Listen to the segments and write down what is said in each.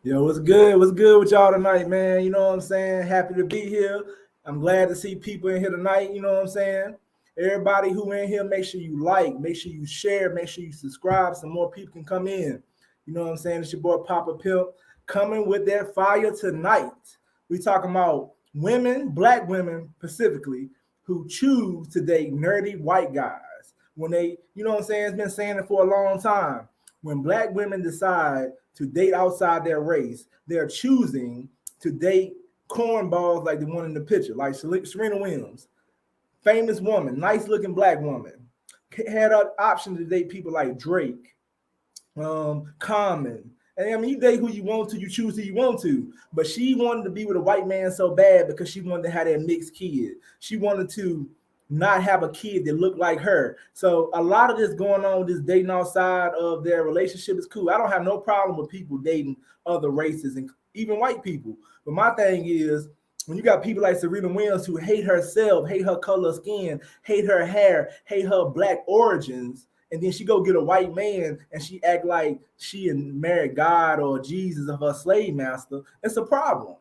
Yo, what's good? What's good with y'all tonight, man? You know what I'm saying? Happy to be here. I'm glad to see people in here tonight. You know what I'm saying? Everybody who in here, make sure you like, make sure you share, make sure you subscribe so more people can come in. You know what I'm saying? It's your boy Papa Pimp coming with that fire tonight. We talking about women, black women specifically, who choose to date nerdy white guys. When they, you know what I'm saying? It's been saying it for a long time. When black women decide to date outside their race, they're choosing to date cornballs like the one in the picture, like Serena Williams, famous woman, nice looking black woman. Had an option to date people like Drake, Common. And I mean, you date who you want to, you choose who you want to. But she wanted to be with a white man so bad because she wanted to have that mixed kid. She wanted to not have a kid that looked like her. So a lot of this going on, this dating outside of their relationship is cool. I don't have no problem with people dating other races and even white people. But my thing is, when you got people like Serena Williams who hate herself, hate her color of skin, hate her hair, hate her black origins, and then she go get a white man and she act like she married God or Jesus of her slave master, it's a problem.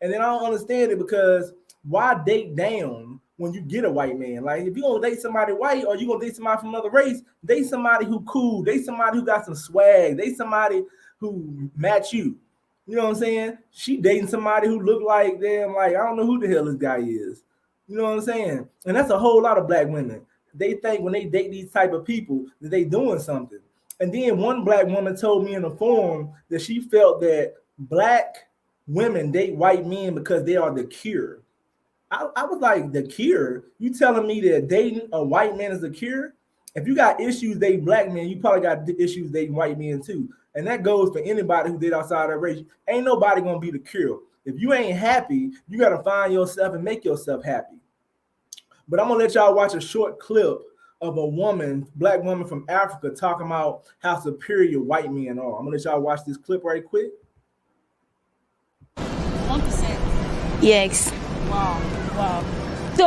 And then I don't understand it because why date down when you get a white man? Like if you gonna date somebody white or you gonna date somebody from another race, date somebody who cool, date somebody who got some swag, date somebody who match you. You know what I'm saying? She dating somebody who look like them, like I don't know who the hell this guy is. You know what I'm saying? And that's a whole lot of black women. They think when they date these type of people that they doing something. And then one black woman told me in a forum that she felt that black women date white men because they are the cure. I was like, the cure? You telling me that dating a white man is the cure? If you got issues dating black men, you probably got issues dating white men too. And that goes for anybody who did outside that race. Ain't nobody gonna be the cure. If you ain't happy, you gotta find yourself and make yourself happy. But I'm gonna let y'all watch a short clip of a woman, black woman from Africa, talking about how superior white men are. I'm gonna let y'all watch this clip right quick. 1%. Yes. Wow. Wow. So,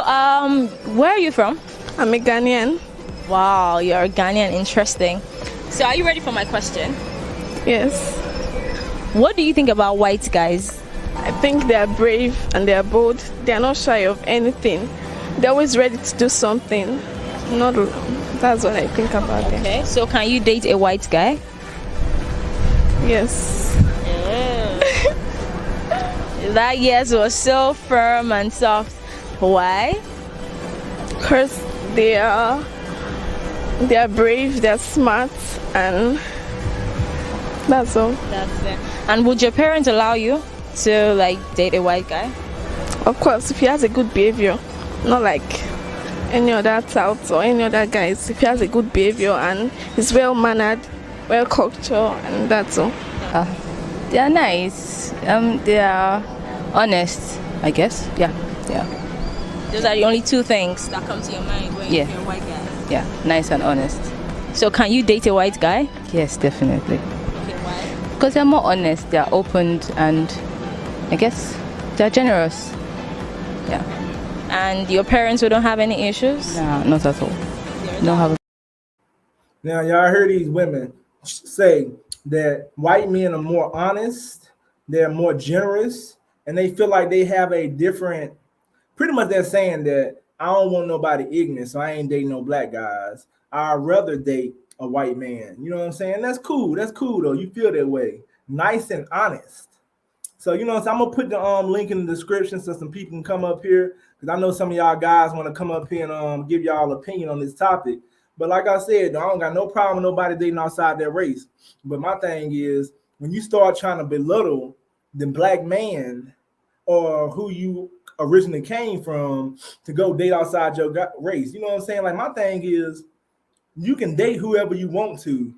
where are you from? I'm a Ghanaian. Wow, you're a Ghanaian. Interesting. So, are you ready for my question? Yes. What do you think about white guys? I think they are brave and they are bold. They are not shy of anything. They're always ready to do something. Not. That's what I think about them. Okay. So, can you date a white guy? Yes. That yes was so firm and soft. Why? Because they are brave, they're smart, and that's all. That's it. And would your parents allow you to like date a white guy? Of course, if he has a good behavior, not like any other touts or any other guys. If he has a good behavior and he's well mannered, well cultured, and that's all. They are nice. They are honest, I guess. Yeah. Those are the only two things that come to your mind when you Yeah. hear white guy. Yeah, nice and honest. So, can you date a white guy? Yes, definitely. Okay, why? Because they're more honest, they're open, and I guess they're generous. Yeah. And your parents wouldn't have any issues? Nah, not at all. No have. Now, y'all heard these women say that white men are more honest, they're more generous, and they feel like they have a different. Pretty much, they're saying that I don't want nobody ignorant, so I ain't dating no black guys. I'd rather date a white man. You know what I'm saying? That's cool. That's cool though. You feel that way, nice and honest. So you know, so I'm gonna put the link in the description so some people can come up here because I know some of y'all guys want to come up here and give y'all opinion on this topic. But like I said, I don't got no problem with nobody dating outside their race. But my thing is when you start trying to belittle the black man or who you originally came from to go date outside your race. You know what I'm saying? Like my thing is you can date whoever you want to,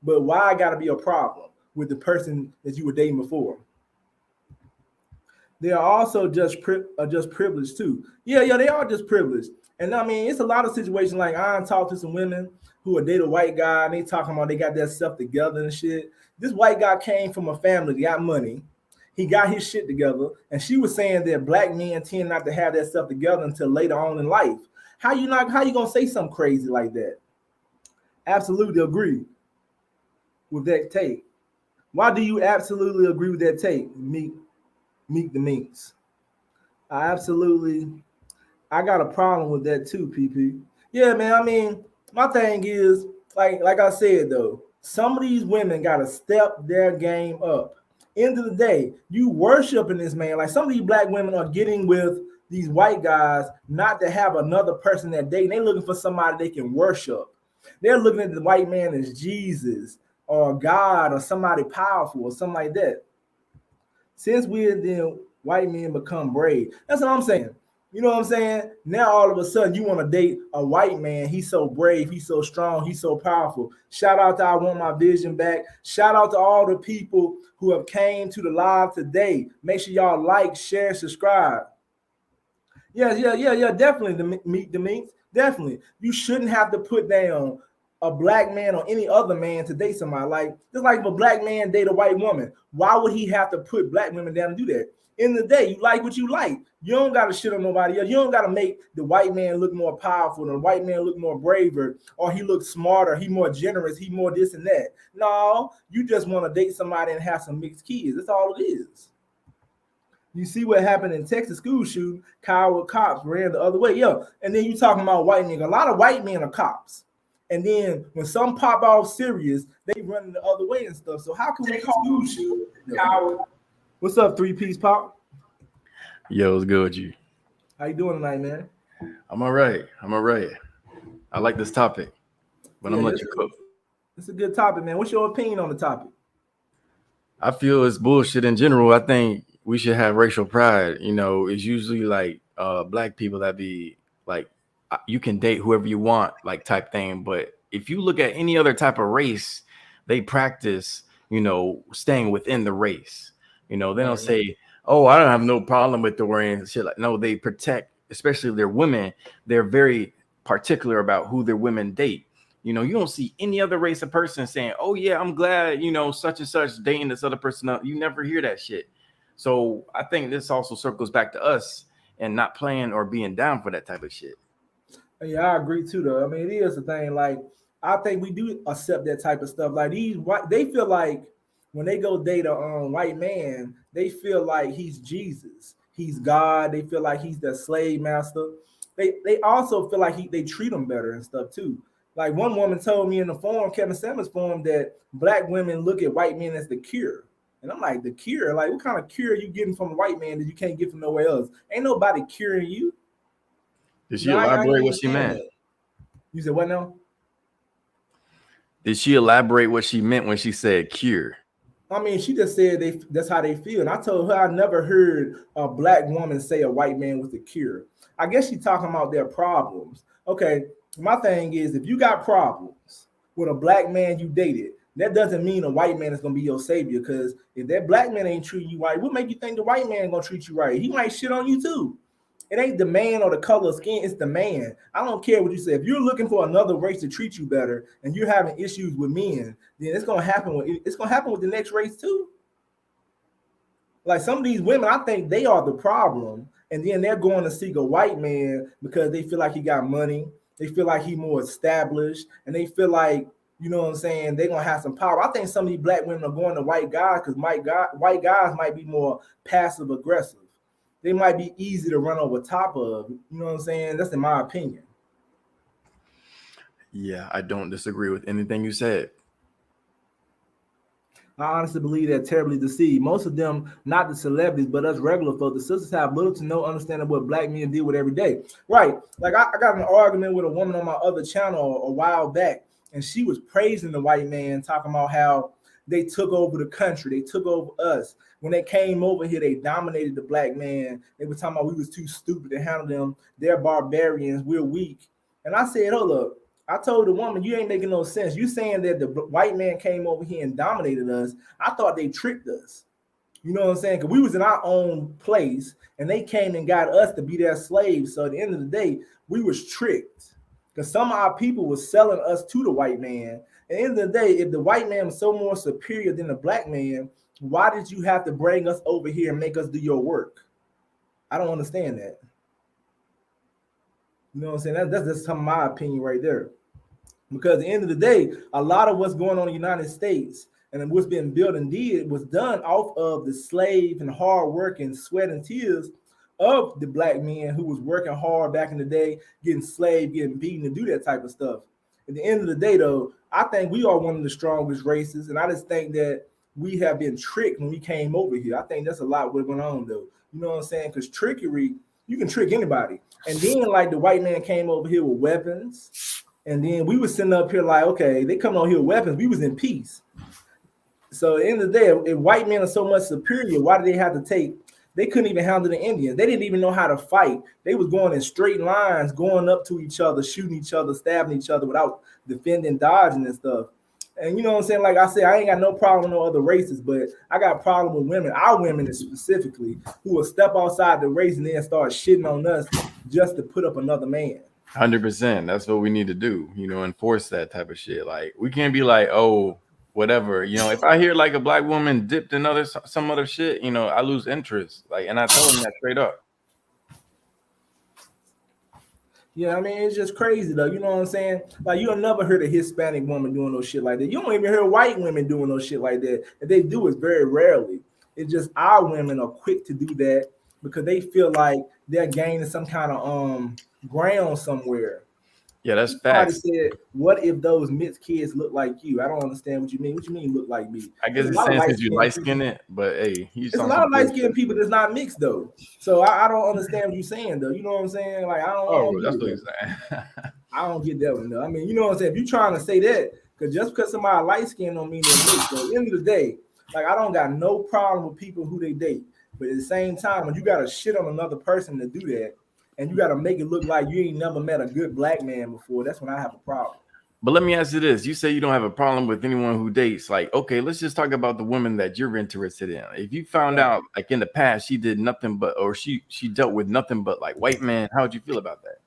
but why gotta be a problem with the person that you were dating before? They are also just privileged too. Yeah, they are just privileged. And I mean, it's a lot of situations like I talked to some women who would date a white guy and they talking about they got their stuff together and shit. This white guy came from a family that got money. He got his shit together, and she was saying that black men tend not to have that stuff together until later on in life. How you gonna say something crazy like that? Absolutely agree with that take. Why do you absolutely agree with that take, Meek the Minx? I got a problem with that too, PP. Yeah, man. I mean, my thing is like I said though, some of these women gotta step their game up. End of the day, you worshiping this man. Like some of these black women are getting with these white guys not to have another person that they looking for somebody they can worship. They're looking at the white man as Jesus or God or somebody powerful or something like that. Since we're then white men become brave. That's what I'm saying. You know what I'm saying? Now all of a sudden you want to date a white man. He's so brave, he's so strong, he's so powerful. Shout out to I Want My Vision Back. Shout out to all the people who have came to the live today. Make sure y'all like, share, subscribe. Yeah. Definitely the Meet the Meats. Definitely. You shouldn't have to put down a black man or any other man to date somebody. Like just like if a black man date a white woman, why would he have to put black women down and do that? In the day, you like what you like. You don't gotta shit on nobody else. You don't gotta make the white man look more powerful, and the white man look more braver, or he looks smarter, he more generous, he more this and that. No, you just want to date somebody and have some mixed kids. That's all it is. You see what happened in Texas school shooting, coward cops ran the other way. Yeah. And then you talking about white men. A lot of white men are cops. And then when some pop off serious, they run the other way and stuff. So how can we call school shooting coward? What's up, 3-piece pop? Yo, what's good with you? How you doing tonight, man? I'm all right. I like this topic, but I'm gonna let you cook. It's a good topic, man. What's your opinion on the topic? I feel it's bullshit in general. I think we should have racial pride. You know, it's usually like black people that be like, you can date whoever you want, like type thing. But if you look at any other type of race, they practice, you know, staying within the race. You know, they don't say, oh, I don't have no problem with the wearing shit. Like, no, they protect, especially their women. They're very particular about who their women date. You know, you don't see any other race of person saying, oh, yeah, I'm glad, you know, such and such dating this other person. You never hear that shit. So I think this also circles back to us and not playing or being down for that type of shit. Yeah, I agree too, though. I mean, it is the thing. Like, I think we do accept that type of stuff. Like these, they feel like when they go date a white man, they feel like he's Jesus, he's God. They feel like he's their slave master. They also feel like they treat them better and stuff too. Like one woman told me in the forum, Kevin Samuels forum, that black women look at white men as the cure. And I'm like, the cure? Like, what kind of cure are you getting from a white man that you can't get from nowhere else? Ain't nobody curing you. Did she elaborate what she meant? You said what now? Did she elaborate what she meant when she said cure? I mean, she just said that's how they feel. And I told her I never heard a black woman say a white man was the cure. I guess she's talking about their problems. Okay, my thing is, if you got problems with a black man you dated, that doesn't mean a white man is going to be your savior. Because if that black man ain't treating you right, what make you think the white man going to treat you right? He might shit on you too. It ain't the man or the color of skin, it's the man. I don't care what you say. If you're looking for another race to treat you better and you're having issues with men, then it's gonna happen with the next race too. Like some of these women, I think they are the problem, and then they're going to seek a white man because they feel like he got money, they feel like he's more established, and they feel like, you know what I'm saying, they're gonna have some power. I think some of these black women are going to white guys because white guys might be more passive aggressive. They might be easy to run over top of. You know what I'm saying? That's in my opinion. Yeah, I don't disagree with anything you said. I honestly believe they're terribly deceived. Most of them, not the celebrities, but us regular folks, the sisters have little to no understanding of what black men deal with every day. Right. Like I got an argument with a woman on my other channel a while back, and she was praising the white man, talking about how they took over the country. They took over us. When they came over here, they dominated the black man. They were talking about we was too stupid to handle them. They're barbarians. We're weak. And I said, hold up. I told the woman, you ain't making no sense. You saying that the white man came over here and dominated us. I thought they tricked us. You know what I'm saying? Because we was in our own place, and they came and got us to be their slaves. So at the end of the day, we was tricked. Because some of our people was selling us to the white man. At the end of the day, if the white man was so more superior than the black man, why did you have to bring us over here and make us do your work? I don't understand that. You know what I'm saying? That's just some of my opinion right there. Because at the end of the day, a lot of what's going on in the United States And then what's been built and did was done off of the slave and hard work and sweat and tears of the black men who was working hard back in the day, getting slaved, getting beaten to do that type of stuff. At the end of the day, though, I think we are one of the strongest races, and I just think that we have been tricked when we came over here. I think that's a lot what's going on, though. You know what I'm saying? Because trickery, you can trick anybody. And then, like, the white man came over here with weapons, and then we was sitting up here like, okay, they come on here with weapons. We was in peace. So at the end of the day, if white men are so much superior, why do they have to take? They couldn't even handle the Indians. They didn't even know how to fight. They was going in straight lines, going up to each other, shooting each other, stabbing each other without defending, dodging and stuff. And you know what I'm saying? Like I said, I ain't got no problem with no other races, but I got a problem with women, our women specifically, who will step outside the race and then start shitting on us just to put up another man. 100%. That's what we need to do. Enforce that type of shit. Like, we can't be like, oh, whatever. If I hear like a black woman dipped in some other shit, I lose interest. Like, and I tell them that straight up. Yeah, I mean, it's just crazy though. You know what I'm saying? Like, you'll never heard a Hispanic woman doing no shit like that. You don't even hear white women doing no shit like that. If they do, it's very rarely. It's just our women are quick to do that because they feel like they're gaining some kind of ground somewhere. Yeah, that's Somebody facts. said, "What if those mixed kids look like you?" I don't understand what you mean. What you mean look like me? I guess it's saying since you light skinned it, but hey, it's a lot of light skinned people that's not mixed though. So I don't understand what you're saying though. You know what I'm saying? Like I don't that's what you're saying. I don't get that one though. I mean, you know what I'm saying? If you're trying to say that, because just because somebody light skinned don't mean they're mixed. So at the end of the day, like I don't got no problem with people who they date, but at the same time, when you got to shit on another person to do that. And you got to make it look like you ain't never met a good black man before. That's when I have a problem. But let me ask you this. You say you don't have a problem with anyone who dates. Like, okay, let's just talk about the woman that you're interested in. If you found out, like in the past, she did nothing but, or she dealt with nothing but like white men, how would you feel about that?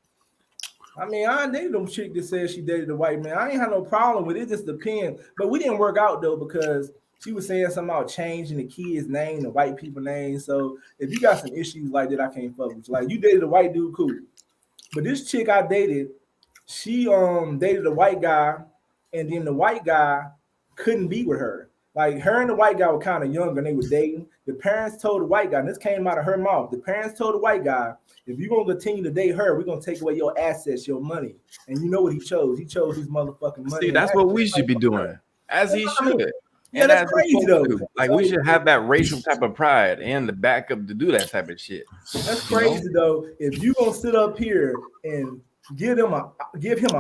I mean, I dated them chick that said she dated a white man. I ain't had no problem with it. It just depends. But we didn't work out, though, because she was saying something about changing the kid's name, the white people name. So if you got some issues like that, I can't fuck with you. Like you dated a white dude, cool. But this chick I dated, she dated a white guy, and then the white guy couldn't be with her. Like her and the white guy were kind of younger and they were dating. The parents told the white guy, and this came out of her mouth. The parents told the white guy, if you're gonna continue to date her, we're gonna take away your assets, your money. And you know what he chose? He chose his motherfucking money. See, that's what we should be doing. As he should. Yeah, that's crazy though. Like we should have that racial type of pride and the backup to do that type of shit. That's crazy though. If you gonna sit up here and give him an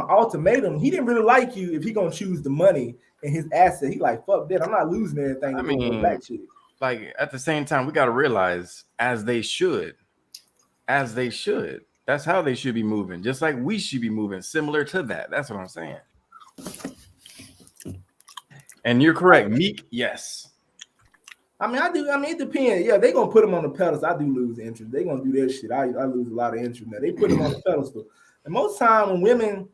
ultimatum, he didn't really like you. If he gonna choose the money and his asset, he like fuck that. I'm not losing anything. I mean, like at the same time, we gotta realize as they should. That's how they should be moving. Just like we should be moving, similar to that. That's what I'm saying. And you're correct, Meek. Yes. I mean, I do. I mean, it depends. Yeah, they gonna put them on the pedestal. I do lose interest. They gonna do their shit. I lose a lot of interest now. They put them on the pedestal. And most time when women,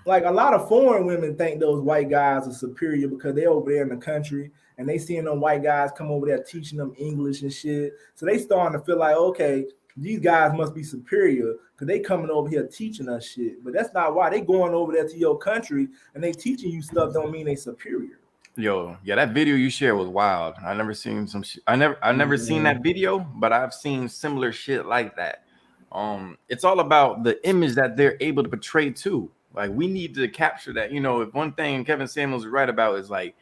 like a lot of foreign women, think those white guys are superior because they're over there in the country and they seeing them white guys come over there teaching them English and shit. So they starting to feel like, okay, these guys must be superior because they coming over here teaching us shit. But that's not why. They going over there to your country and they teaching you stuff don't mean they superior. Yo, yeah, that video you shared was wild. I never seen some shit. I never seen that video, but I've seen similar shit like that. It's all about the image that they're able to portray too. Like we need to capture that. If one thing Kevin Samuels is right about is like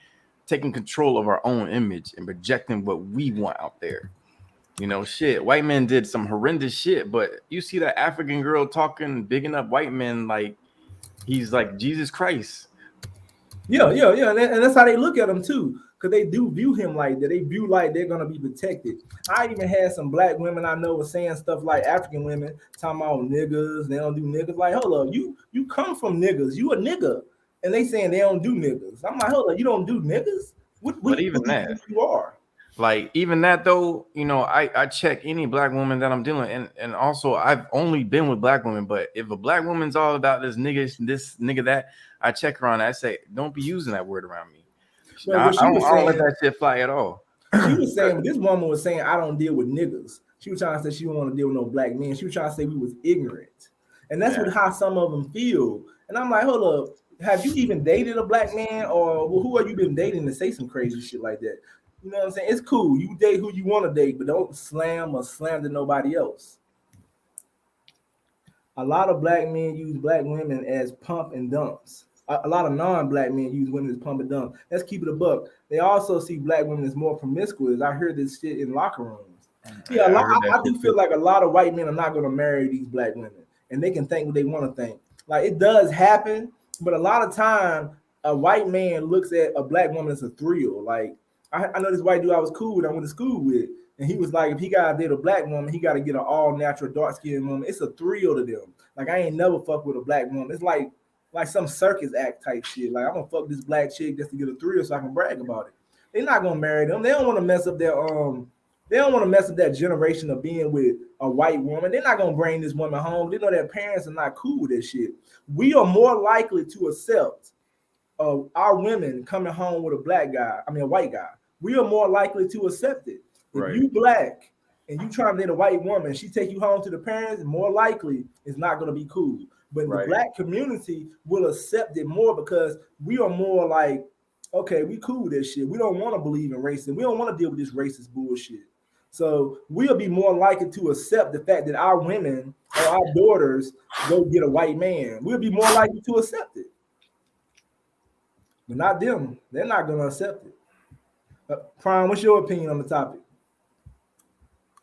taking control of our own image and projecting what we want out there. Shit, white men did some horrendous shit, but you see that African girl talking, bigging up white men like he's like Jesus Christ. Yeah, and that's how they look at him too, because they do view him like that. They view like they're gonna be protected. I even had some black women I know was saying stuff like African women talking about niggas. They don't do niggas. Like, hold up, you come from niggas. You a nigga, and they saying they don't do niggas. I'm like, hold up, you don't do niggas. What even that you are. Like even that though, I check any black woman that I'm dealing with, and also I've only been with black women. But if a black woman's all about this nigga that, I check her on. I say, don't be using that word around me. I don't let that shit fly at all. She was saying, this woman was saying, I don't deal with niggas. She was trying to say she don't want to deal with no black men. She was trying to say we was ignorant, and that's how some of them feel. And I'm like, hold up. have you even dated a black man, or who have you been dating to say some crazy shit like that? You know what I'm saying? It's cool. You date who you want to date, but don't slam or slander nobody else. A lot of black men use black women as pump and dumps. A lot of non-black men use women as pump and dump. Let's keep it a buck. They also see black women as more promiscuous. I heard this shit in locker rooms. Yeah, I do feel like a lot of white men are not going to marry these black women, and they can think what they want to think. Like, it does happen, but a lot of time a white man looks at a black woman as a thrill. Like, I know this white dude I was cool with, I went to school with, and he was like, if he got to date a black woman, he got to get an all-natural, dark-skinned woman. It's a thrill to them. Like, I ain't never fuck with a black woman. It's like some circus act type shit. Like, I'm gonna fuck this black chick just to get a thrill so I can brag about it. They're not gonna marry them. They don't want to mess up their they don't want to mess up that generation of being with a white woman. They're not gonna bring this woman home. They know their parents are not cool with this shit. We are more likely to accept our women coming home with a white guy. We are more likely to accept it. If you black and you trying to date a white woman, she take you home to the parents, more likely it's not gonna be cool. But the black community will accept it more because we are more like, okay, we cool with this shit. We don't want to believe in racism. We don't want to deal with this racist bullshit. So we'll be more likely to accept the fact that our women or our daughters go get a white man. We'll be more likely to accept it. But not them. They're not going to accept it. Prime, what's your opinion on the topic?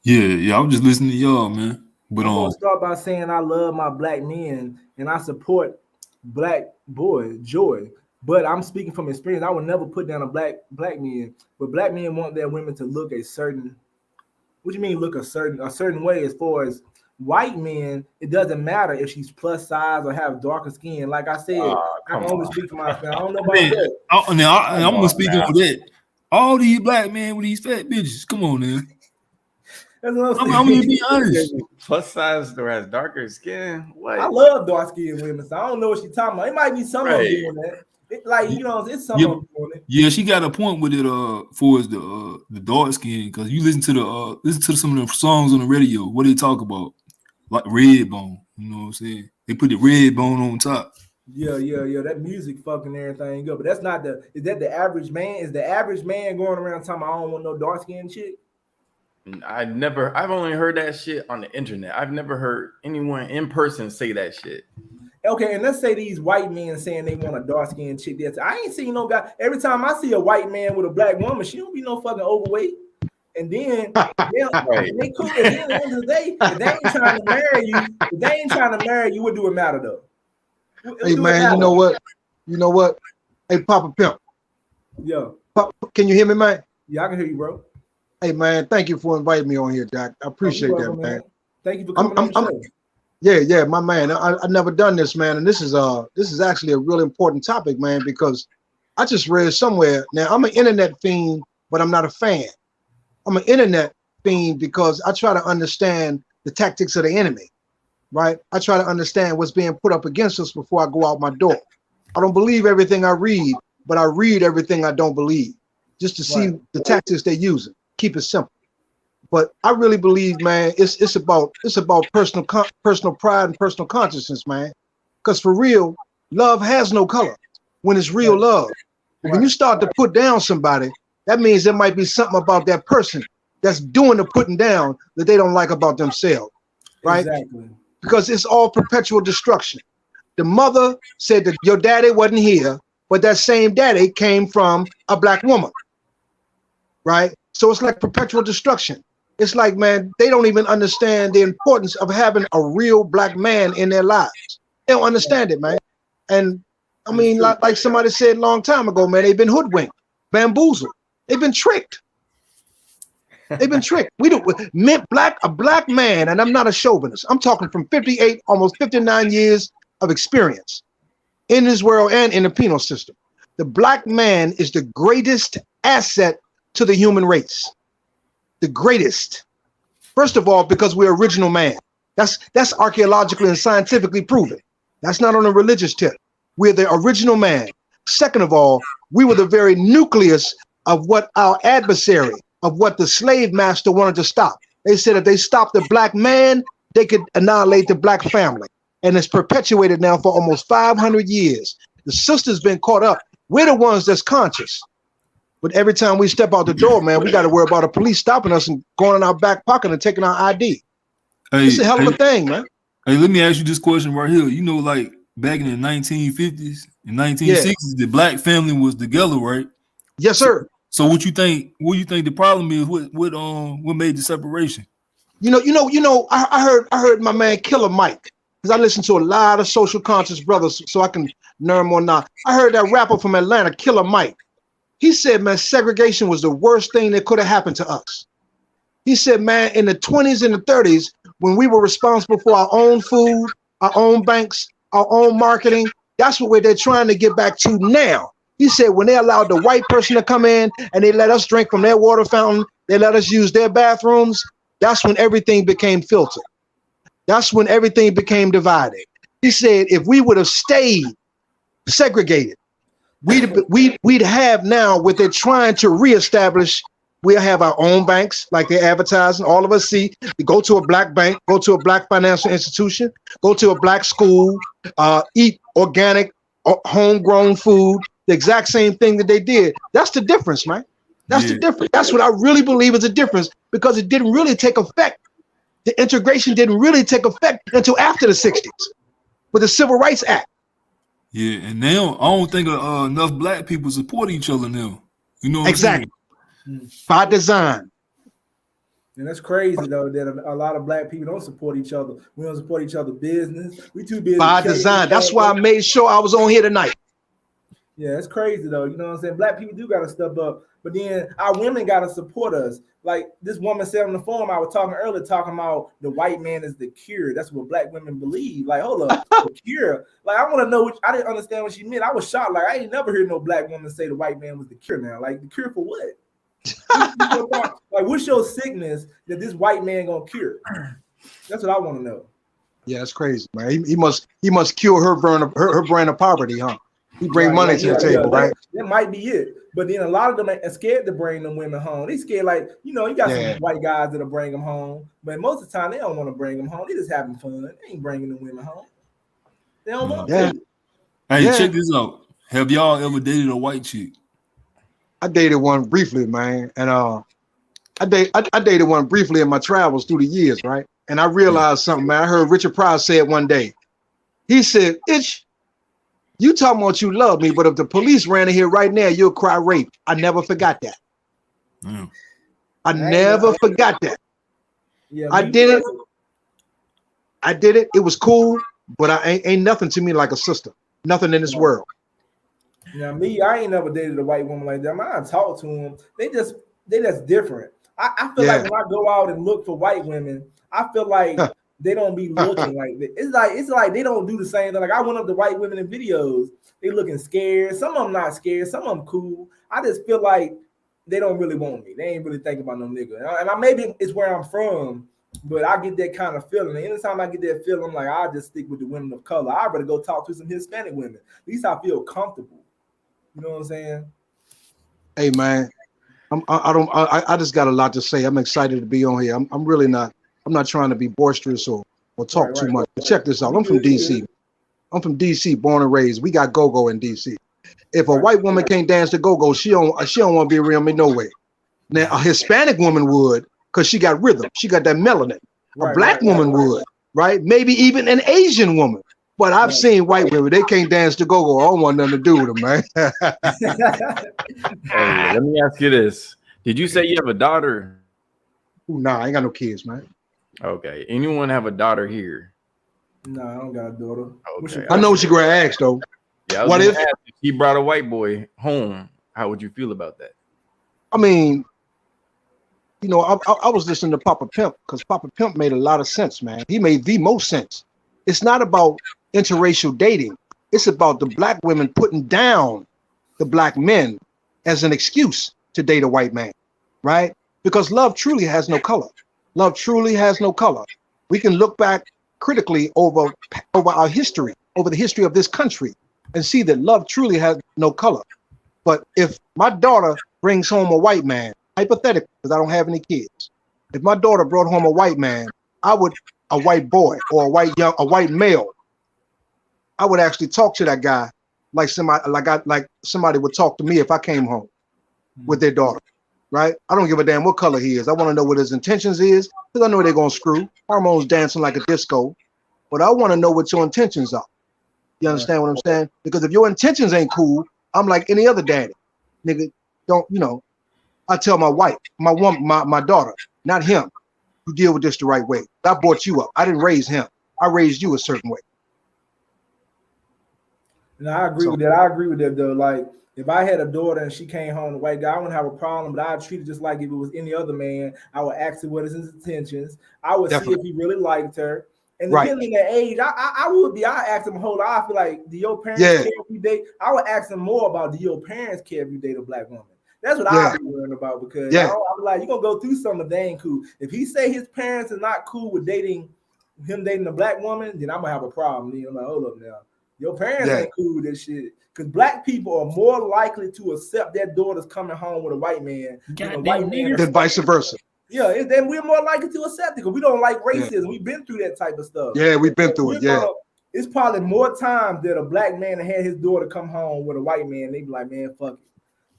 Yeah, I was just listening to y'all, man. But I'm gonna start by saying I love my black men and I support black boy joy. But I'm speaking from experience. I would never put down a black man. But black men want their women to look a certain. What do you mean look a certain way? As far as white men, it doesn't matter if she's plus size or have darker skin. Like I said, I can only speak for myself. I don't know about that. I'm gonna speak on that. All these black men with these fat bitches. Come on, man. That's what I'm gonna be honest. Plus size or has darker skin. What? I love dark skinned women, so I don't know what she's talking about. It might be some of them doing that. It's some of them doing it. Yeah, she got a point with it. For the dark skin, because you listen to some of the songs on the radio. What they talk about, like red bone. You know what I'm saying? They put the red bone on top. Yeah. That music fucking everything up. But that's not is that the average man? Is the average man going around talking I don't want no dark skinned chick? I've only heard that shit on the internet. I've never heard anyone in person say that shit. Okay, and let's say these white men saying they want a dark-skinned chick. I ain't seen no guy. Every time I see a white man with a black woman, she don't be no fucking overweight. And then they cool. At the end of the day, if they ain't trying to marry you, what do it matter though? Hey man, you know what? Hey, Papa Pimp. Yeah. Papa, can you hear me, man? Yeah, I can hear you, bro. Hey man, thank you for inviting me on here, Doc. I appreciate that, man. Thank you for coming on the show. Yeah, my man. I've never done this, man, and this is actually a real important topic, man, because I just read somewhere. Now I'm an internet fiend, but I'm not a fan. I'm an internet fiend because I try to understand the tactics of the enemy, right? I try to understand what's being put up against us before I go out my door. I don't believe everything I read, but I read everything I don't believe, just to see the tactics they're using. Keep it simple. But I really believe, man, it's about personal pride and personal consciousness, man. Because for real, love has no color when it's real love. When you start to put down somebody, that means there might be something about that person that's doing the putting down that they don't like about themselves, right? Exactly. Because it's all perpetual destruction. The mother said that your daddy wasn't here, but that same daddy came from a black woman, right? So it's like perpetual destruction. It's like, man, they don't even understand the importance of having a real black man in their lives. They don't understand it, man. And I mean, like somebody said a long time ago, man, they've been hoodwinked, bamboozled. They've been tricked. They've been tricked. A black man, and I'm not a chauvinist. I'm talking from 58, almost 59 years of experience in this world and in the penal system. The black man is the greatest asset to the human race. The greatest. First of all, because we're original man. That's archaeologically and scientifically proven. That's not on a religious tip. We're the original man. Second of all, we were the very nucleus of what our adversary, of what the slave master wanted to stop. They said if they stopped the black man, they could annihilate the black family. And it's perpetuated now for almost 500 years. The sister's been caught up. We're the ones that's conscious. But every time we step out the door, man, we got to worry about the police stopping us and going in our back pocket and taking our ID. It's a hell of a thing, man. Hey, let me ask you this question right here. You know, like back in the 1950s and 1960s, the black family was together, right? Yes, sir. So what you think? What you think the problem is? What made the separation? I heard my man Killer Mike, because I listen to a lot of social conscious brothers, so I can learn more now. I heard that rapper from Atlanta, Killer Mike. He said, man, segregation was the worst thing that could have happened to us. He said, man, in the 20s and the 30s, when we were responsible for our own food, our own banks, our own marketing, that's what they're trying to get back to now. He said, when they allowed the white person to come in and they let us drink from their water fountain, they let us use their bathrooms, that's when everything became filtered. That's when everything became divided. He said, if we would have stayed segregated, we'd have now what they're trying to reestablish. We'll have our own banks, like they're advertising. All of us see, you go to a black bank, go to a black financial institution, go to a black school, eat organic, homegrown food, the exact same thing that they did. That's the difference, man. That's the difference. That's what I really believe is the difference, because it didn't really take effect. The integration didn't really take effect until after the 60s with the Civil Rights Act. Yeah, and now I don't think enough black people support each other now. You know what exactly. I'm saying? By design. And that's crazy though that a lot of black people don't support each other. We don't support each other's business. We too busy. By design. That's why I made sure I was on here tonight. Yeah, it's crazy though. You know what I'm saying? Black people do gotta step up, but then our women gotta support us. Like this woman said on the forum I was talking earlier, talking about the white man is the cure. That's what black women believe. Like, hold up, the cure. Like, I want to know. I didn't understand what she meant. I was shocked. Like, I ain't never heard no black woman say the white man was the cure. Now, like, the cure for what? Like, what's your sickness that this white man gonna cure? That's what I want to know. Yeah, that's crazy, man. He must cure her brand of poverty, huh? He bring money to the table, right? That might be it. But then a lot of them are scared to bring them women home. They scared, like, you got some white guys that'll bring them home, but most of the time they don't want to bring them home. They just having fun. They ain't bringing them women home. They don't want to. Hey, check this out. Have y'all ever dated a white chick? I dated one briefly, man, and I dated one briefly in my travels through the years, right? And I realized something, man. I heard Richard Pryor say it one day. He said, "Itch, you talking about you love me, but if the police ran in here right now, you'll cry rape." I never forgot that. I never forgot that. Yeah, I did it. I did it. It was cool, but I ain't nothing to me like a sister. Nothing in this world. Now, I ain't never dated a white woman like that. I talk to them. They just different. I feel like when I go out and look for white women, I feel like they don't be looking like that. It's like they don't do the same thing. Like, I went up to white women in videos. They looking scared. Some of them not scared. Some of them cool. I just feel like they don't really want me. They ain't really thinking about no nigga. And maybe it's where I'm from, but I get that kind of feeling. And anytime I get that feeling, I'm like, I'll just stick with the women of color. I'd rather go talk to some Hispanic women. At least I feel comfortable. You know what I'm saying? Hey, man, I just got a lot to say. I'm excited to be on here. I'm really not. I'm not trying to be boisterous or talk too much. But check this out. I'm from DC. I'm from DC, born and raised. We got go-go in DC. If a white woman can't dance the go-go, she don't want to be around me no way. Now a Hispanic woman would, because she got rhythm. She got that melanin. A black woman would, right? Maybe even an Asian woman. But I've seen white women, they can't dance the go-go. I don't want nothing to do with them, man. Hey, let me ask you this. Did you say you have a daughter? Nah, I ain't got no kids, man. Okay. Anyone have a daughter here? No, I don't got a daughter. Okay. I know what you're going to ask, though. Yeah, what if he brought a white boy home? How would you feel about that? I mean, I was listening to Papa Pimp, because Papa Pimp made a lot of sense, man. He made the most sense. It's not about interracial dating. It's about the black women putting down the black men as an excuse to date a white man, right? Because love truly has no color. Love truly has no color. We can look back critically over our history, over the history of this country, and see that love truly has no color. But if my daughter brings home a white man, hypothetically, because I don't have any kids, if my daughter brought home a white man, a white boy or a white male, I would actually talk to that guy like somebody would talk to me if I came home with their daughter, right? I don't give a damn what color he is. I want to know what his intentions is, because I know they're gonna screw. Hormones dancing like a disco, but I want to know what your intentions are. You understand what I'm saying? Because if your intentions ain't cool, I'm like any other daddy, nigga. Don't I tell my wife, my woman, my daughter, not him. You deal with this the right way. I brought you up. I didn't raise him. I raised you a certain way. And I agree with that. I agree with that though. Like if I had a daughter and she came home, the white guy, I wouldn't have a problem, but I'd treat it just like if it was any other man. I would ask him what is his intentions. I would see if he really liked her. And depending on the age, I would be. I ask him, hold on. I feel like, do your parents care if you date? I would ask them more about, do your parents care if you date a black woman? That's what I'd be worrying about, because I'm like, you're gonna go through something that ain't cool. If he say his parents are not cool with dating a black woman, then I'm gonna have a problem. Then I'm like, hold up now. Your parents ain't cool with this shit. Because black people are more likely to accept their daughters coming home with a white man than vice versa. Yeah, then we're more likely to accept it because we don't like racism. We've been through that type of stuff. Yeah, we've been through it. It's probably more times that a black man had his daughter come home with a white man. They be like, man, fuck it.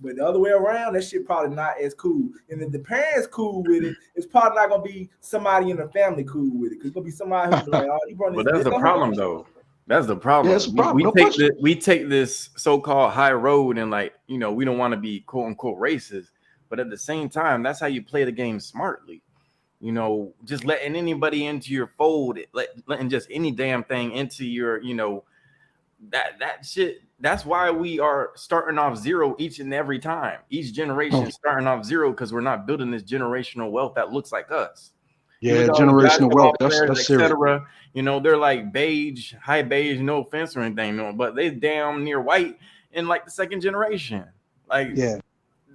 But the other way around, that shit probably not as cool. And if the parents cool with it, it's probably not gonna be somebody in the family cool with it. It's gonna be somebody who's like, oh, you brought this. But that's the problem, though. That's the problem. Yeah, that's a problem. We take this so-called high road and like, we don't want to be quote unquote racist, but at the same time, that's how you play the game smartly. Just letting anybody into your fold, letting just any damn thing into your, that shit. That's why we are starting off zero each and every time. Each generation is starting off zero because we're not building this generational wealth that looks like us. Yeah, generational wealth. That's serious. They're like beige, high beige, no offense or anything, but they damn near white in like the second generation. Like,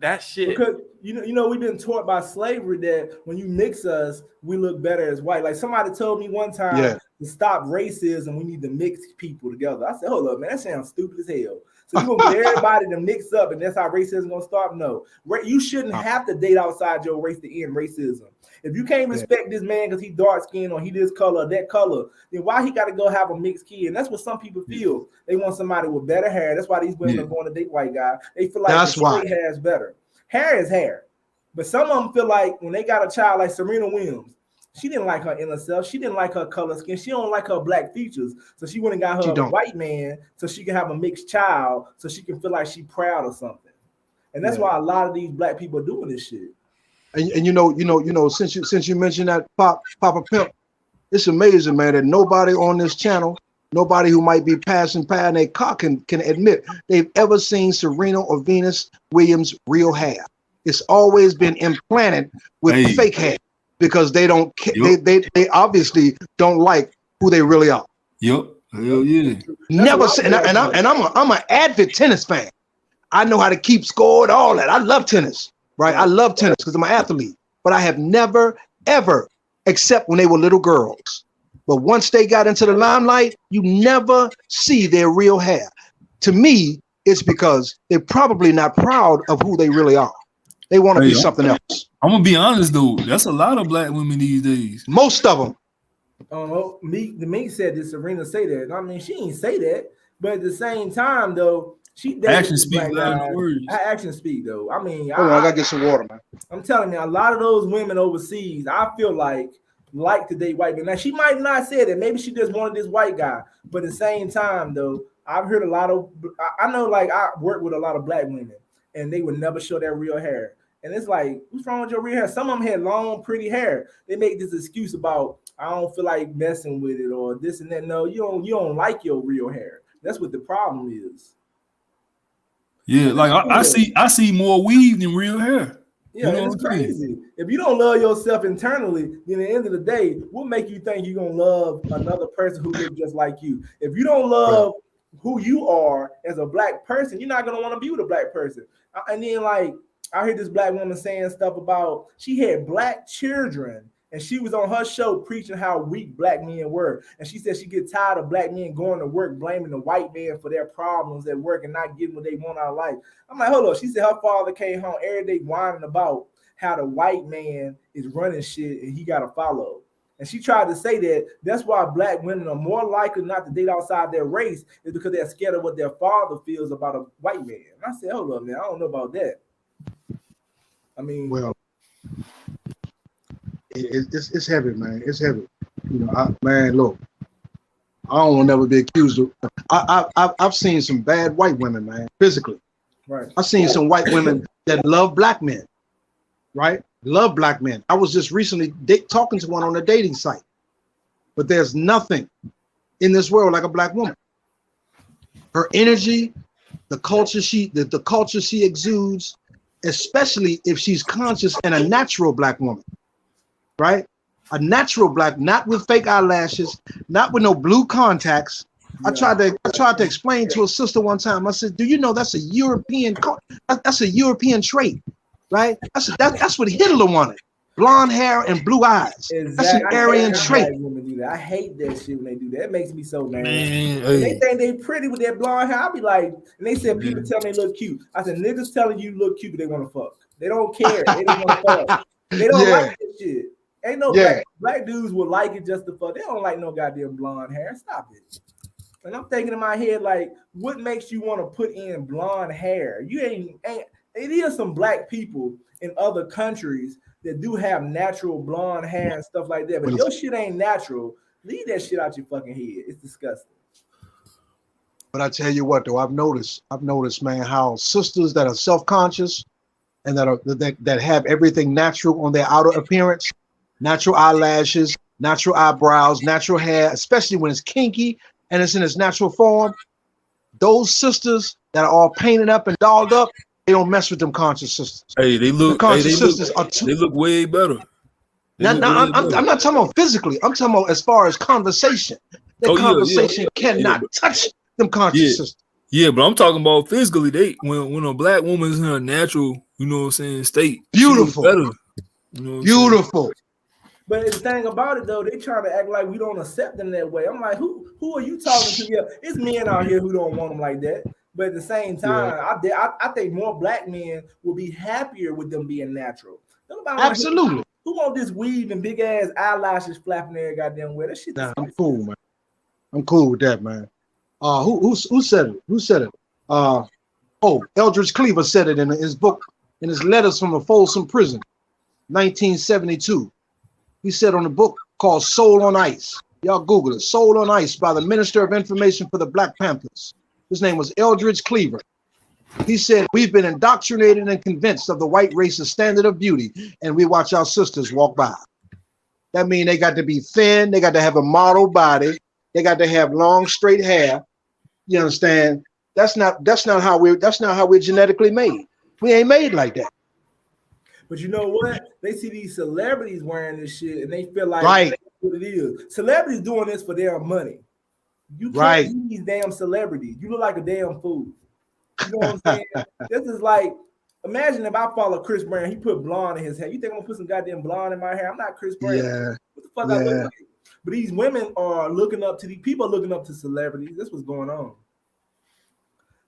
that shit. Because we've been taught by slavery that when you mix us, we look better as white. Like somebody told me one time to stop racism, we need to mix people together. I said, hold up, man, that sounds stupid as hell. So you gonna get everybody to mix up, and that's how racism gonna start? No, you shouldn't have to date outside your race to end racism. If you can't respect this man because he dark skinned or he this color or that color, then why he got to go have a mixed kid? And that's what some people feel. They want somebody with better hair. That's why these women are going to date white guy. They feel like the straight hair is better. Hair is hair. But some of them feel like when they got a child like Serena Williams, she didn't like her inner self. She didn't like her color skin. She don't like her black features. So she went and got her a white man so she can have a mixed child so she can feel like she's proud or something. And that's why a lot of these black people are doing this shit. And since you mentioned that Papa Pimp, it's amazing, man, that nobody on this channel, nobody who might be passing by in their car can admit they've ever seen Serena or Venus Williams' real hair. It's always been implanted with fake hair because they don't. They obviously don't like who they really are. Yep. Hell yeah. Never. And I'm an avid tennis fan. I know how to keep score and all that. I love tennis. Right, I love tennis because I'm an athlete, but I have never, ever, except when they were little girls. But once they got into the limelight, you never see their real hair. To me, it's because they're probably not proud of who they really are. They want to be something else. I'm gonna be honest though, that's a lot of black women these days. Most of them. The Meek said this. Serena say that. I mean, she didn't say that, but at the same time though. Actions speak louder than words. Actions speak though. I mean, I gotta get some water, man. I'm telling you, a lot of those women overseas, I feel like to date white men. Now she might not say that. Maybe she just wanted this white guy. But at the same time, though, I've heard a lot of. I know, like I work with a lot of black women, and they would never show their real hair. And it's like, what's wrong with your real hair? Some of them had long, pretty hair. They make this excuse about I don't feel like messing with it or this and that. No, you don't like your real hair. That's what the problem is. Yeah, like I see more weave than real hair. Yeah, it's crazy. If you don't love yourself internally, then at the end of the day, what make you think you're gonna love another person who looks just like you? If you don't love who you are as a black person, you're not gonna want to be with a black person. And then like I heard this black woman saying stuff about she had black children. And she was on her show preaching how weak black men were. And she said she get tired of black men going to work, blaming the white man for their problems at work and not getting what they want out of life. I'm like, hold on. She said her father came home every day whining about how the white man is running shit and he got to follow. And she tried to say that that's why black women are more likely not to date outside their race is because they're scared of what their father feels about a white man. And I said, hold up, man, I don't know about that. I mean, well, it's heavy, man. It's heavy. You know, man, look, I don't want to never be accused of. I've seen some bad white women, man, physically. right. I've seen some white women that love black men, right? Love black men. I was just recently talking to one on a dating site, but there's nothing in this world like a black woman. Her energy, the culture she exudes, especially if she's conscious and a natural black woman, right? A natural black, not with fake eyelashes, not with no blue contacts. Yeah. I tried to explain to a sister one time. I said, "Do you know that's a European trait, right? That's what Hitler wanted: blonde hair and blue eyes. Exactly. That's an Aryan trait." Do that. I hate that shit when they do that. It makes me so mad. Man, they think they pretty with that blonde hair. I be like, and they said people tell me they look cute. I said, niggas telling you look cute, but they want to fuck. They don't care. They don't want to fuck. They don't like this shit. Ain't no black dudes would like it just to fuck. They don't like no goddamn blonde hair. Stop it. And I'm thinking in my head, like, what makes you want to put in blonde hair? You ain't. It is some black people in other countries that do have natural blonde hair and stuff like that, but your shit ain't natural. Leave that shit out your fucking head. It's disgusting. But I tell you what, though, I've noticed, man, how sisters that are self-conscious and that have everything natural on their outer appearance, natural eyelashes, natural eyebrows, natural hair, especially when it's kinky and it's in its natural form, those sisters that are all painted up and dolled up, they don't mess with them conscious sisters. Hey, they look way better. I'm not talking about physically. I'm talking about as far as conversation. That conversation cannot touch them conscious sisters. Yeah, but I'm talking about physically. When a black woman's in her natural, you know what I'm saying, state, beautiful, better. You know beautiful. But the thing about it though, they try to act like we don't accept them that way. I'm like, who are you talking to? Yeah, it's men out here who don't want them like that. But at the same time, I think more black men will be happier with them being natural. Absolutely. Who want this weave and big ass eyelashes flapping their goddamn way? That shit. I'm cool, man. I'm cool with that, man. Who said it? Who said it? Eldridge Cleaver said it in his book, in his Letters from a Folsom Prison, 1972. He said on a book called Soul on Ice. Y'all Google it. Soul on Ice by the Minister of Information for the Black Panthers. His name was Eldridge Cleaver. He said, we've been indoctrinated and convinced of the white race's standard of beauty, and we watch our sisters walk by. That means they got to be thin, they got to have a model body, they got to have long, straight hair. You understand? That's not how we're genetically made. We ain't made like that. But you know what? They see these celebrities wearing this shit and they feel like that's what it is. Celebrities doing this for their money. You can't be these damn celebrities. You look like a damn fool. You know what I'm saying? This is like, imagine if I follow Chris Brown, he put blonde in his hair. You think I'm gonna put some goddamn blonde in my hair? I'm not Chris Brown. Yeah. What the fuck I look like? But these women are looking up to people are looking up to celebrities. That's what's going on.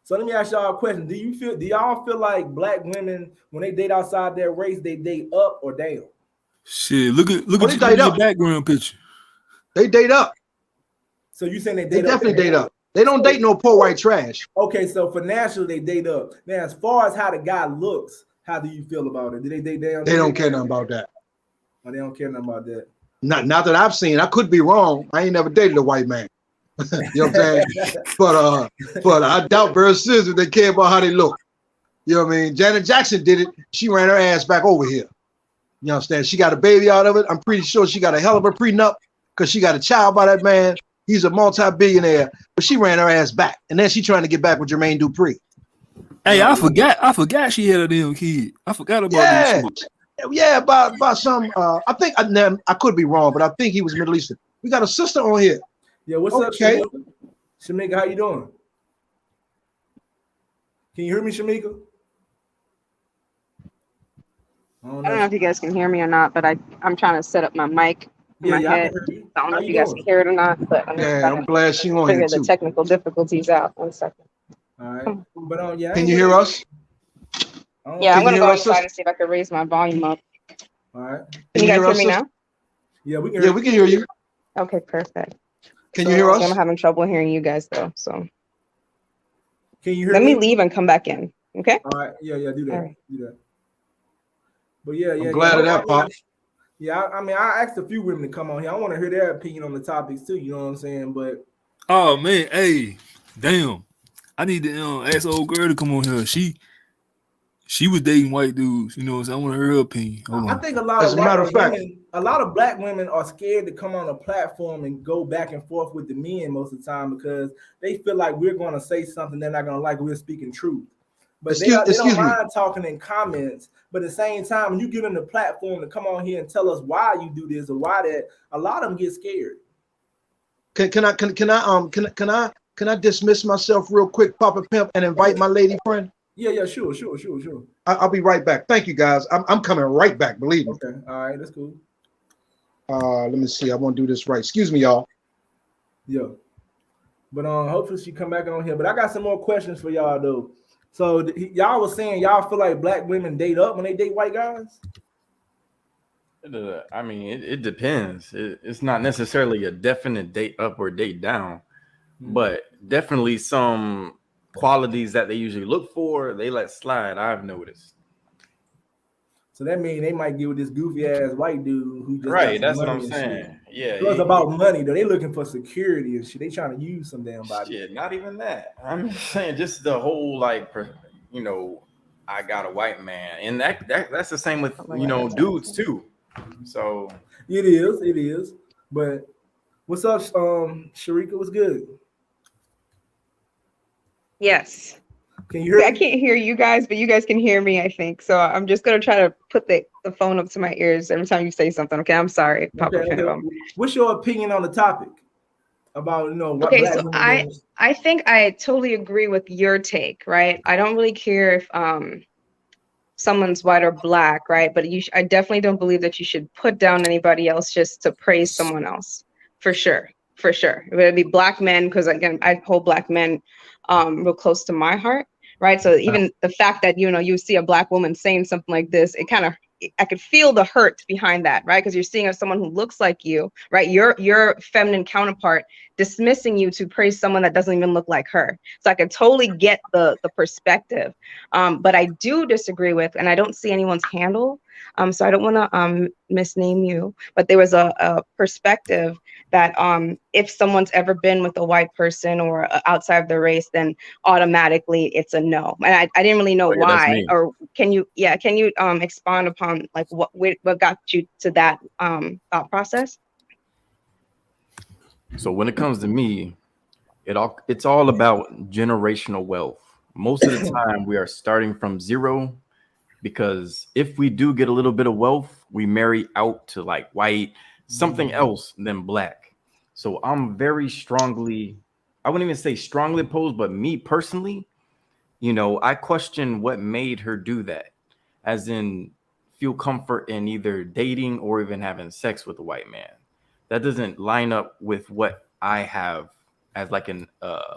So let me ask y'all a question. Do y'all feel like black women, when they date outside their race, they date up or down? Shit, look at your background picture. They date up. So you saying they date up? They definitely date up. They don't date no poor white trash. Okay, so for national, they date up. Now, as far as how the guy looks, how do you feel about it? Do they date down? They don't care nothing about that. Oh, they don't care nothing about that. Not that I've seen. I could be wrong. I ain't never dated a white man. You know what I'm saying? But I doubt very seriously if they care about how they look. You know what I mean? Janet Jackson did it. She ran her ass back over here. You understand? She got a baby out of it. I'm pretty sure she got a hell of a prenup because she got a child by that man. He's a multi-billionaire, but she ran her ass back. And then she trying to get back with Jermaine Dupri. Hey, I forgot she had a damn kid. I forgot about this. Yeah, about some I think I could be wrong, but I think he was Middle Eastern. We got a sister on here. Yeah, what's up, Shamika? Shamika, how you doing? Can you hear me, Shamika? I don't know if you guys can hear me or not, but I'm trying to set up my mic in my head. I don't know if you guys can hear it or not, but I'm glad she's on here too. The technical difficulties out. 1 second. All right, but can you hear us? Yeah, I'm gonna go inside and see if I can raise my volume up. All right. Can you guys hear me now? Yeah, we can. Yeah, we can hear you. Okay, perfect. Can you hear us? I'm having trouble hearing you guys though. So Can you hear let me? me leave and come back in. Okay. All right. Yeah, do that. All right. Do that. But yeah. I'm glad of that, Pop. Yeah, I mean, I asked a few women to come on here. I want to hear their opinion on the topics too. You know what I'm saying? But Oh man, hey, damn! I need to ask old girl to come on here. She was dating white dudes. You know what I'm saying? I want to hear her opinion. Hold I on. think a lot As of a matter of fact, women, a lot of black women are scared to come on a platform and go back and forth with the men most of the time because they feel like we're going to say something they're not going to like. We're speaking truth, but they don't mind talking in comments. But at the same time, when you give them the platform to come on here and tell us why you do this or why that, a lot of them get scared. Can I dismiss myself real quick, Papa Pimp, and invite my lady friend? Yeah, sure. I'll be right back. Thank you, guys. I'm coming right back. Believe me. Okay, all right, that's cool. Let me see. I want to do this right. Excuse me, y'all. Yeah, but hopefully she come back on here. But I got some more questions for y'all though. So y'all was saying y'all feel like black women date up when they date white guys? I mean, it depends. It's not necessarily a definite date up or date down, but definitely some qualities that they usually look for, they let slide. I've noticed. So that means they might get with this goofy ass white dude who just right. That's what I'm saying. Yeah, so it's about money though. They looking for security and shit. They trying to use some damn body. Shit, not even that. I'm saying just the whole I got a white man, and that's the same with dudes too. So it is. But what's up, Sharika? What's good? Yes. Can you hear me? I can't hear you guys, but you guys can hear me, I think. So I'm just gonna try to put the phone up to my ears every time you say something. Okay, I'm sorry, Papa. Okay. What's your opinion on the topic about what? Okay, so I think I totally agree with your take, right? I don't really care if someone's white or black, right? But I definitely don't believe that you should put down anybody else just to praise someone else, for sure. It would be black men, because again, I hold black men real close to my heart, right? So even the fact that you see a black woman saying something like this, I could feel the hurt behind that, right? Because you're seeing someone who looks like you, right? Your feminine counterpart dismissing you to praise someone that doesn't even look like her. So I could totally get the perspective. But I do disagree with, and I don't see anyone's handle. So I don't want to misname you, but there was a perspective that if someone's ever been with a white person or outside of the race, then automatically it's a no. And I didn't really know why. Or can you expound upon what got you to that thought process? So when it comes to me, it's all about generational wealth. Most of the time we are starting from zero, because if we do get a little bit of wealth, we marry out to white, something else than black. So I'm very strongly, I wouldn't even say strongly opposed, but me personally, I question what made her do that, as in feel comfort in either dating or even having sex with a white man. That doesn't line up with what I have as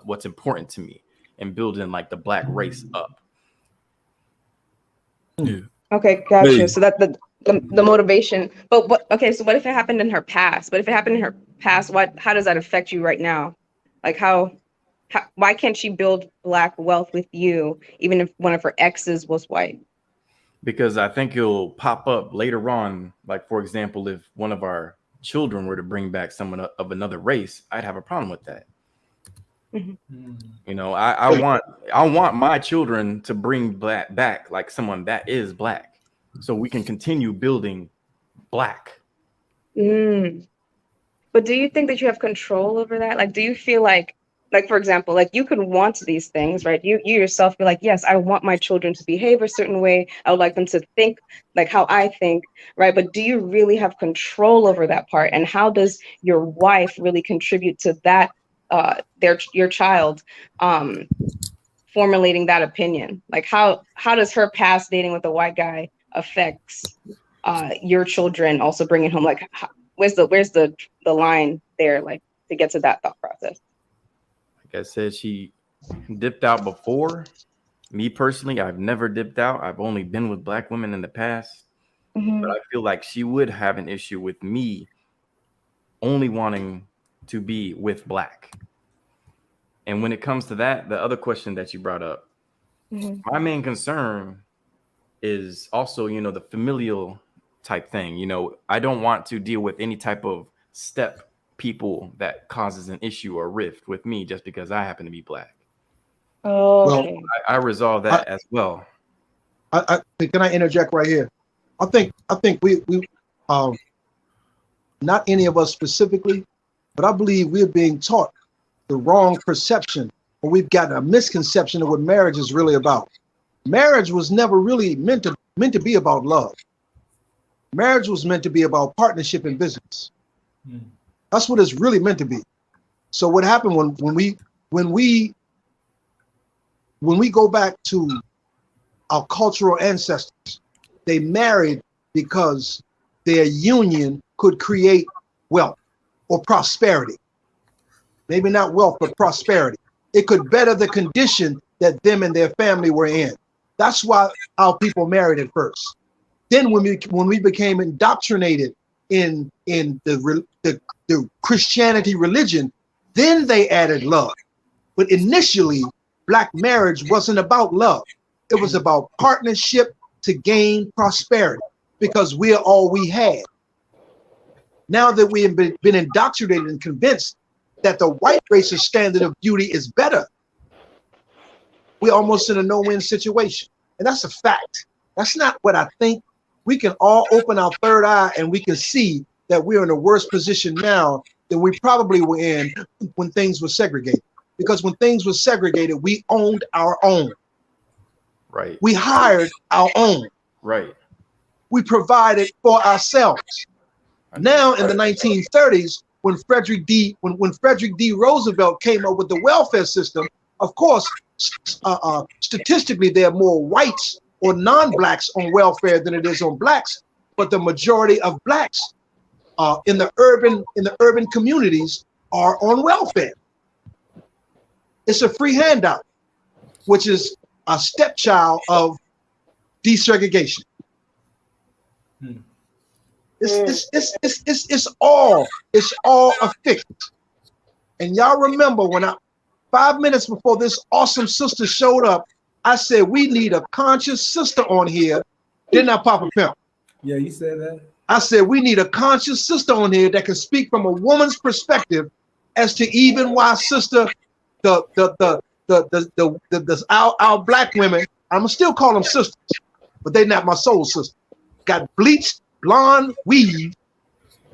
what's important to me and building the black race up. Yeah. Okay, gotcha. Hey. So that the motivation. But so what if it happened in her past? But if it happened in her past, how does that affect you right now? Why can't she build black wealth with you, even if one of her exes was white? Because I think it'll pop up later on. Like, for example, if one of our children were to bring back someone of another race, I'd have a problem with that. Mm-hmm. I want my children to bring black back someone that is black, so we can continue building black. But do you think that you have control over that? Do you feel like for example, you could want these things, right? You yourself feel yes, I want my children to behave a certain way. I would like them to think how I think, right? But do you really have control over that part? And how does your wife really contribute to that? Your child formulating that opinion? How does her past dating with a white guy affects your children also bringing home? Where's the line there to get to that thought process? Like I said, she dipped out before. Me personally, I've never dipped out. I've only been with black women in the past. Mm-hmm. But I feel like she would have an issue with me only wanting to be with black. And when it comes to that, the other question that you brought up, my main concern is also, the familial type thing. I don't want to deal with any type of step people that causes an issue or rift with me just because I happen to be black. Okay. I resolve that as well. Can I interject right here? I think we not any of us specifically, but I believe we're being taught the wrong perception, or we've gotten a misconception of what marriage is really about. Marriage was never really meant to be about love. Marriage was meant to be about partnership and business. That's what it's really meant to be. So what happened when we go back to our cultural ancestors, they married because their union could create wealth or prosperity. Maybe not wealth, but prosperity. It could better the condition that them and their family were in. That's why our people married at first. Then when we became indoctrinated in the Christianity religion, then they added love. But initially, black marriage wasn't about love. It was about partnership to gain prosperity, because we're all we had. Now that we have been indoctrinated and convinced that the white race's standard of beauty is better, we're almost in a no-win situation. And that's a fact. That's not what I think. We can all open our third eye and we can see that we're in a worse position now than we probably were in when things were segregated. Because when things were segregated, we owned our own. Right. We hired our own. Right. We provided for ourselves. Now in the 1930s, when Frederick D. Roosevelt came up with the welfare system, of course, statistically, there are more whites or non-blacks on welfare than it is on blacks, but the majority of blacks in the urban communities are on welfare. It's a free handout, which is a stepchild of desegregation. It's all a fiction. And y'all remember when 5 minutes before this awesome sister showed up, I said we need a conscious sister on here. Didn't I, Papa Pimp? Yeah, you said that. I said we need a conscious sister on here that can speak from a woman's perspective as to even why sister our black women, I'm still call them sisters, but they're not my soul sister. Got bleached blonde weave,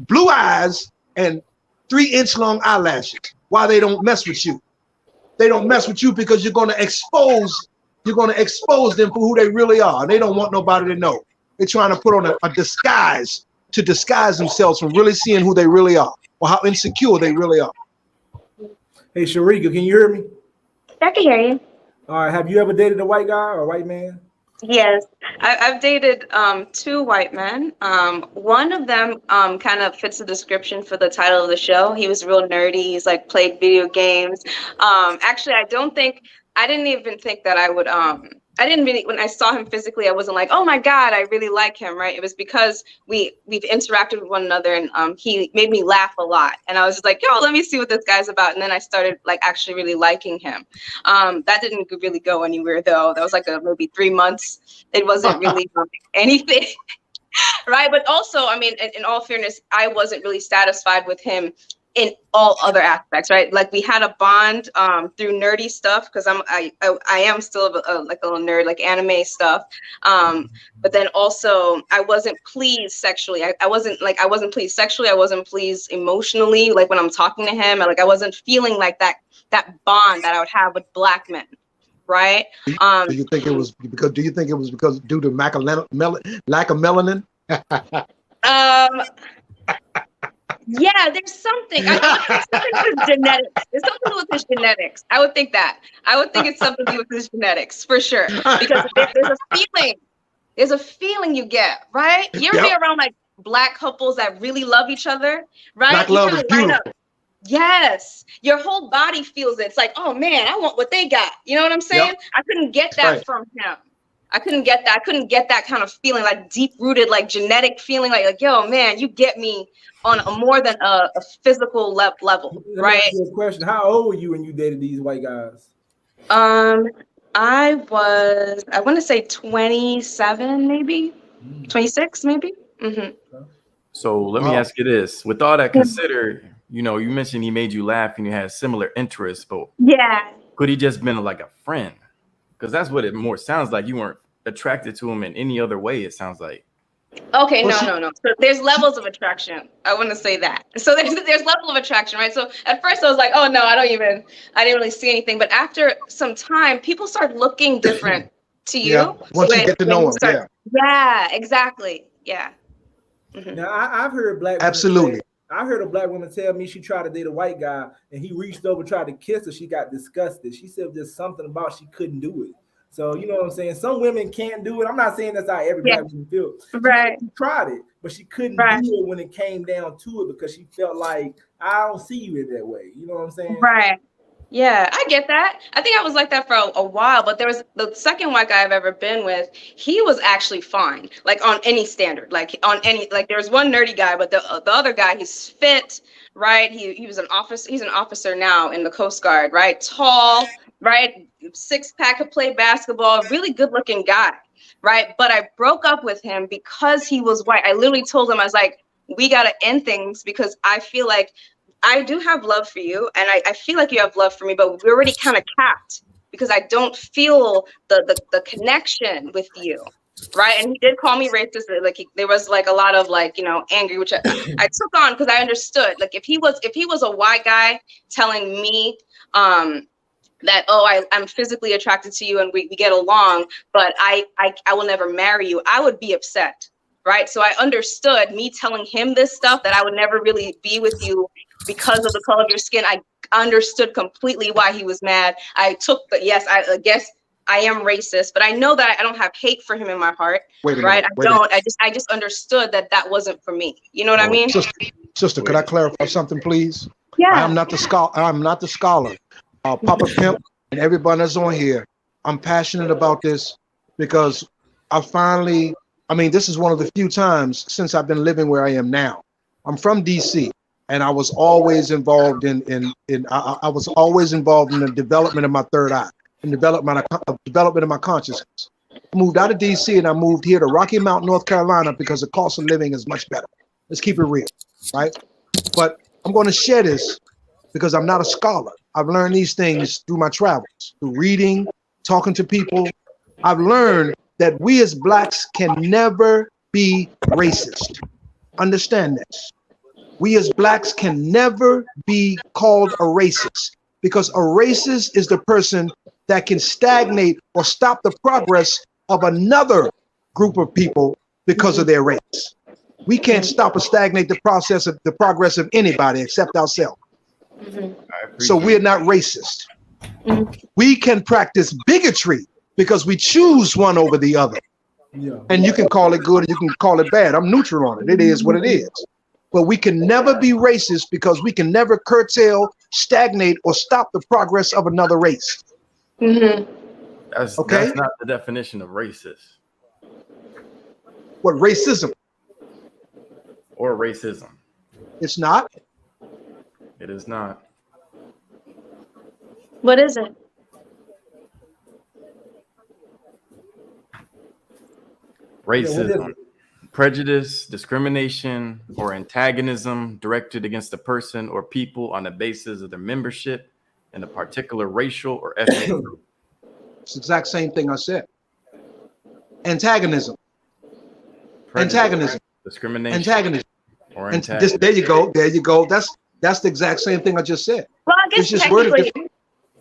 blue eyes, and 3-inch long eyelashes. Why they don't mess with you? They don't mess with you because you're gonna expose them for who they really are. They don't want nobody to know. They're trying to put on a disguise to disguise themselves from really seeing who they really are or how insecure they really are. Hey, Sharika, can you hear me? I can hear you. All right. Have you ever dated a white guy or a white man? Yes, I've dated 2 white men. One of them kind of fits the description for the title of the show. He was real nerdy. He's like played video games. Actually, I didn't even think that I would. I didn't really, when I saw him physically, I wasn't like, oh my God, I really like him, right? It was because we've interacted with one another, and he made me laugh a lot. And I was just like, yo, let me see what this guy's about. And then I started like actually really liking him. That didn't really go anywhere though. That was like maybe 3 months. It wasn't really anything, right? But also, I mean, in all fairness, I wasn't really satisfied with him in all other aspects, right? Like we had a bond through nerdy stuff, because I am still like a little nerd, like anime stuff. But then also I wasn't pleased sexually. I wasn't pleased sexually. I wasn't pleased emotionally. Like when I'm talking to him, I wasn't feeling like that bond that I would have with black men, right? Do you think it was because due to lack of melanin? Yeah, there's something. There's something with genetics. There's something with his genetics. I would think that. I would think it's something to do with his genetics for sure. Because there's a feeling. There's a feeling you get, right? You ever be around like black couples that really love each other, right? Black love is beautiful. Yes, your whole body feels it. It's like, oh man, I want what they got. You know what I'm saying? Yep. I couldn't get that from him. I couldn't get that. I couldn't get that kind of feeling, like deep rooted, like genetic feeling, like yo, man, you get me on a more than a physical level, Let me right? ask you a question. How old were you when you dated these white guys? I want to say 27, maybe 26, maybe. So let me ask you this: with all that considered, you know, you mentioned he made you laugh and you had similar interests, but Yeah. could he just been like a friend? Because that's what it more sounds like. You weren't attracted to him in any other way. It sounds like. Okay, no. So there's levels of attraction. I want to say that. So there's level of attraction, right? So at first I was like, oh no, I didn't really see anything. But after some time, people start looking different to you. Yeah, once you get to know them, yeah, exactly. Yeah. Now I've heard black absolutely. I heard a black woman tell me she tried to date a white guy and he reached over, tried to kiss her. She got disgusted. She said there's something about she couldn't do it. So you know what I'm saying? Some women can't do it. I'm not saying that's how every black woman feels. Right. She tried it, but she couldn't do it when it came down to it because she felt like I don't see you in that way. You know what I'm saying? Right. Yeah, I get that. I think I was like that for a while, but there was the second white guy I've ever been with. He was actually fine, like on any standard, like on any, like there was one nerdy guy, but the other guy, he's fit, right? He was an officer. He's an officer now in the Coast Guard, right? Tall, right? 6-pack, could play basketball, really good looking guy, right? But I broke up with him because he was white. I literally told him, I was like, we got to end things because I feel like I do have love for you, and I feel like you have love for me, but we're already kind of capped because I don't feel the connection with you, right? And he did call me racist. Like there was like a lot of like, you know, angry, which I took on because I understood. Like if he was a white guy telling me that, oh, I'm physically attracted to you and we get along, but I will never marry you, I would be upset, right? So I understood me telling him this stuff, that I would never really be with you because of the color of your skin. I understood completely why he was mad. I guess I am racist, but I know that I don't have hate for him in my heart, right? I just understood that wasn't for me. You know what I mean? Sister, could I clarify something, please? Yeah. I'm not the scholar. Papa Pimp and everybody that's on here, I'm passionate about this because this is one of the few times since I've been living where I am now. I'm from DC, and I was always involved in the development of my third eye and development of my consciousness. I moved out of DC and I moved here to Rocky Mount, North Carolina because the cost of living is much better. Let's keep it real, right? But I'm going to share this because I'm not a scholar. I've learned these things through my travels, through reading, talking to people. I've learned that we as blacks can never be racist. Understand this. We as blacks can never be called a racist because a racist is the person that can stagnate or stop the progress of another group of people because of their race. We can't stop or stagnate the progress of anybody except ourselves. So we're not racist. We can practice bigotry because we choose one over the other. Yeah. And you can call it good or you can call it bad. I'm neutral on it. It is what it is. But we can never be racist because we can never curtail, stagnate, or stop the progress of another race. That's not the definition of racist. What, racism? Or racism. It's not. It is not. What is it? Racism. Prejudice, discrimination, or antagonism directed against a person or people on the basis of their membership in a particular racial or ethnic group. It's the exact same thing I said. Antagonism. Prejudice, antagonism. Discrimination. Antagonism. Or antagonism. There you go. There you go. That's the exact same thing I just said. Well, I guess it's just worded.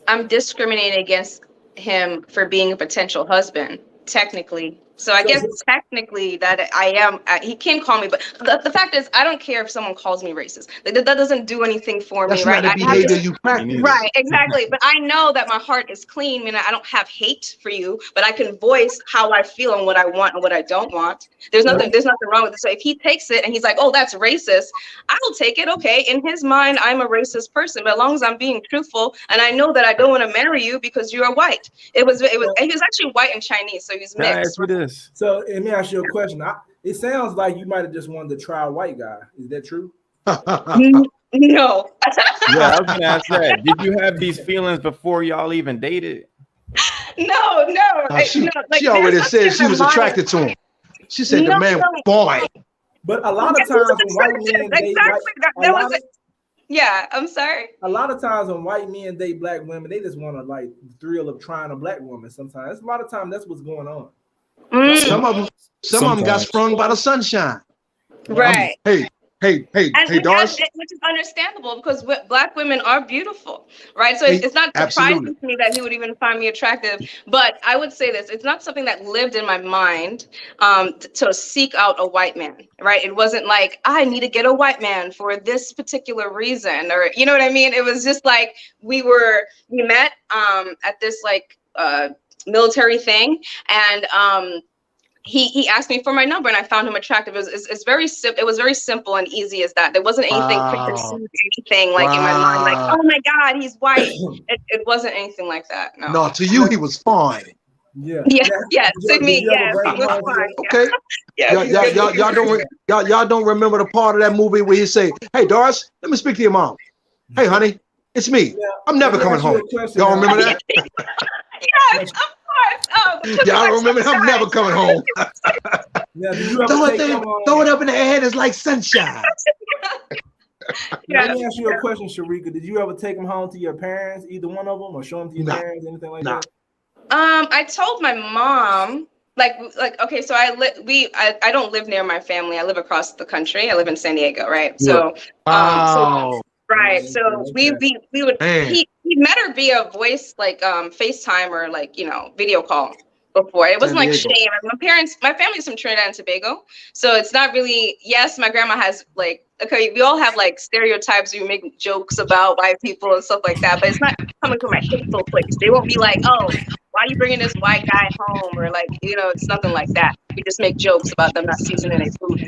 I'm discriminating against him for being a potential husband. Technically, So I guess technically that I am, he can call me, but the fact is, I don't care if someone calls me racist. That doesn't do anything for That's me, right? not a behavior you practice. Right, exactly. But I know that my heart is clean. I mean, I don't have hate for you, but I can voice how I feel and what I want and what I don't want. There's nothing wrong with it. So if he takes it and he's like, oh, that's racist, I'll take it. Okay. In his mind, I'm a racist person, but as long as I'm being truthful and I know that I don't want to marry you because you are white. He was actually white and Chinese, so he's mixed. Can I ask you this? So let me ask you a question. It sounds like you might have just wanted to try a white guy. Is that true? No. Yeah, I was gonna ask that. Did you have these feelings before y'all even dated? No. She already said she was attracted to him. She said the man was born. But a lot of times when white men date yeah, I'm sorry. A lot of times when white men date black women, they just want to like the thrill of trying a black woman. Sometimes a lot of times that's what's going on. Some of them got sprung by the sunshine. Right. Hey, Doris. Which is understandable because black women are beautiful, right? So it's not surprising to me that he would even find me attractive. But I would say this: it's not something that lived in my mind to seek out a white man, right? It wasn't like I need to get a white man for this particular reason, or you know what I mean? It was just like we met at this like military thing, and he asked me for my number and I found him attractive. It was very simple and easy as that. There wasn't anything preconceived, anything like in my mind, like, oh my God, he's white. It wasn't anything like that. No, to you, he was fine. Yeah. To me, yes, he was fine. Okay. Y'all don't remember the part of that movie where he say, hey, Doris, let me speak to your mom. Hey, honey, it's me. I'm never coming home. Y'all remember that? Yes, of course. Oh, y'all remember I'm never coming home. Throw it up in the head is like sunshine. Let me ask you a question, Sharika. Did you ever take them home to your parents, either one of them, or show them to your parents, anything like that? I told my mom, like okay, so I don't live near my family. I live across the country. I live in San Diego, right? So right. So we would he met her via voice, like FaceTime or like, you know, video call before. It wasn't like shame. My family's from Trinidad and Tobago. So it's not really, yes, my grandma has like, okay, we all have like stereotypes. We make jokes about white people and stuff like that, but it's not coming from a hateful place. They won't be like, oh, why are you bringing this white guy home? Or like, you know, it's nothing like that. We just make jokes about them not seasoning their food.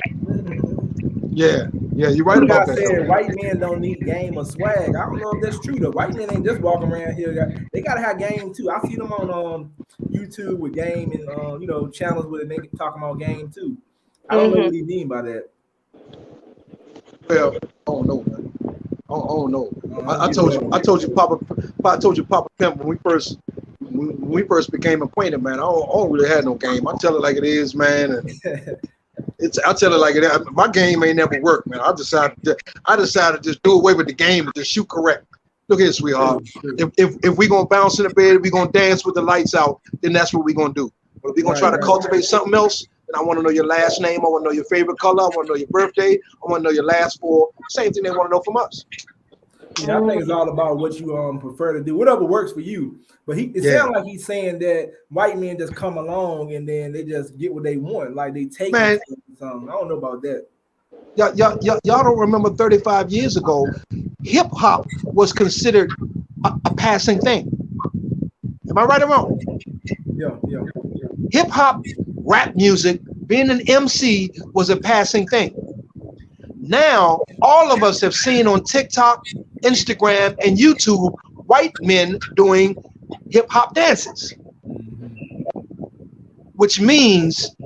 Yeah, you're right about that. Said white men don't need game or swag. I don't know if that's true though. White men ain't just walking around here. They gotta have game too. I see them on YouTube with game and you know, channels where they talking about game too. I don't know what you mean by that. Well, I don't know, man. I don't know. I told you, Papa Pimp, when we first became acquainted, man. I don't really have no game. I tell it like it is, man. And I tell it like it is. My game ain't never worked, man. I decided to just do away with the game and just shoot correct. Look here, sweetheart. If we gonna bounce in the bed, we gonna dance with the lights out, then that's what we gonna do. But if we gonna try to cultivate something else, then I want to know your last name. I want to know your favorite color. I want to know your birthday. I want to know your last four. Same thing they want to know from us. Yeah, I think it's all about what you prefer to do, whatever works for you. But it sounds like he's saying that white men just come along and then they just get what they want, like they take something. I don't know about that. Y'all don't remember 35 years ago, hip hop was considered a passing thing. Am I right or wrong? Yeah. Hip hop, rap music, being an MC was a passing thing. Now, all of us have seen on TikTok, Instagram, and YouTube white men doing hip hop dances, which means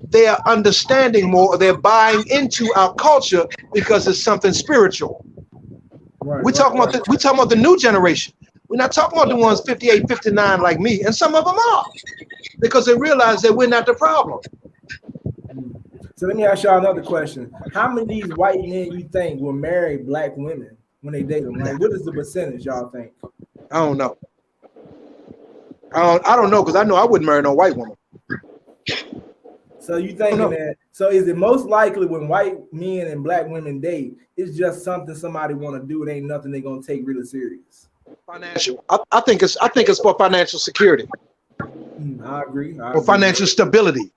they are understanding more, or they're buying into our culture because it's something spiritual. We're talking about the new generation. We're not talking about the ones 58, 59 like me, and some of them are, because they realize that we're not the problem. So let me ask y'all another question. How many of these white men you think will marry black women when they date them? Like, what is the percentage y'all think? I don't know. I don't know, because I know I wouldn't marry no white woman. So you thinking that? So is it most likely when white men and black women date, it's just something somebody want to do? It ain't nothing they're gonna take really serious. Financial. I think it's for financial security. I agree. Or financial stability.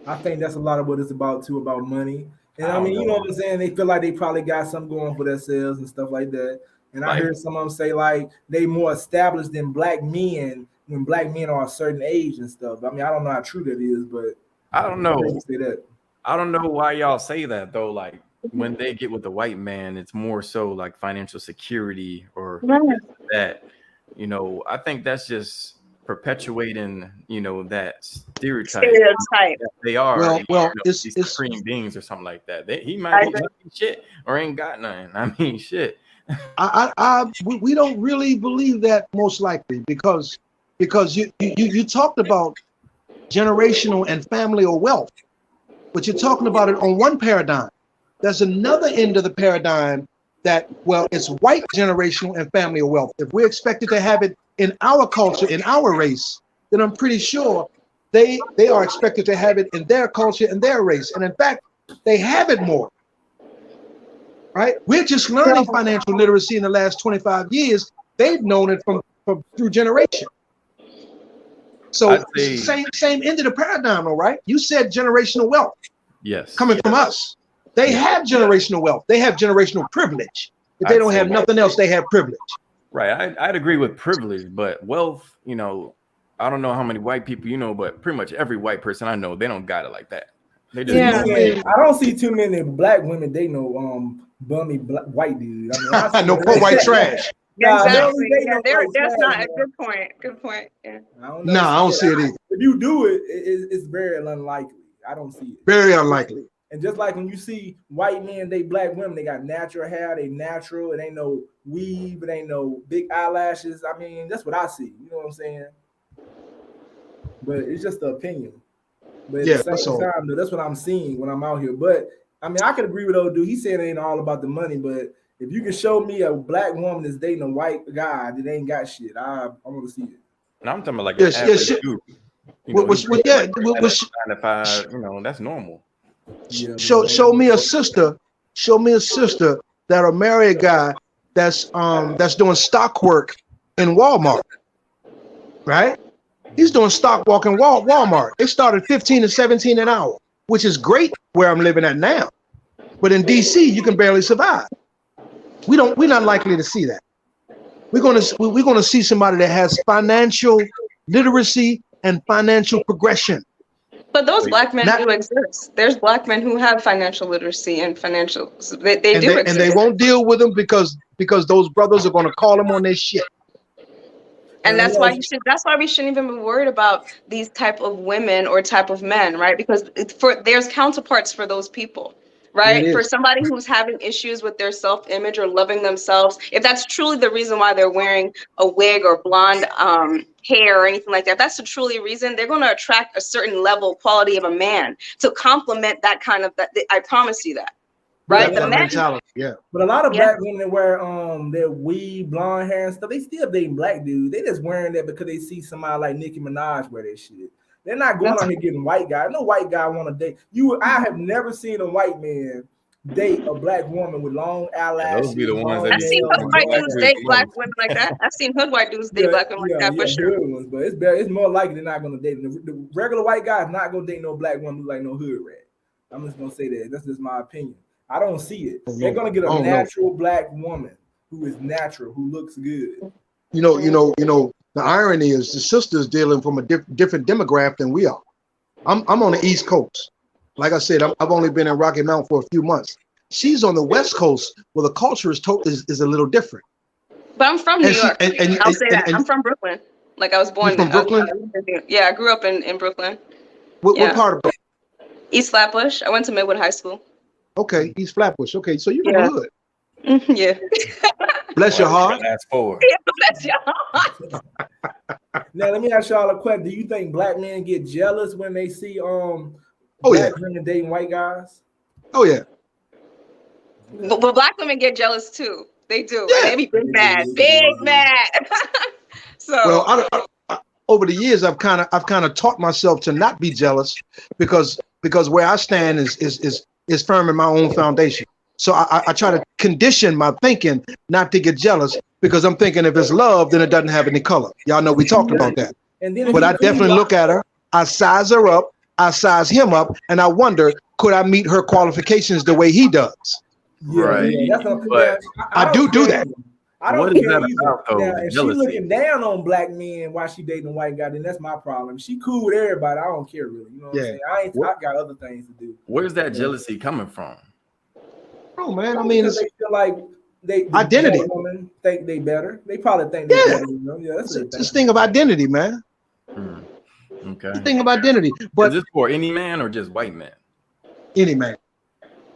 I think that's a lot of what it's about too, about money. And I I mean, don't you know know. what I'm saying? They feel like they probably got something going for themselves and stuff like that. And I Like heard some of them say like they more established than black men when black men are a certain age and stuff. I mean, I don't know how true that is, but I don't I heard them know. say that. I don't know why y'all say that though. Like when they get with the white man, it's more so like financial security or Yeah. that. You know, I think that's just perpetuating, that stereotype Stereotype. that they are, Well, these it's supreme beings or something like that. He I might agree. be shit or ain't got nothing. I mean, shit. we don't really believe that most likely because you talked about generational and family or wealth, but you're talking about it on one paradigm. There's another end of the paradigm that, well, it's white generational and family or wealth. If we're expected to have it in our culture, in our race, then I'm pretty sure they are expected to have it in their culture and their race. And in fact, they have it more. Right? We're just learning financial literacy in the last 25 years. They've known it from through generation. So I'd say same end of the paradigm, all right? You said generational wealth yes. coming from us. They have generational wealth. They have generational privilege. If they I'd don't say have nothing else, they have privilege. Right. I'd agree with privilege, but wealth, I don't know how many white people but pretty much every white person I know, they don't got it like that. They just Yeah. don't. I don't see too many black women they know bummy white dudes. I mean, I No poor white trash. Nah, Exactly. they Yeah, know white that's trash, not a man. good point. Good point. Yeah. I don't No, I don't see it either. If you do it, it's very unlikely. I don't see it. Very unlikely. And just like when you see white men, they black women, they got natural hair, they natural, it ain't no weave, it ain't no big eyelashes. I mean, that's what I see. You know what I'm saying? But it's just an opinion. But at the same time, though, that's what I'm seeing when I'm out here. But I mean, I could agree with old dude. He said it ain't all about the money, but if you can show me a black woman that's dating a white guy that ain't got shit, I want to see it. And I'm talking about like Yes, an average yes, dude. was 9 to 5, that's normal. Yeah, show me a sister that'll marry a guy that's doing stock work in Walmart, right? He's doing stock walk in Walmart. They started 15 to 17 an hour, which is great where I'm living at now. But in DC, you can barely survive. We're not likely to see that. We're gonna see somebody that has financial literacy and financial progression. But those black men do exist. There's black men who have financial literacy and financial. They do exist. And they won't deal with them because those brothers are gonna call them on their shit. And that's why we shouldn't even be worried about these type of women or type of men, right? Because there's counterparts for those people, right? For somebody who's having issues with their self-image or loving themselves, if that's truly the reason why they're wearing a wig or blonde hair or anything like that, that's the truly reason, they're going to attract a certain level quality of a man to complement that kind of, I promise you that. Right, the mentality, yeah. But a lot of black women that wear their weave, blonde hair and stuff, they still dating black dudes. They just wearing that because they see somebody like Nicki Minaj wear that shit. They're not going out here getting white guy. No white guy want to date you. I have never seen a white man date a black woman with long eyelashes. Those be the ones that I've seen hood white dudes date black women like that. I've seen hood white dudes date black women like that for sure. Ones, but it's more likely they're not going to date the regular white guy is not going to date no black woman who like no hood rat. I'm just going to say that. That's just my opinion. I don't see it. They're gonna get a natural black woman who is natural, who looks good. You know. The irony is the sister's dealing from a different demographic than we are. I'm on the East Coast. Like I said, I've only been in Rocky Mount for a few months. She's on the West Coast, where the culture is a little different. But I'm from New York. I'll say that. I'm from Brooklyn. Like I was born from Brooklyn. Yeah, I grew up in Brooklyn. What part of Brooklyn? East Flatbush. I went to Midwood High School. Okay, East Flatbush. Okay, so you're from the hood. Yeah. Bless your heart. Yeah, bless your heart. Now let me ask y'all a question. Do you think black men get jealous when they see black women dating white guys? Oh yeah. But black women get jealous too. They do. Yeah. They be big mad. So well, I, over the years, I've kind of taught myself to not be jealous because where I stand is firm in my own foundation. So I try to condition my thinking not to get jealous because I'm thinking if it's love, then it doesn't have any color. Y'all know we talked about that. But I definitely look at her, I size her up, I size him up, and I wonder, could I meet her qualifications the way he does? Yeah, Right. yeah, that's what, But I do care that. either. I don't what is care that either. about, though? Now, The if she jealousy. looking down on black men while she dating a white guy, then that's my problem. She cool with everybody. I don't care really. You know what I'm saying? I got other things to do. Where's that jealousy coming from? Oh man, I mean, Because they feel like the identity. black women think they better. They probably think they better. You know? Yeah, that's it's this thing of identity, man. Okay. It's a thing of identity. But is this for any man or just white men? Any man.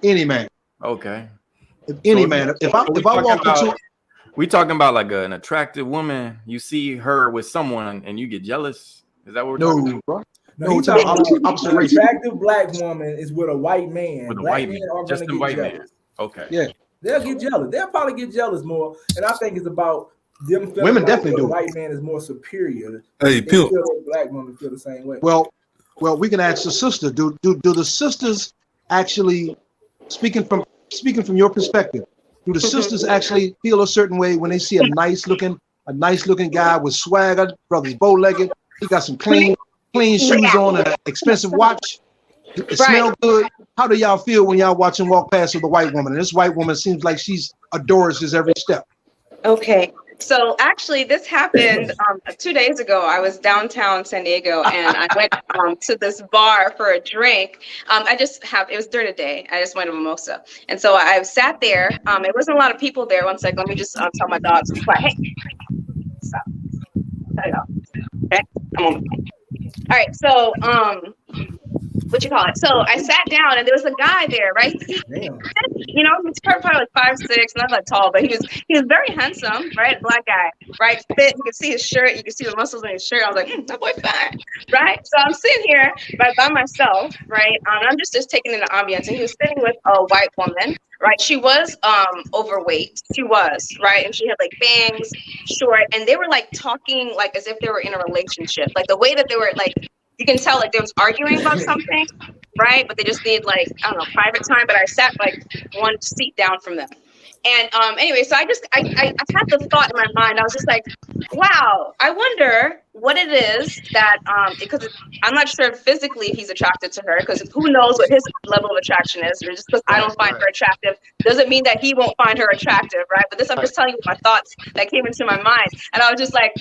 Any man. Okay. If any man. If I walk into, we talking about like an attractive woman, you see her with someone and you get jealous. Is that what we're talking about? Bro. No, it's opposite an race. attractive black woman is with a white man. With a black white men man. are Just gonna a white get jealous. man. Okay. Yeah. They'll get jealous. They'll probably get jealous more. And I think it's about them feeling Women like definitely the do. white man is more superior. Hey, They pimp. feel like black women feel the same way. Well, we can ask the sister. Do the sisters actually, speaking from your perspective, do the sisters actually feel a certain way when they see a nice looking guy with swagger, brother's bow-legged, he got some clean shoes on, an expensive watch, it smell good? How do y'all feel when y'all watch him walk past with a white woman? And this white woman seems like she's adores his every step. Okay. So actually, this happened 2 days ago. I was downtown San Diego, and I went to this bar for a drink. It was during the day. I just went to mimosa, and so I sat there. It wasn't a lot of people there. One second, let me just tell my dogs to be quiet. Hey, stop. Cut it out. Okay, I'm on. All right. So what you call it? So I sat down, and there was a guy there, right? You know, he's probably like 5'6", not that tall, but he was very handsome, right? Black guy, right? Fit. You can see his shirt. You can see the muscles in his shirt. I was like, that boy fine, right? So I'm sitting here by myself, right? I'm just taking in the ambience, and he was sitting with a white woman, right? She was overweight. She was, right? And she had like bangs, short, and they were like talking like as if they were in a relationship. Like the way that they were like, you can tell like they was arguing about something, right? But they just need like, I don't know, private time. But I sat like one seat down from them. And anyway, so I had the thought in my mind. I was just like, wow, I wonder what it is that, because I'm not sure physically if he's attracted to her, because who knows what his level of attraction is, or just because I don't find her attractive doesn't mean that he won't find her attractive, right? But I'm just telling you my thoughts that came into my mind. And I was just like,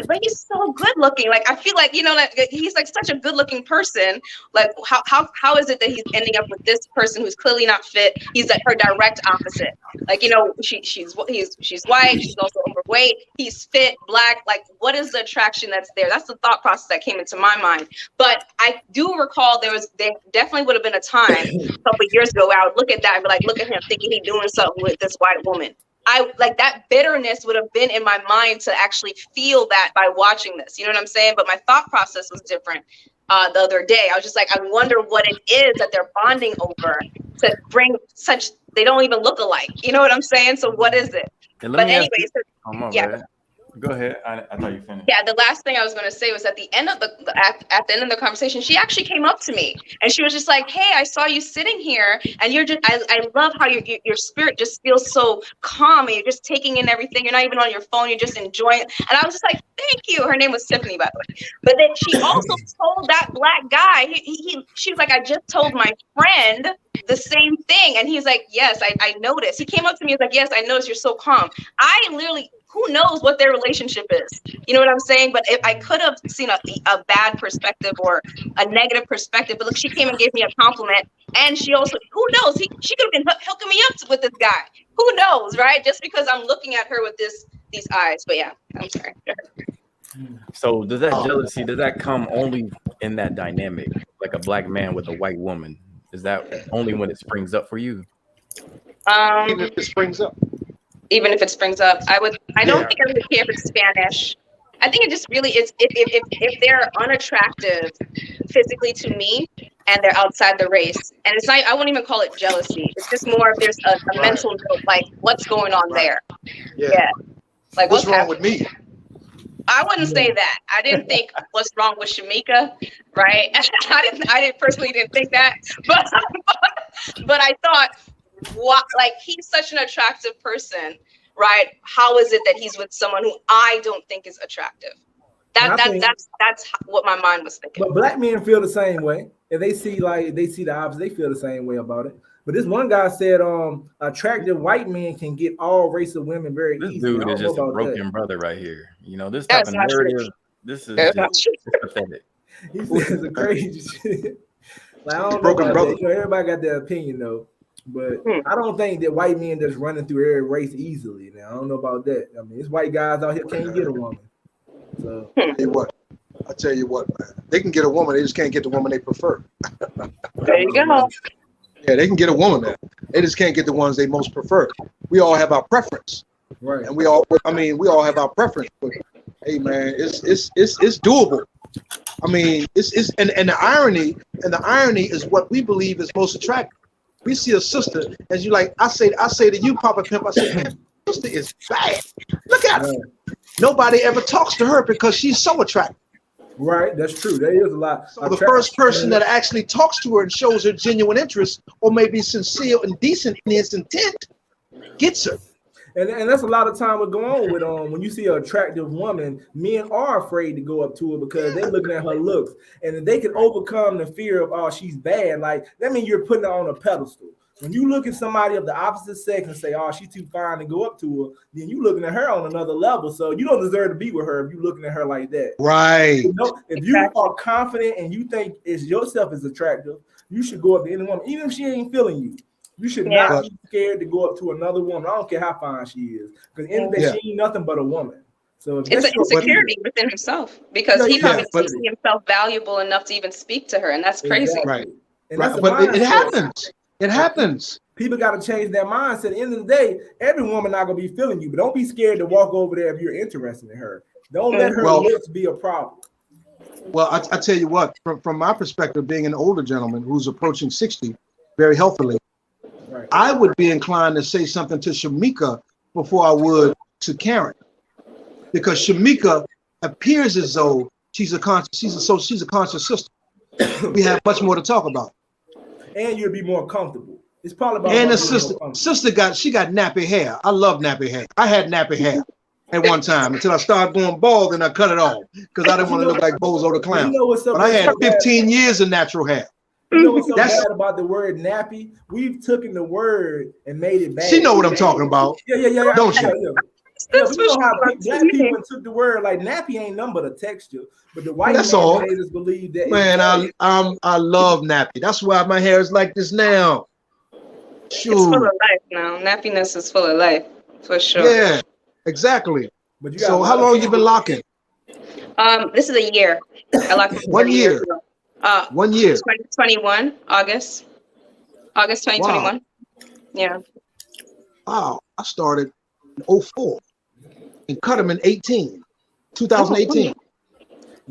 but he's so good looking. Like, I feel like, you know, like he's like such a good looking person. Like, how is it that he's ending up with this person who's clearly not fit? He's like her direct opposite. Like, you know, she's white, she's also overweight, he's fit, black. Like, what is the attraction that's there? That's the thought process that came into my mind. But I do recall there definitely would have been a time a couple of years ago where I would look at that and be like, look at him thinking he's doing something with this white woman. I like that bitterness would have been in my mind to actually feel that by watching this. You know what I'm saying? But my thought process was different. The other day, I was just like, I wonder what it is that they're bonding over to bring such. They don't even look alike. You know what I'm saying? So what is it? But anyways, yeah. Go ahead. I thought you finished. Yeah, the last thing I was going to say was at the end of at the end of the conversation, she actually came up to me and she was just like, "Hey, I saw you sitting here, and you're just I love how your spirit just feels so calm, and you're just taking in everything. You're not even on your phone. You're just enjoying it." And I was just like, "Thank you." Her name was Tiffany, by the way. But then she also told that black guy. She was like, "I just told my friend the same thing," and he's like, "Yes, I noticed." He came up to me and was like, "Yes, I noticed you're so calm." I literally. Who knows what their relationship is? You know what I'm saying? But if I could have seen a bad perspective or a negative perspective, but look, she came and gave me a compliment, and she also, who knows? She could have been hooking me up with this guy. Who knows, right? Just because I'm looking at her with these eyes. But yeah, I'm sorry. So does that jealousy, does that come only in that dynamic, like a black man with a white woman? Is that only when it springs up for you? Even if it springs up. Even if it springs up, I don't think I would care if it's Spanish. I think it just really is if they're unattractive physically to me and they're outside the race. And it's not, I won't even call it jealousy. It's just more if there's a mental note, like what's going on there. Yeah. Like what's wrong with me? I wouldn't say that. I didn't think what's wrong with Shamika, right? I personally didn't think that, but I thought, what, like, he's such an attractive person, right? How is it that he's with someone who I don't think is attractive? That's what my mind was thinking. But black men feel the same way. If they see the opposite, they feel the same way about it. But this one guy said, attractive white men can get all race of women very This easily. dude is just a broken brother right here. You know, this type of narrative. This is just pathetic. He says a crazy shit. Like, I don't know Broken about brother. that. You know, everybody got their opinion though. But I don't think that white men just running through every race easily. Now I don't know about that. I mean, it's white guys out here can't get a woman. So I tell you what, man. They can get a woman, they just can't get the woman they prefer. There you go. Yeah, they can get a woman, man. They just can't get the ones they most prefer. We all have our preference. right. And we all have our preference. But hey man, it's doable. I mean, and the irony is what we believe is most attractive. We see a sister, as you like, I say to you, Papa Pimp, I say, man, sister is bad. Look at her. Nobody ever talks to her because she's so attractive. Right, that's true. There is a lot. So the first person that actually talks to her and shows her genuine interest, or maybe sincere and decent in his intent, gets her. And that's a lot of time what go on with when you see an attractive woman, men are afraid to go up to her because they're looking at her looks. And if they can overcome the fear of, oh, she's bad, like that means you're putting her on a pedestal. When you look at somebody of the opposite sex and say, oh, she's too fine to go up to her, then you're looking at her on another level. So you don't deserve to be with her if you're looking at her like that. Right. You know, if you are confident and you think it's yourself is attractive, you should go up to any woman, even if she ain't feeling you. You should not be scared to go up to another woman. I don't care how fine she is, because in the day she ain't nothing but a woman. So if it's an insecurity within himself because he probably doesn't see himself valuable enough to even speak to her, and that's crazy. Right. And right. But it happens. It happens. People got to change their mindset. At the end of the day, every woman not gonna be feeling you, but don't be scared to walk over there if you're interested in her. Don't let her looks be a problem. Well, I tell you what, from my perspective, being an older gentleman who's approaching 60 very healthily, right, I would be inclined to say something to Shamika before I would to Karen, because Shamika appears as though she's a conscious sister. We have much more to talk about, and you'll be more comfortable. It's probably about. And the sister got nappy hair. I love nappy hair. I had nappy hair at one time until I started going bald and I cut it off because I didn't want to look like Bozo the Clown. You know what's but I had 15 years of natural hair. You know what's so bad about the word nappy? We've taken the word and made it bad. She know what I'm talking about. Yeah. Don't you? You know how black people took the word like nappy ain't nothing but a texture, but the white made us believe that. Man, I love nappy. That's why my hair is like this now. Shoot. It's full of life now. Nappiness is full of life for sure. Yeah, exactly. But so how long you been locking? This is a year. I locked 1 year. 1 year. 2021, August 2021. Wow. Yeah. Wow. I started in 04 and cut them in 2018.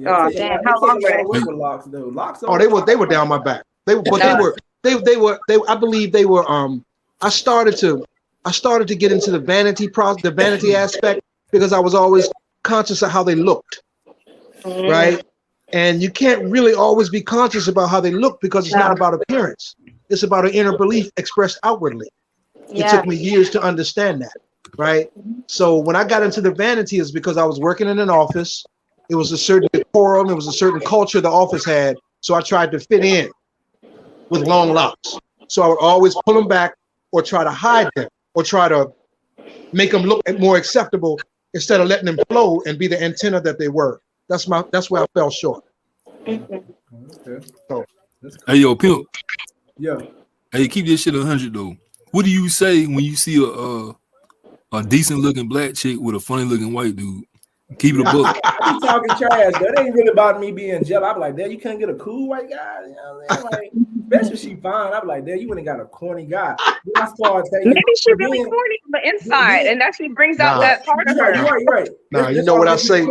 Oh damn! How long were they? Locks though. Locks. Oh, they were down my back. They I believe they were. I started to get into the vanity aspect because I was always conscious of how they looked, right? And you can't really always be conscious about how they look because it's not about appearance. It's about an inner belief expressed outwardly. It took me years to understand that, right? So when I got into the vanity is because I was working in an office. It was a certain decorum. It was a certain culture the office had. So I tried to fit in with long locks. So I would always pull them back or try to hide them or try to make them look more acceptable instead of letting them flow and be the antenna that they were. That's where I fell short. Okay. So, hey, yo, Pimp. Yeah. Hey, keep this shit 100 though. What do you say when you see a decent looking black chick with a funny looking white dude? Keep it a book. You talking trash, but it ain't really about me being jealous. I'm like, damn, you couldn't get a cool white guy. You know what I'm saying? Like, especially she fine. I'm like, damn, you wouldn't got a corny guy. Then I started taking. Maybe she really corny on the inside, and that she brings out that part of her. You're right. Nah, you know what I say?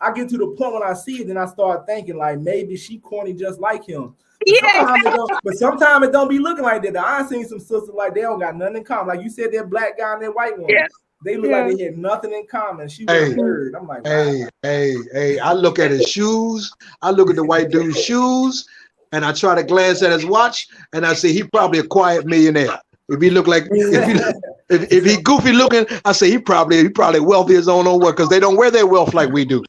I get to the point when I see it, then I start thinking like maybe she corny just like him. Yeah, but sometimes it don't be looking like that. I seen some sisters like they don't got nothing in common. Like you said, that black guy and that white one. Yeah. They look like they had nothing in common. She was third. I'm like, wow. Hey. I look at his shoes. I look at the white dude's shoes, and I try to glance at his watch, and I say he probably a quiet millionaire. If he look like if he goofy looking, I say he probably wealthy as on work because they don't wear their wealth like we do.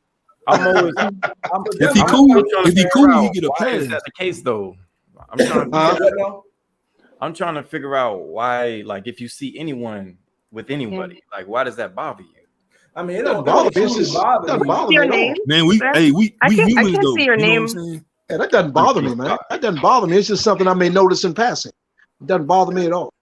I'm always. If he I'm cool, trying to if he figure cool, out he get a why is pass. that the case though? I'm trying. I'm trying to figure out why. Like, if you see anyone with anybody, like, why does that bother you? I mean, it Doesn't don't bother me. It's truly just bother doesn't me. bother me Your at all. name? Man, we Sir? we I humans can't though. see your You know what I'm name. saying? Yeah, that doesn't bother me, man. That doesn't bother me. It's just something I may notice in passing. It doesn't bother me at all.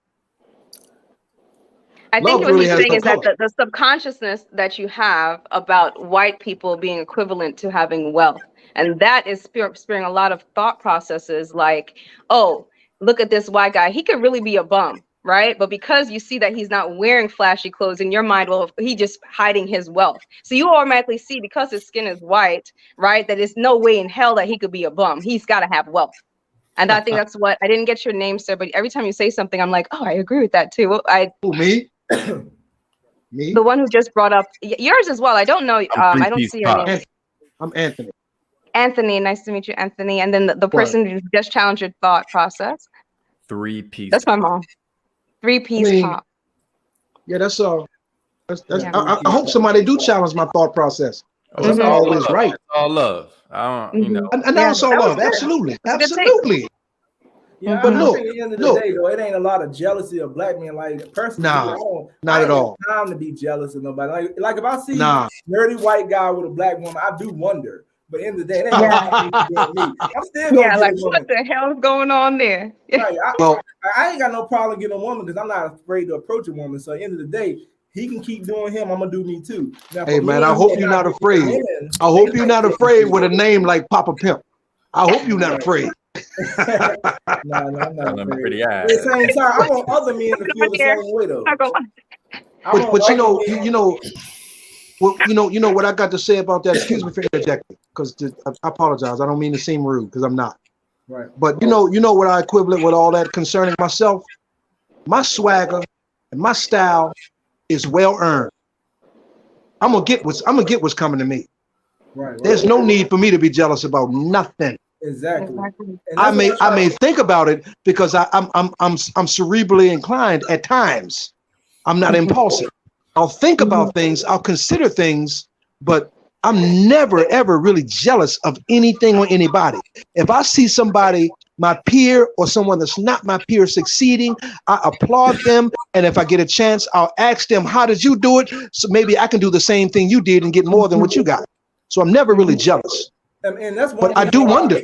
I think Love what really he's has saying no is that color. the subconsciousness that you have about white people being equivalent to having wealth, and that is spurring a lot of thought processes like, oh, look at this white guy. He could really be a bum, right? But because you see that he's not wearing flashy clothes in your mind, well, he just hiding his wealth. So you automatically see, because his skin is white, right, that there's no way in hell that he could be a bum. He's got to have wealth. And I think that's what, I didn't get your name, sir, but every time you say something, I'm like, oh, I agree with that too. Who, me? Me? The one who just brought up yours as well. I don't know. I don't see your name. I'm Anthony. Anthony, nice to meet you, Anthony. And then the Right. person who just challenged your thought process. 3-piece. That's my mom. 3-piece pop. Yeah, that's all. Yeah. I hope somebody do challenge my thought process. Because I'm Mhm. not always right. It's all love. I don't, you know. And now it's all that was love. good. Absolutely. That's a good take. Absolutely. Yeah, But I look, think at the end of the look. day, though, it ain't a lot of jealousy of black men. Like, personally, Nah, I not ain't at all. got time to be jealous of nobody. Like if I see Nah. nerdy white guy with a black woman, I do wonder. But in the day, it ain't about me. I'm still gonna Yeah, get like a woman. what the hell is going on there? Right. Well, I ain't got no problem getting a woman because I'm not afraid to approach a woman. So at the end of the day, he can keep doing him. I'm gonna do me too. Now, Hey for man, men I who hope are you're not getting afraid. women, I hope they you're like not getting afraid women. with a name like Papa Pimp. I hope you're not afraid. No, I'm not Them afraid. pretty At eyes. the same time, I want other men to feel the same way though. Not gonna lie. But you know what I got to say about that. Excuse me for interjecting, because I apologize. I don't mean to seem rude, because I'm not. Right. But you know what I equivalent with all that concerning myself. My swagger and my style is well earned. I'm gonna get what's coming to me. Right. There's no need for me to be jealous about nothing. Exactly. And I that's may think about it because I'm cerebrally inclined at times. I'm not impulsive. I'll think about things, I'll consider things, but I'm never ever really jealous of anything or anybody. If I see somebody, my peer or someone that's not my peer, succeeding, I applaud them, and if I get a chance, I'll ask them, how did you do it? So maybe I can do the same thing you did and get more than what you got. So I'm never really jealous. And that's one But I do wonder.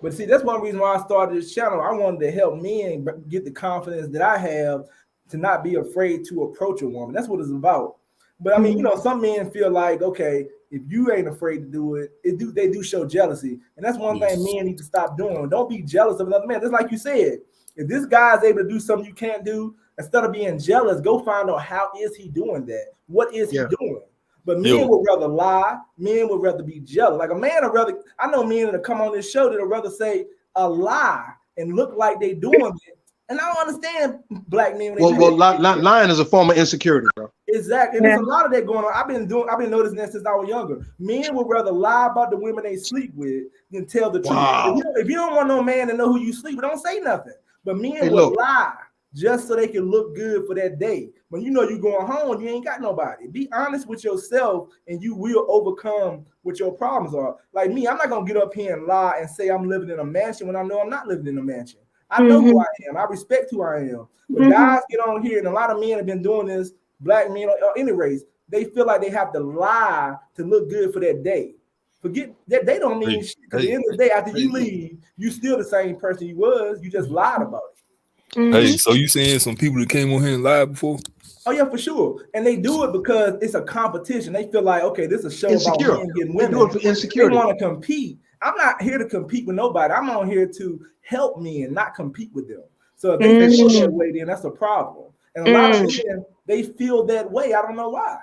But see, that's one reason why I started this channel. I wanted to help men get the confidence that I have to not be afraid to approach a woman. That's what it's about. But I mean, you know, some men feel like, okay, if you ain't afraid to do it, they do show jealousy. And that's one thing men need to stop doing. Don't be jealous of another man. Just like you said, if this guy's able to do something you can't do, instead of being jealous, go find out how is he doing that? What is he doing? But men would rather lie. Men would rather be jealous. Like a man would rather, I know men that come on this show that would rather say a lie and look like they doing it. And I don't understand black men. Lying is a form of insecurity, bro. Exactly. And there's a lot of that going on. I've been noticing that since I was younger. Men would rather lie about the women they sleep with than tell the truth. If you don't want no man to know who you sleep with, don't say nothing. But men will lie just so they can look good for that day. When you know you're going home, you ain't got nobody. Be honest with yourself and you will overcome what your problems are. Like me, I'm not going to get up here and lie and say I'm living in a mansion when I know I'm not living in a mansion. I know who I am. I respect who I am. But guys get on here, and a lot of men have been doing this, black men or any race, they feel like they have to lie to look good for that day. Forget that they don't mean shit. Because at the end of the day, after you leave, you still the same person you was. You just lied about it. Hey, so you saying some people that came on here and lied before? Oh yeah, for sure. And they do it because it's a competition. They feel like, okay, this is a show about men getting women. They do it for insecurity. They want to compete. I'm not here to compete with nobody. I'm on here to help men, not compete with them. So if they feel that way, then that's a problem. And a lot of men, they feel that way. I don't know why.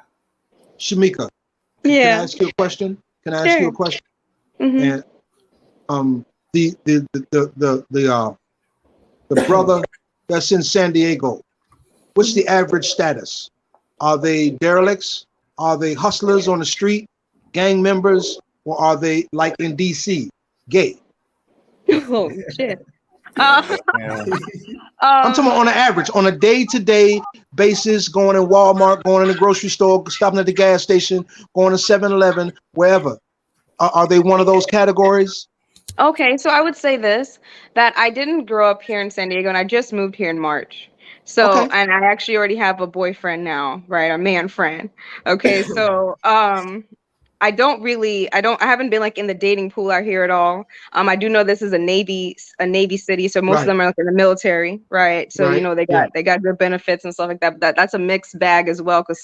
Shamika, can I ask you a question? Can I ask you a question? And the brother that's in San Diego, what's the average status? Are they derelicts? Are they hustlers on the street, gang members, or are they like in DC, gay? Oh shit. I'm talking about on an average, on a day-to-day basis, going in Walmart, going in the grocery store, stopping at the gas station, going to 7-Eleven, wherever. Are they one of those categories? Okay, so I would say this, that I didn't grow up here in San Diego and I just moved here in March. So, Okay. and I actually already have a boyfriend now, right? A man friend. Okay, so I haven't been like in the dating pool out here at all. I do know this is a Navy city, so most of Right. them are like in the military, right? So you Right. know they Yeah. got good benefits and stuff like that. But that's a mixed bag as well, because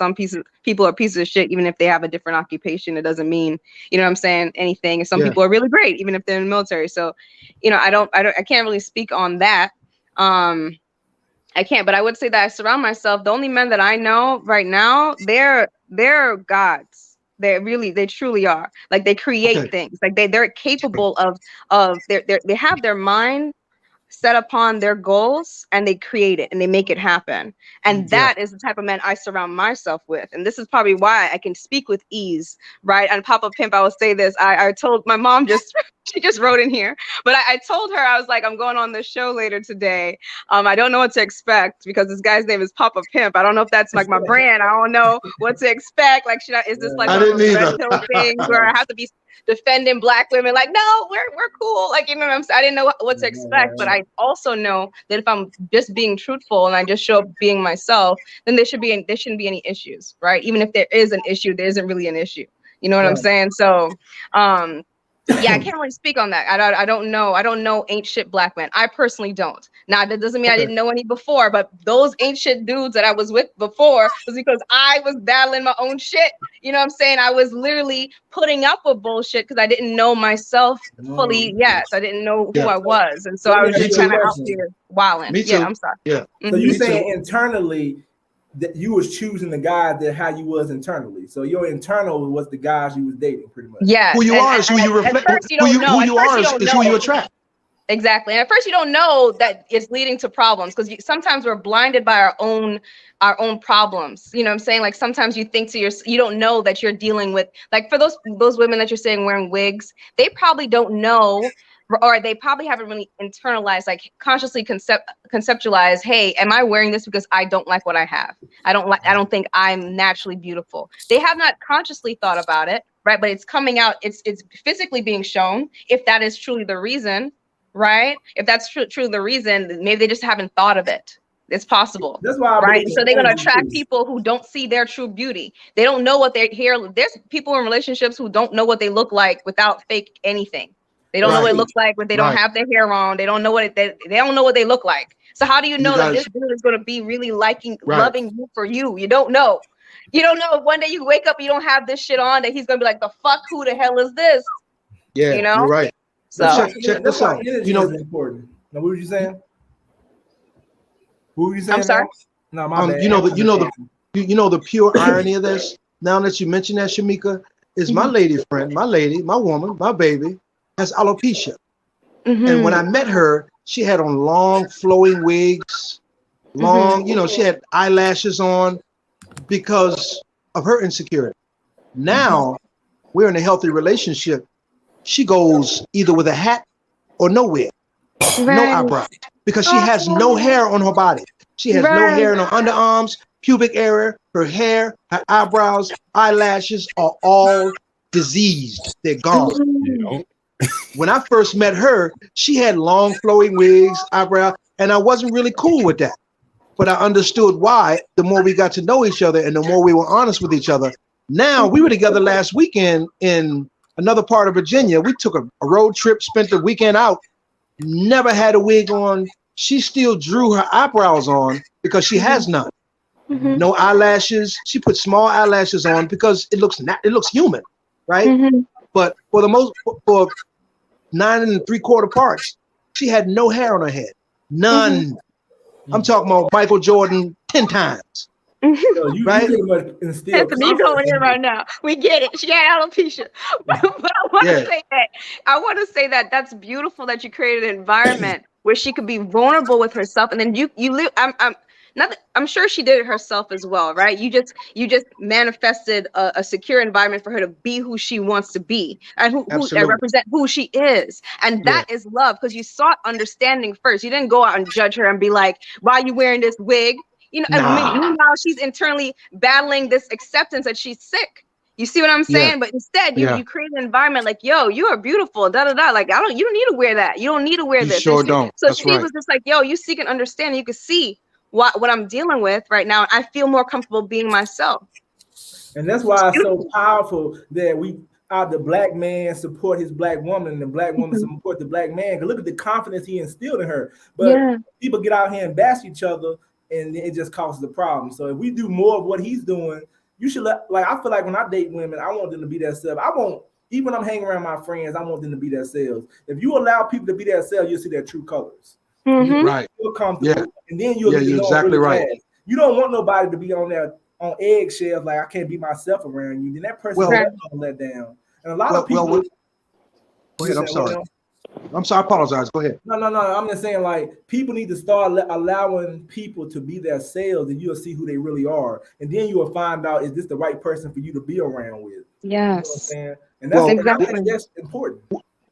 people are pieces of shit even if they have a different occupation. It doesn't mean, you know what I'm saying, anything. And some Yeah. people are really great even if they're in the military. So, you know, I can't really speak on that. I can't, but I would say that I surround myself. The only men that I know right now, they're gods. They truly are. Like they create Okay. things. Like they're capable of they have their mind set upon their goals and they create it and they make it happen. And Yeah. that is the type of men I surround myself with. And this is probably why I can speak with ease, right? And Papa Pimp, I will say this. I told my mom she just wrote in here, but I told her, I was like, I'm going on this show later today. I don't know what to expect because this guy's name is Papa Pimp. I don't know if that's like my brand. I don't know what to expect. Like, is this like I one of didn't those red either. pill things where I have to be defending black women? Like, no, we're cool. Like, you know what I'm saying? I didn't know what to expect, but I also know that if I'm just being truthful and I just show up being myself, then there shouldn't be any issues, right? Even if there is an issue, there isn't really an issue. You know what I'm saying? So, yeah, I can't really speak on that. I don't know. I don't know ain't shit black men. I personally don't. Now that doesn't mean I didn't know any before, but those ain't shit dudes that I was with before was because I was battling my own shit. You know what I'm saying? I was literally putting up with bullshit because I didn't know myself fully yet. I didn't know who I was, and so I was just kind of out there wilding. Me too. Yeah, I'm sorry. Yeah. So you Me saying too. internally that you was choosing the guy that how you was internally. So your internal was the guys you was dating, pretty much. Yeah. Who you are is who you reflect. At first you Who don't you know. who you are is who you attract. Exactly. And at first you don't know that it's leading to problems because sometimes we're blinded by our own problems. You know what I'm saying? Like sometimes you think to yourself, you don't know that you're dealing with, like for those women that you're saying wearing wigs, they probably don't know, or they probably haven't really internalized, like consciously conceptualize, hey, am I wearing this because I don't like what I have? I don't think I'm naturally beautiful. They have not consciously thought about it, right? But it's coming out, it's physically being shown, if that is truly the reason. Right? If that's true, the reason, maybe they just haven't thought of it. It's possible. That's why I right? believe So they're gonna energy attract too. people who don't see their true beauty. They don't know what they're here. There's people in relationships who don't know what they look like without fake anything. They don't know what it looks like when they don't have their hair on. They don't know what they don't know what they look like. So how do you know that this dude is gonna be really loving you for you? You don't know. You don't know if one day you wake up, you don't have this shit on, that he's gonna be like, the fuck, who the hell is this? Yeah, you know? you're right. So Check this out. You know, important. Now, what were you saying? What were you saying? I'm sorry. No, my bad. You know the pure irony of this. Now that you mention that, Shamika, is my lady friend, my woman, my baby has alopecia, and when I met her, she had on long flowing wigs, she had eyelashes on because of her insecurity. Now we're in a healthy relationship. She goes either with a hat or no wig, no eyebrows, because she has no hair on her body. She has no hair in her underarms, pubic area, her hair, her eyebrows, eyelashes are all diseased. They're gone. When I first met her, she had long flowing wigs, eyebrow, and I wasn't really cool with that. But I understood why the more we got to know each other and the more we were honest with each other. Now, we were together last weekend in another part of Virginia. We took a road trip, spent the weekend out, never had a wig on. She still drew her eyebrows on because she has none. No eyelashes. She put small eyelashes on because it looks human, right? But for 9 3/4 parts, she had no hair on her head. None. I'm talking about Michael Jordan 10 times. Right? Anthony, you going in right now. We get it. She had alopecia. But I want to say that that's beautiful that you created an environment where she could be vulnerable with herself. And then you live, I'm sure she did it herself as well, right? You just manifested a secure environment for her to be who she wants to be and who and Absolutely. represent who she is. And that is love, because you sought understanding first. You didn't go out and judge her and be like, why are you wearing this wig? You know, and Nah. meanwhile, she's internally battling this acceptance that she's sick. You see what I'm saying? Yeah. But instead, Yeah. you create an environment like, yo, you are beautiful, da da da. Like, you don't need to wear that. You don't need to wear You this. sure And don't. so That's she right. was just like, yo, you seek and understand. You can see what I'm dealing with right now. And I feel more comfortable being myself. And that's why it's so powerful that the black man support his black woman and the black woman support the black man. Because look at the confidence he instilled in her. But people get out here and bash each other, and it just causes a problem. So if we do more of what he's doing, you should I feel like when I date women, I want them to be themselves. Even when I'm hanging around my friends, I want them to be themselves. If you allow people to be themselves, you'll see their true colors. Right. You'll comfortable, and then you'll get to you're know exactly really right. fast. You don't want nobody to be on there on eggshells, like I can't be myself around you. Then that person will let down. And a lot of people. Go ahead. I'm sorry. I'm sorry. I apologize. Go ahead. No. I'm just saying, like, people need to start allowing people to be themselves, and you'll see who they really are. And then you will find out, is this the right person for you to be around with? Yes. You know what I'm saying? And that's important.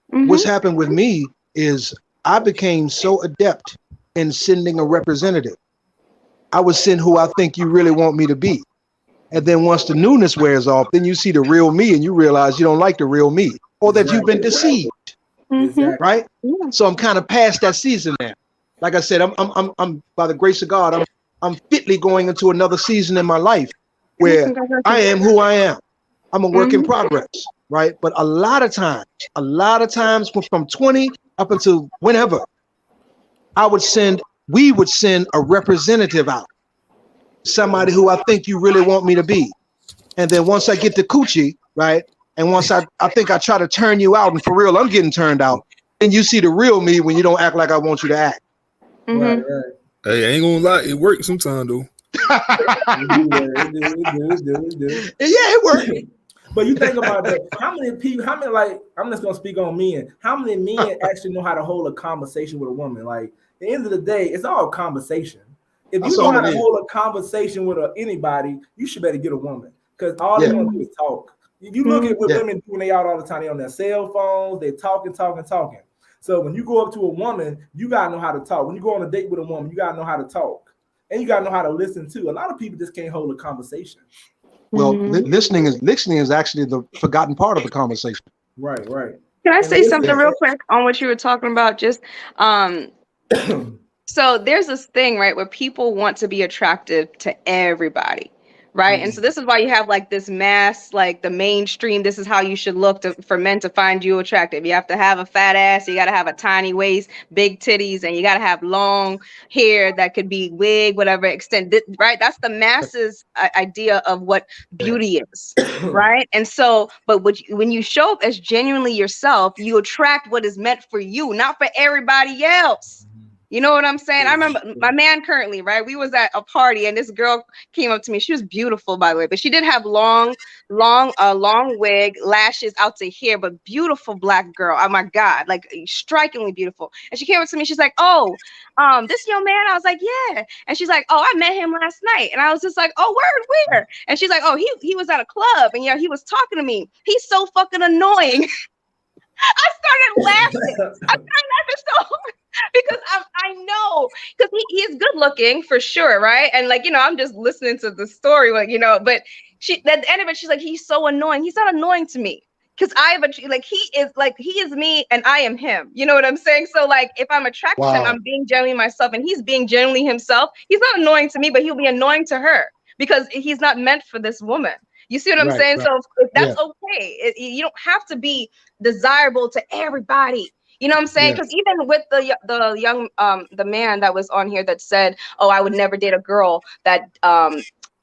What's happened with me is I became so adept in sending a representative. I would send who I think you really want me to be. And then once the newness wears off, then you see the real me and you realize you don't like the real me, or that you've been deceived. Right? So I'm kind of past that season now. Like I said, I'm by the grace of God, I'm fitly going into another season in my life where I am who I am. I'm a work in progress, right? But a lot of times from 20 up until whenever, we would send a representative out, somebody who I think you really want me to be. And then once I get the coochie, right? And once I think I try to turn you out, and for real, I'm getting turned out, and you see the real me when you don't act like I want you to act. Right. Hey, I ain't gonna lie, it works sometimes though. It works. But you think about that. I'm just gonna speak on men. How many men actually know how to hold a conversation with a woman? Like, at the end of the day, it's all conversation. If you know how to hold a conversation with anybody, you should better get a woman, because all they want to do is talk. You look at what women do when they out all the time. They on their cell phones. They're talking. So when you go up to a woman, you gotta know how to talk. When you go on a date with a woman, you gotta know how to talk, and you gotta know how to listen too. A lot of people just can't hold a conversation. Well, listening is actually the forgotten part of the conversation. Right. Can I say something real quick on what you were talking about? Just so there's this thing, right, where people want to be attractive to everybody. Right. And so this is why you have like this mass, like the mainstream. This is how you should look for men to find you attractive. You have to have a fat ass. You got to have a tiny waist, big titties, and you got to have long hair that could be wig, whatever extent. Right. That's the masses idea of what beauty is. Right. And so but when you show up as genuinely yourself, you attract what is meant for you, not for everybody else. You know what I'm saying? I remember my man currently, right? We was at a party and this girl came up to me. She was beautiful, by the way, but she did have long wig, lashes out to here, but beautiful black girl. Oh my God, like strikingly beautiful. And she came up to me. She's like, "Oh, this young man." I was like, "Yeah." And she's like, "Oh, I met him last night." And I was just like, "Oh, where?" And she's like, "Oh, he was at a club and he was talking to me. He's so fucking annoying." I started laughing. So because I know, because he is good looking for sure, right? And like, I'm just listening to the story, like, but at the end of it, she's like, he's so annoying. He's not annoying to me, because he is me and I am him. You know what I'm saying? So like, if I'm attracted to him, I'm being genuinely myself and he's being genuinely himself. He's not annoying to me, but he'll be annoying to her because he's not meant for this woman. You see what I'm saying? Right. So if that's okay. You don't have to be desirable to everybody. You know what I'm saying? Because even with the young the man that was on here that said, "Oh, I would never date a girl that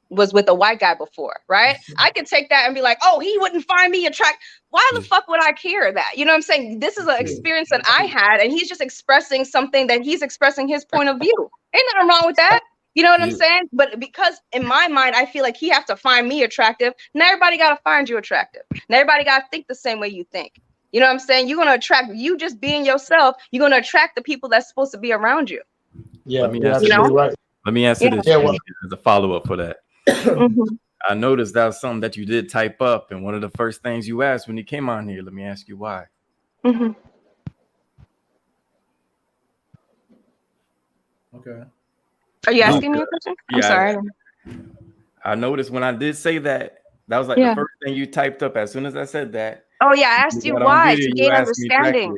was with a white guy before," right? I could take that and be like, "Oh, he wouldn't find me attractive. Why the fuck would I care that?" You know what I'm saying? This is an experience that I had, and he's just expressing something that he's expressing his point of view. Ain't nothing wrong with that. You know what I'm saying? But because in my mind, I feel like he has to find me attractive. Not everybody got to find you attractive. Not everybody got to think the same way you think. You know what I'm saying? You're going to attract, you just being yourself, you're going to attract the people that's supposed to be around you. Yeah, let Let me answer this as a follow-up for that. I noticed that was something that you did type up, and one of the first things you asked when you came on here. Let me ask you why. Okay. Are you asking me a question? I'm sorry. I noticed when I did say that, that was like the first thing you typed up. As soon as I said that. Oh yeah, I asked you why to gain understanding.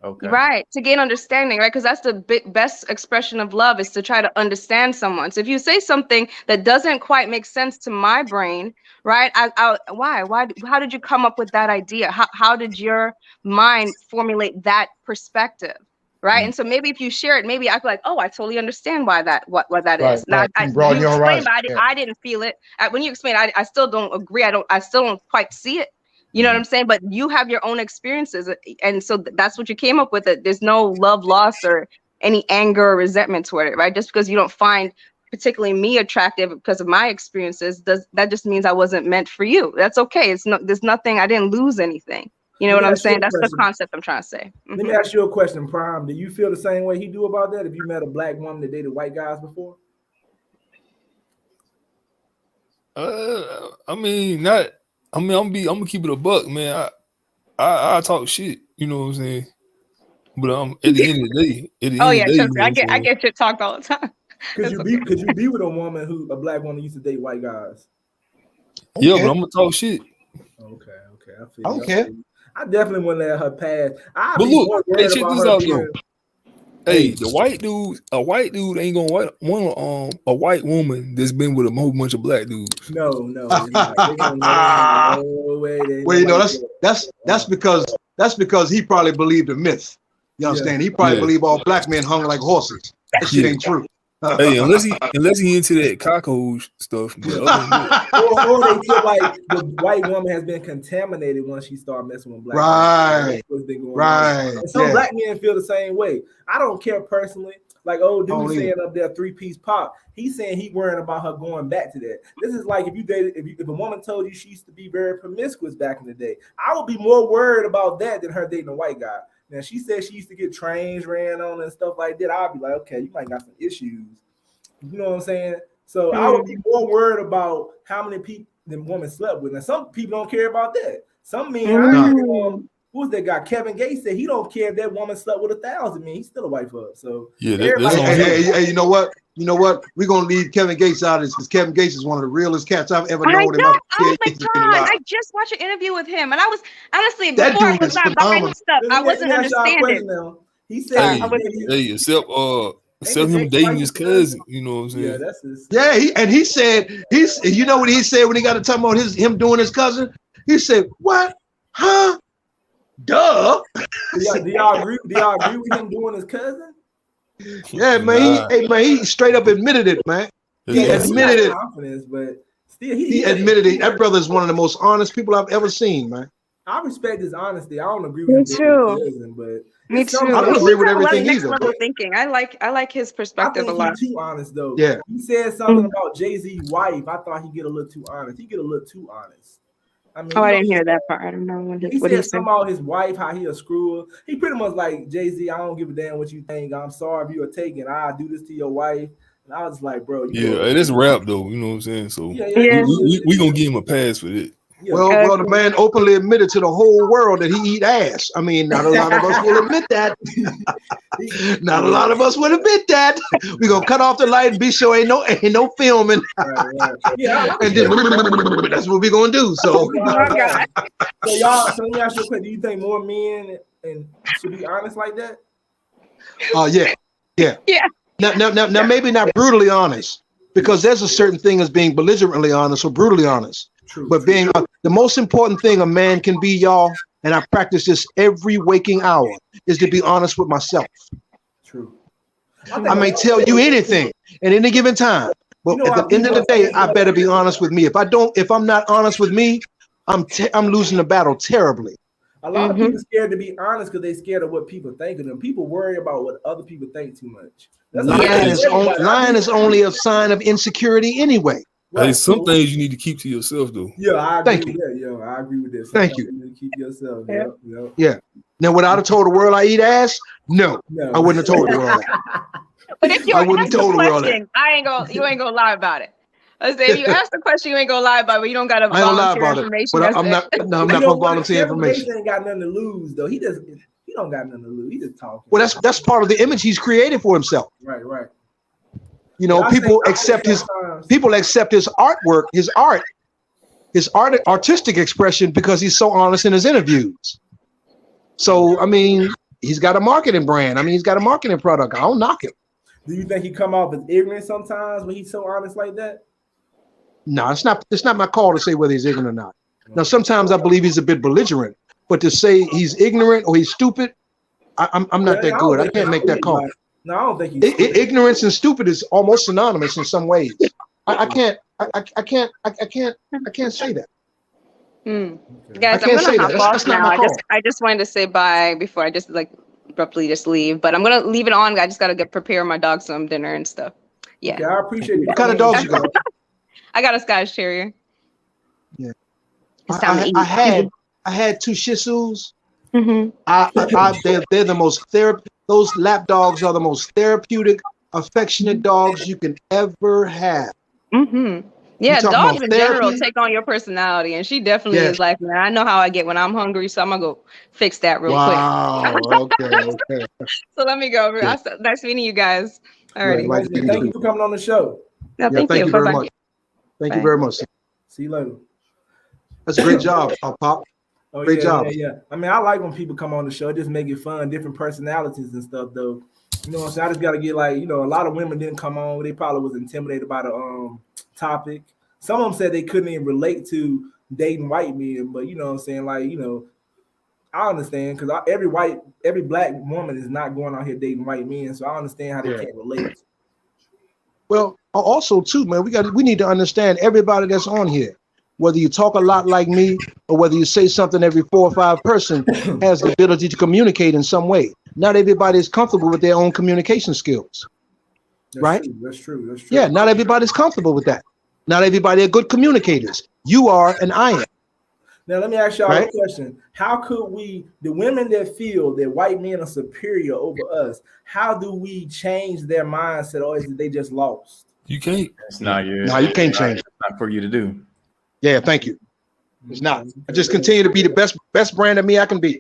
Okay. Right, to gain understanding, right? Because that's the best expression of love is to try to understand someone. So if you say something that doesn't quite make sense to my brain, right? Why? How did you come up with that idea? How did your mind formulate that perspective? Right. And so maybe if you share it, maybe I feel like, oh, I totally understand why that what that is. Now you explained, but I didn't feel it. When you explain, I still don't agree. I still don't quite see it. You know what I'm saying? But you have your own experiences. And so that's what you came up with. It. There's no love lost or any anger or resentment toward it, right? Just because you don't find particularly me attractive because of my experiences, that just means I wasn't meant for you. That's okay. There's nothing, I didn't lose anything. You know what I'm saying? That's the concept I'm trying to say. Let me ask you a question, Prime. Do you feel the same way he do about that? If you met a black woman that dated white guys before? I'm gonna keep it a buck, man. I talk shit, you know what I'm saying? But at the end of the day, I get shit talked all the time. Could you be with a black woman used to date white guys? Okay. Yeah, but I'm gonna talk shit. Okay. I feel I definitely wouldn't let her pass. But look, check this out though. Hey, a white dude ain't gonna want a white woman that's been with a whole bunch of black dudes. No. Well, you know, that's because he probably believed a myth. You understand? He probably believed all black men hung like horses. That shit ain't true. Hey, unless he into that cockroach stuff. or they feel like the white woman has been contaminated once she started messing with black men. Right. And some black men feel the same way. I don't care personally. Like old dude saying up there 3-piece pop. He's saying he worrying about her going back to that. This is like if a woman told you she used to be very promiscuous back in the day, I would be more worried about that than her dating a white guy. Now, she said she used to get trains ran on and stuff like that. I'll be like, okay, you might got some issues. You know what I'm saying? So I would be more worried about how many people the woman slept with. Now, some people don't care about that. Some men, who's that guy? Kevin Gates said he don't care if that woman slept with 1,000 men. He's still a white fuck. So hey, you know what? We're gonna leave Kevin Gates out of this because Kevin Gates is one of the realest cats I've ever known. I just watched an interview with him, and I was honestly before I was not buying his stuff. I wasn't understanding. He said, except him dating his cousin, you know what I'm saying? Yeah, that's his. Yeah, he said you know what he said when he got to talk about him doing his cousin? He said, "What? Huh? Duh." Do y'all agree with him doing his cousin? Yeah, man. He straight up admitted it, man. He admitted it. Confidence, but still, he admitted it. That brother is one of the most honest people I've ever seen, man. I respect his honesty. I don't agree with him. Cousin, but me too. I don't agree with everything either. Level thinking. I like his perspective a lot. He's too honest though. Yeah. He said something about Jay-Z's wife. I thought he'd get a little too honest. He get a little too honest. I mean, I didn't hear that part. I don't know what he said something about his wife, how he a screw her. He pretty much like Jay-Z. I don't give a damn what you think. I'm sorry if you are taking. I'll do this to your wife. And I was like, bro. It is rap though. You know what I'm saying? So we gonna give him a pass for it. Yeah. Well, the man openly admitted to the whole world that he eat ass. I mean, not a lot of us will admit that. Not a lot of us would admit that. We gonna cut off the light and be sure ain't no filming. Right. Yeah, and then that's what we gonna do. So, so let me ask you a question. Do you think more men should be honest like that? Yeah. Now, maybe not brutally honest, because there's a certain thing as being belligerently honest or brutally honest. True. But being the most important thing a man can be, y'all, and I practice this every waking hour, is to be honest with myself. True. I may tell you anything at any given time, but at the end of the day, I better be honest with me. If I'm not honest with me, I'm losing the battle terribly. A lot of people scared to be honest because they're scared of what people think of them. People worry about what other people think too much. Lying is only a sign of insecurity anyway. Right. Hey, some things you need to keep to yourself, though. Yeah, I agree with that. Yeah, I agree with this. Thank you. Need to keep yourself. Yeah. Now, would I have told the world I eat ass? No. I wouldn't have told the world that. But if you I ask wouldn't the told her all that. question, you ain't gonna lie about it. Let's say if you ask the question, you ain't gonna lie about it, but you don't gotta I ain't gonna lie volunteer about it, information. but That's I'm it. not. No, I'm You not know gonna what? volunteer Kevin Gates information. ain't got nothing to lose though. He don't got nothing to lose. He just talking. Well, that's part of the image he's created for himself. Right. You know, I people think accept his sometimes- artwork, his artistic expression because he's so honest in his interviews. So I mean, he's got a marketing brand. I mean, he's got a marketing product. I don't knock him. Do you think he come off as ignorant sometimes when he's so honest like that? No, it's not my call to say whether he's ignorant or not. Now, sometimes I believe he's a bit belligerent, but to say he's ignorant or he's stupid, I'm not that good. I can't make that call. No, I don't think he's stupid. Ignorance and stupid is almost synonymous in some ways. I can't say that. Guys, I I'm can't say gonna that. hop That's off not now. my call. I just wanted to say bye before I just like abruptly just leave. But I'm gonna leave it on. I just gotta prepare my dog some dinner and stuff. Yeah. Okay, I appreciate you. What kind of dogs you got? I got a Scottish Terrier. Yeah. It's time to eat. I had 2 Shih Tzus. Mm-hmm. They're the most those lap dogs are the most therapeutic, affectionate dogs you can ever have. Mm-hmm. Yeah, talking dogs about in general therapy? take on your personality, and she definitely Yes. is like, man, I know how I get when I'm hungry, so I'm gonna go fix that real Wow. Okay. quick. So let me go. Yeah. Nice meeting you guys. Right, Alrighty. like- Thank you for coming on the show. No, Yeah, thank you very Bye-bye. much. Thank you Bye. very much. See you later. That's a great job, Pop. Oh, Great job. Yeah. I mean, I like when people come on the show. It just make it fun, different personalities and stuff, though. You know what I'm saying? I just got to get a lot of women didn't come on. They probably was intimidated by the topic. Some of them said they couldn't even relate to dating white men, but you know what I'm saying? I understand because every black woman is not going out here dating white men, so I understand how they can't relate. Well, also too, man, we need to understand everybody that's on here. Whether you talk a lot like me or whether you say something every 4 or 5 person has the ability to communicate in some way. Not everybody is comfortable with their own communication skills. Right? That's true. Yeah, not everybody's comfortable with that. Not everybody are good communicators. You are and I am. Now, let me ask y'all Right? a question. How could the women that feel that white men are superior over us, how do we change their mindset, or is it they just lost? You can't. It's not your. No, you can't change it. It's not for you to do. Yeah, thank you. It's not. I just continue to be the best brand of me I can be.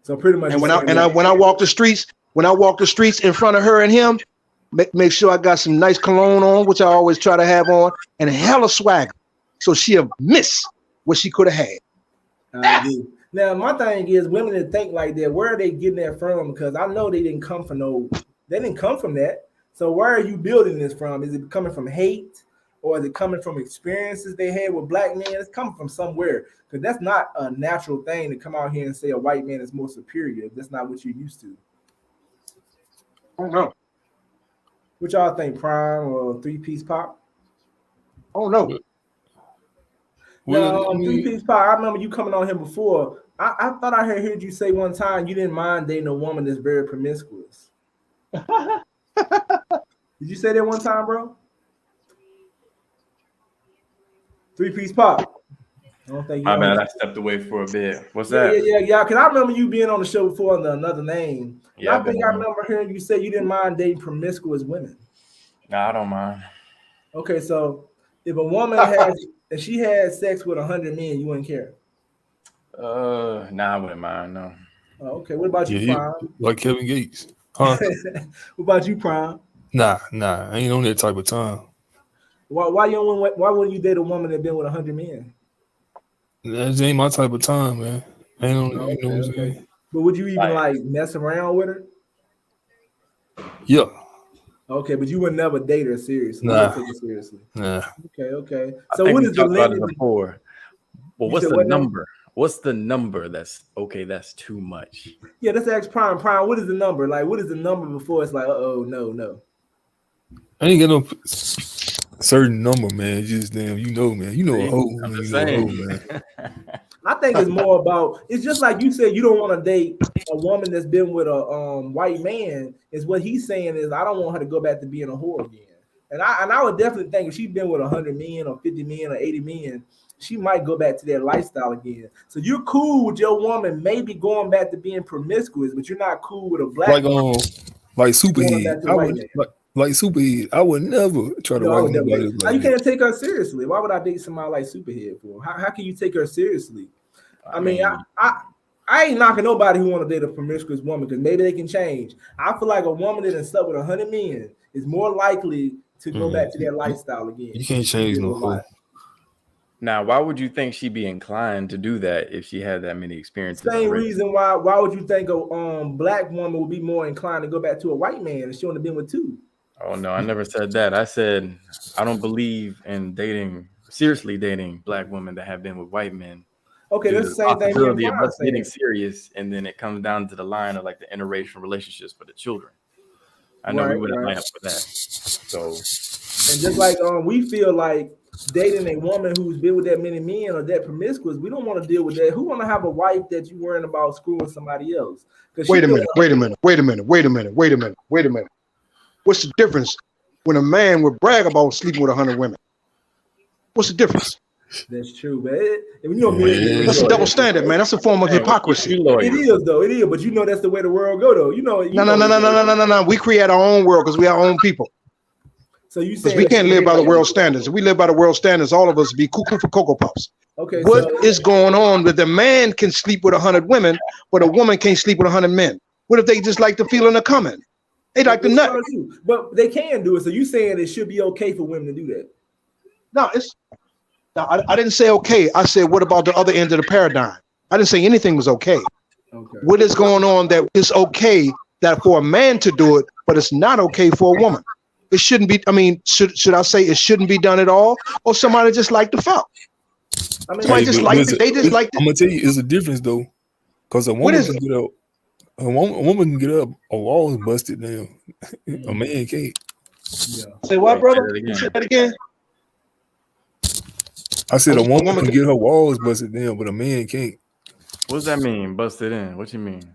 So pretty much. And when I walk the streets in front of her and him, make sure I got some nice cologne on, which I always try to have on, and a hella swagger, so she'll miss what she could have had. Now, my thing is, women that think like that, where are they getting that from? Because I know they didn't come from that. So where are you building this from? Is it coming from hate, or is it coming from experiences they had with black men? It's coming from somewhere, because that's not a natural thing to come out here and say a white man is more superior. That's not what you're used to. I don't know. What y'all think, Prime or 3-Piece Pop? Oh no. No, 3-Piece Pop. I remember you coming on here before. I thought I heard you say one time you didn't mind dating a woman that's very promiscuous. Did you say that one time, bro? 3-Piece Pop. I don't think. My bad. I stepped away for a bit. What's that? Yeah. Because I remember you being on the show before under another name. Yeah, I think I remember hearing you say you didn't mind dating promiscuous women. Nah, I don't mind. Okay, so if a woman if she had sex with 100 men, you wouldn't care. Nah, I wouldn't mind. No. Oh, okay. What about you, Prime? Like Kevin Gates, huh? What about you, Prime? Nah. I ain't on that type of time. Why wouldn't you date a woman that been with 100 men? That ain't my type of time, man. I ain't on. Okay, you know what I'm saying? But would you even like mess around with her? Yeah. Okay, but you would never date her seriously. Nah. Take her seriously. Nah. Okay. I So think what we is the talked about it limit? before. Well, what's the number? What's the number that's okay? That's too much. Yeah, let's ask Prime. Prime, what is the number? Like, what is the number before it's like, no. I ain't got no certain number, man. Just damn, man. You know a hoe. I'm just man. I think it's more about, it's just like you said, you don't want to date a woman that's been with a white man. Is what he's saying is, I don't want her to go back to being a whore again. And I would definitely think if she's been with 100 men or 50 men or 80 men, she might go back to that lifestyle again. So you're cool with your woman maybe going back to being promiscuous, but you're not cool with a black woman. Like Going back Superhead. to the white man. Like Superhead. I would never try to No, I rock would never nobody date. like You that. can't take her seriously. Why would I date somebody like Superhead for? How can you take her seriously? I mean, I ain't knocking nobody who want to date a promiscuous woman because maybe they can change. I feel like a woman that has slept with 100 men is more likely to go back to their lifestyle again. You can't change no hoe. Now, why would you think she'd be inclined to do that if she had that many experiences? Same already? reason why would you think a black woman would be more inclined to go back to a white man if she only been with two? Oh no, I never said that. I said I don't believe in seriously dating black women that have been with white men. Okay, that's the same thing. Possibility of us getting serious, and then it comes down to the line of like the interracial relationships for the children. I know we wouldn't line up for that. So, and just like we feel like dating a woman who's been with that many men or that promiscuous, we don't want to deal with that. Who want to have a wife that you worrying about screwing somebody else? Wait a minute. What's the difference when a man would brag about sleeping with 100 women? What's the difference? That's true, man. That's a double standard, man. That's a form of hypocrisy. It is, though. It is, but you know that's the way the world go, though. No. We create our own world because we are our own people. So you say we can't live by the world standards. If we live by the world standards, all of us be cuckoo for Cocoa Puffs. Okay. What is going on with the man can sleep with 100 women, but a woman can't sleep with 100 men? What if they just like the feeling of coming? They like the nut. But they can do it. So you saying it should be okay for women to do that? No, I didn't say okay. I said, what about the other end of the paradigm? I didn't say anything was okay. What is going on that it's okay that for a man to do it, but it's not okay for a woman? It shouldn't be. I mean, should I say it shouldn't be done at all, or somebody just like the fuck? I mean, they just like. I'm gonna tell you, it's a difference though, because a woman can get up. A woman can get up. A wall is busted down. A man can't. Yeah. Say what, brother? Say that again. I said a woman can get her walls busted down, but a man can't. What does that mean? Busted in? What you mean?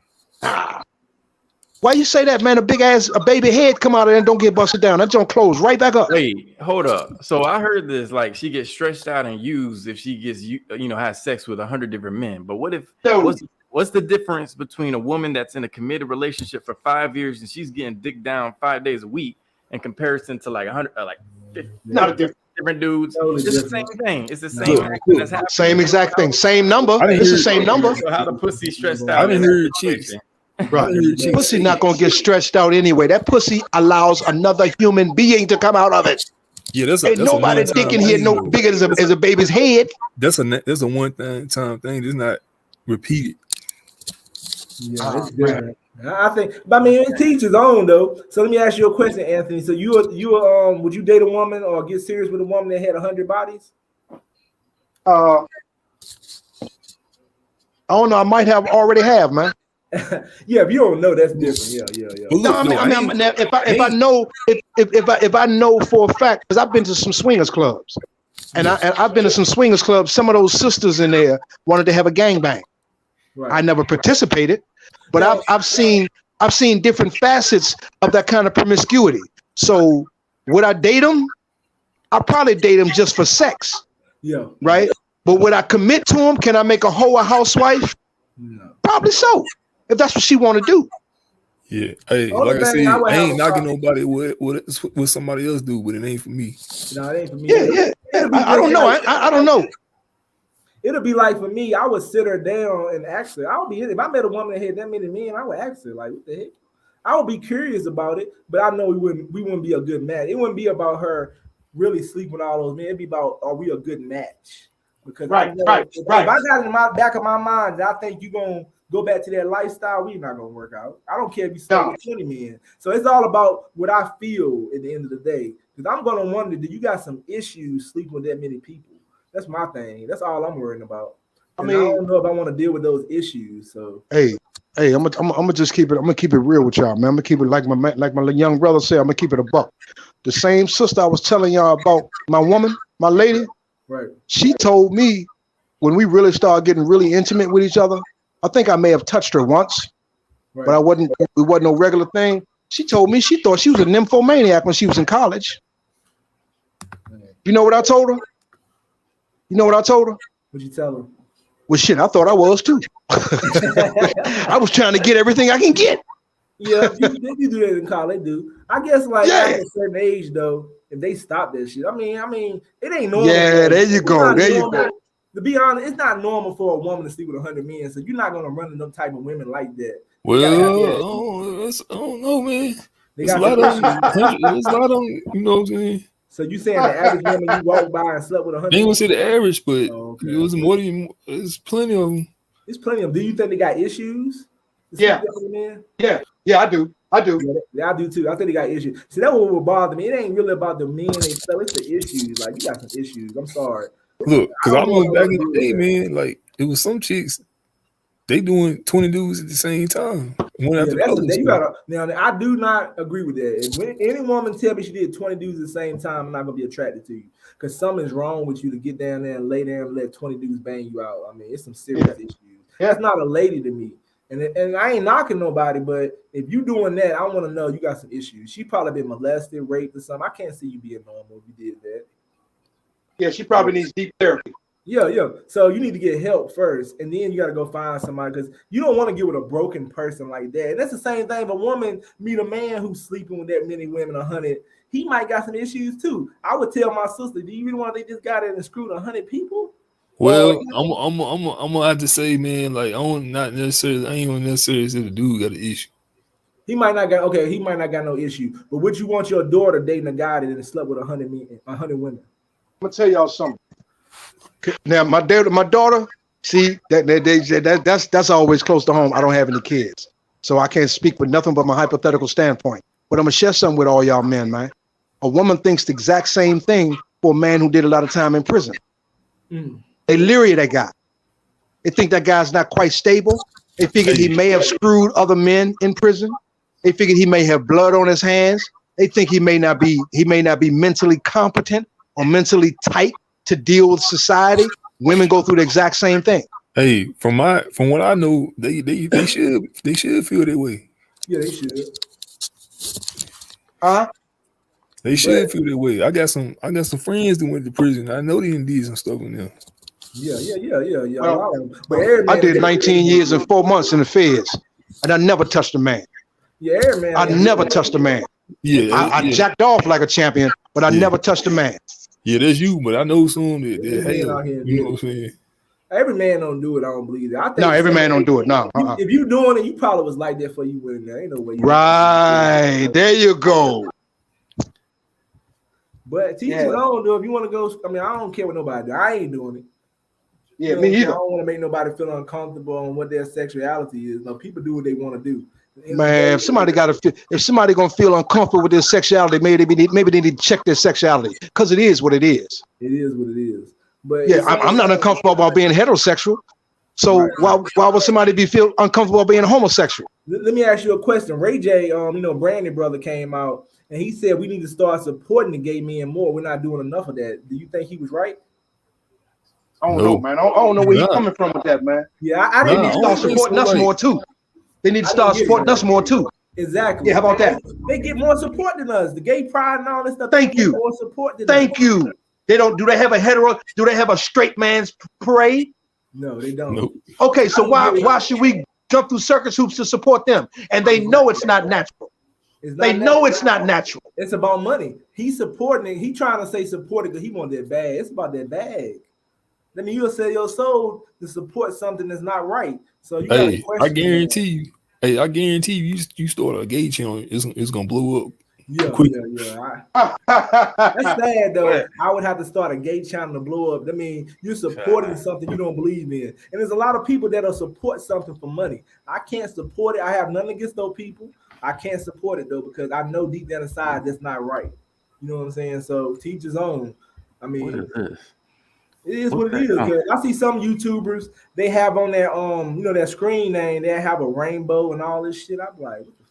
Why you say that, man? A baby head come out of there and don't get busted down. That don't close right back up. Wait, hold up. So I heard this, like she gets stretched out and used if she gets, has sex with 100 different men. But what if, what's the difference between a woman that's in a committed relationship for 5 years and she's getting dick down 5 days a week in comparison to like 100, like 50 different dudes? It's the same thing. It's the same thing that's happening. Same exact thing. Same number. It's the same number. So how the pussy stretched out? I didn't hear chicks. Right. Pussy not gonna get stretched out anyway. That pussy allows another human being to come out of it. Yeah, that's nobody dick in here no bigger as a baby's head. That's a one time thing. It's not repeated. Yeah, it's different. I think, but I mean, it teaches on though. So let me ask you a question, Anthony. So you would you date a woman or get serious with a woman that had 100 bodies? I don't know. I might already have, man. Yeah, if you don't know, that's different. Yeah. No, I mean, if I know for a fact, because I've been to some swingers clubs, and I've been to some swingers clubs. Some of those sisters in there wanted to have a gangbang. Right. I never participated, but I've seen different facets of that kind of promiscuity. So would I date them? I'll probably date them just for sex. Yeah. Right. But would I commit to them? Can I make a hoe a housewife? No. Probably so. If that's what she want to do. Yeah. Hey, like I said, I ain't knocking nobody what somebody else do, but it ain't for me. No, it ain't for me. Yeah. I don't know. I don't know. It'll be like for me, I would sit her down and ask her. If I met a woman that had that many men, I would ask her, like, what the heck? I would be curious about it, but I know we wouldn't be a good match. It wouldn't be about her really sleeping with all those men. It'd be about, are we a good match? Because right. If I got it in my back of my mind, I think you're gonna go back to that lifestyle, we're not gonna work out. I don't care if you start with 20 men. So it's all about what I feel at the end of the day. Because I'm gonna wonder, do you got some issues sleeping with that many people? That's my thing. That's all I'm worrying about. I don't know if I want to deal with those issues. So hey, I'm gonna just keep it. I'm gonna keep it real with y'all, man. I'm gonna keep it like my young brother said. I'm gonna keep it a buck. The same sister I was telling y'all about, my woman, my lady. Right. She told me when we really started getting really intimate with each other. I think I may have touched her once, but it wasn't no regular thing. She told me she thought she was a nymphomaniac when she was in college. You know what I told her? What'd you tell her? Well, shit, I thought I was too. I was trying to get everything I can get. Yeah, they do that in college. They do. I guess like after a certain age though, if they stop that shit, I mean, it ain't normal. Yeah, there you go. There you go. To be honest, it's not normal for a woman to sleep with 100 men, so you're not gonna run into them type of women like that. Well, I don't know, man. There's a lot of them, you know what I'm saying? So you saying the average woman you walk by and slept with 100? They ain't gonna say the average, but it was more than there's plenty of them. There's plenty of them. Do you think they got issues? Yeah, I do. Yeah, I do too. I think they got issues. See, that's what would bother me. It ain't really about the men and stuff. It's the issues. Like, you got some issues. I'm sorry. Look, because I remember back in the day, man, like it was some chicks, they doing 20 dudes at the same time. One after the other. Now, I do not agree with that. If any woman tell me she did 20 dudes at the same time, I'm not gonna be attracted to you because something's wrong with you to get down there and lay down and let 20 dudes bang you out. I mean, it's some serious issues. That's not a lady to me. And I ain't knocking nobody, but if you doing that, I want to know you got some issues. She probably been molested, raped, or something. I can't see you being normal if you did that. Yeah, she probably needs deep therapy. Yeah. So you need to get help first, and then you got to go find somebody because you don't want to get with a broken person like that. And that's the same thing. If a woman meet a man who's sleeping with that many women, 100, he might got some issues too. I would tell my sister, do you really want to think this guy that screwed 100 people? Well, I'm gonna have to say, man, like I ain't gonna necessarily say the dude got an issue. He might not got no issue, but would you want your daughter dating a guy that slept with 100 women? I'm gonna tell y'all something. Now, my daughter, see that's always close to home. I don't have any kids, so I can't speak with nothing but my hypothetical standpoint. But I'm gonna share something with all y'all men, man. A woman thinks the exact same thing for a man who did a lot of time in prison. They leery of that guy. They think that guy's not quite stable. They figured he may have screwed other men in prison. They figured he may have blood on his hands. They think he may not be mentally competent or mentally tight to deal with society. Women go through the exact same thing. Hey, from what I know, they should feel that way. Yeah, they should. They should feel that way. I got some friends that went to prison. I know they did some stuff in there. Yeah. Well, I did 19 years and 4 months in the feds, and I never touched a man. Yeah, man. I never touched a man. Yeah, I jacked off like a champion, but I never touched a man. Yeah, that's you, but I know some that hell, you know what I'm saying? Every man don't do it. I don't believe it. I think every man don't do it. No. If you doing it, you probably was like that for you went in there. Ain't no way. Right. There you go. But teachers, I don't do. If you want to go, I mean, I don't care what nobody do. I ain't doing it. Yeah, me either. I don't want to make nobody feel uncomfortable on what their sexuality is. No, people do what they want to do. Man, if somebody gonna feel uncomfortable with their sexuality, maybe they need to check their sexuality because it is what it is. It is what it is. But yeah, I'm not uncomfortable about being heterosexual. So why would somebody feel uncomfortable being homosexual? Let me ask you a question. Ray J, Brandy brother came out and he said we need to start supporting the gay men more. We're not doing enough of that. Do you think he was right? I don't know, man. I don't know where you're coming from with that, man. Yeah, I didn't need to start supporting us more too. They need to start supporting us more too. Exactly. Yeah, how about that? They get more support than us. The gay pride and all this stuff. Thank you. More support than Thank you. They don't. Do they have a straight man's parade? No, they don't. Nope. Okay, so why should we jump through circus hoops to support them? And they know it's not natural. It's not natural. It's about money. He's supporting it. He trying to say support it because he want that bag. It's about that bag. I mean, you'll sell your soul to support something that's not right. So you got to question. I guarantee you, you start a gay channel, it's gonna blow up. Yeah. That's sad though. I would have to start a gay channel to blow up. I mean, you're supporting something you don't believe in, and there's a lot of people that'll support something for money. I can't support it. I have nothing against those people. I can't support it though because I know deep down inside that's not right. You know what I'm saying? So teach his own. I mean, what is this? It is what it is. I see some YouTubers, they have on their their screen name, they have a rainbow and all this shit. I'm like, what the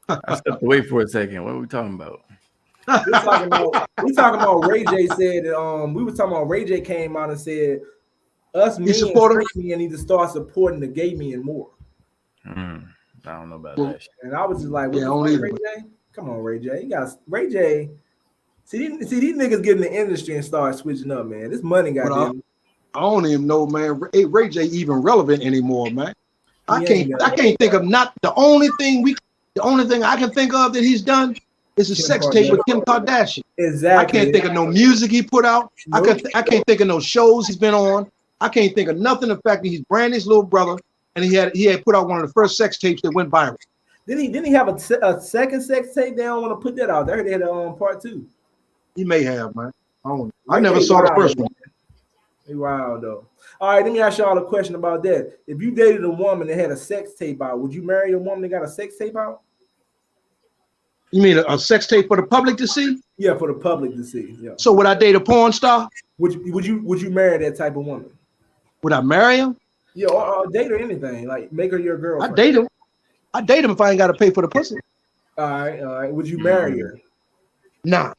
fuck? I stepped away for a second. What are we talking about? we talking about Ray J said that we were talking about Ray J came out and said us men need to start supporting the gay men more. I don't know about that shit. And I was just like, Ray J? Come on, Ray J. You got Ray J. See, these niggas get in the industry and start switching up, man. This money got them. I don't even know, man. Ray J even relevant anymore, man. I can't think of not the only thing The only thing I can think of that he's done is a sex tape with Kim Kardashian. Exactly. I can't think of no music he put out. Nope. I can't think of no shows he's been on. I can't think of nothing. The fact that he's Brandy's little brother, and he had put out one of the first sex tapes that went viral. Didn't he have a second sex tape? They don't want to put that out there. They had part 2. He may have, man. I never saw the first one. Wow, though. All right, let me ask y'all a question about that. If you dated a woman that had a sex tape out, would you marry a woman that got a sex tape out? You mean a sex tape for the public to see? Yeah, for the public to see. Yeah. So would I date a porn star? Would you marry that type of woman? Would I marry him? Yeah, or date her anything, like make her your girlfriend. I date him. I date him if I ain't got to pay for the pussy. All right. Would you marry her? Nah.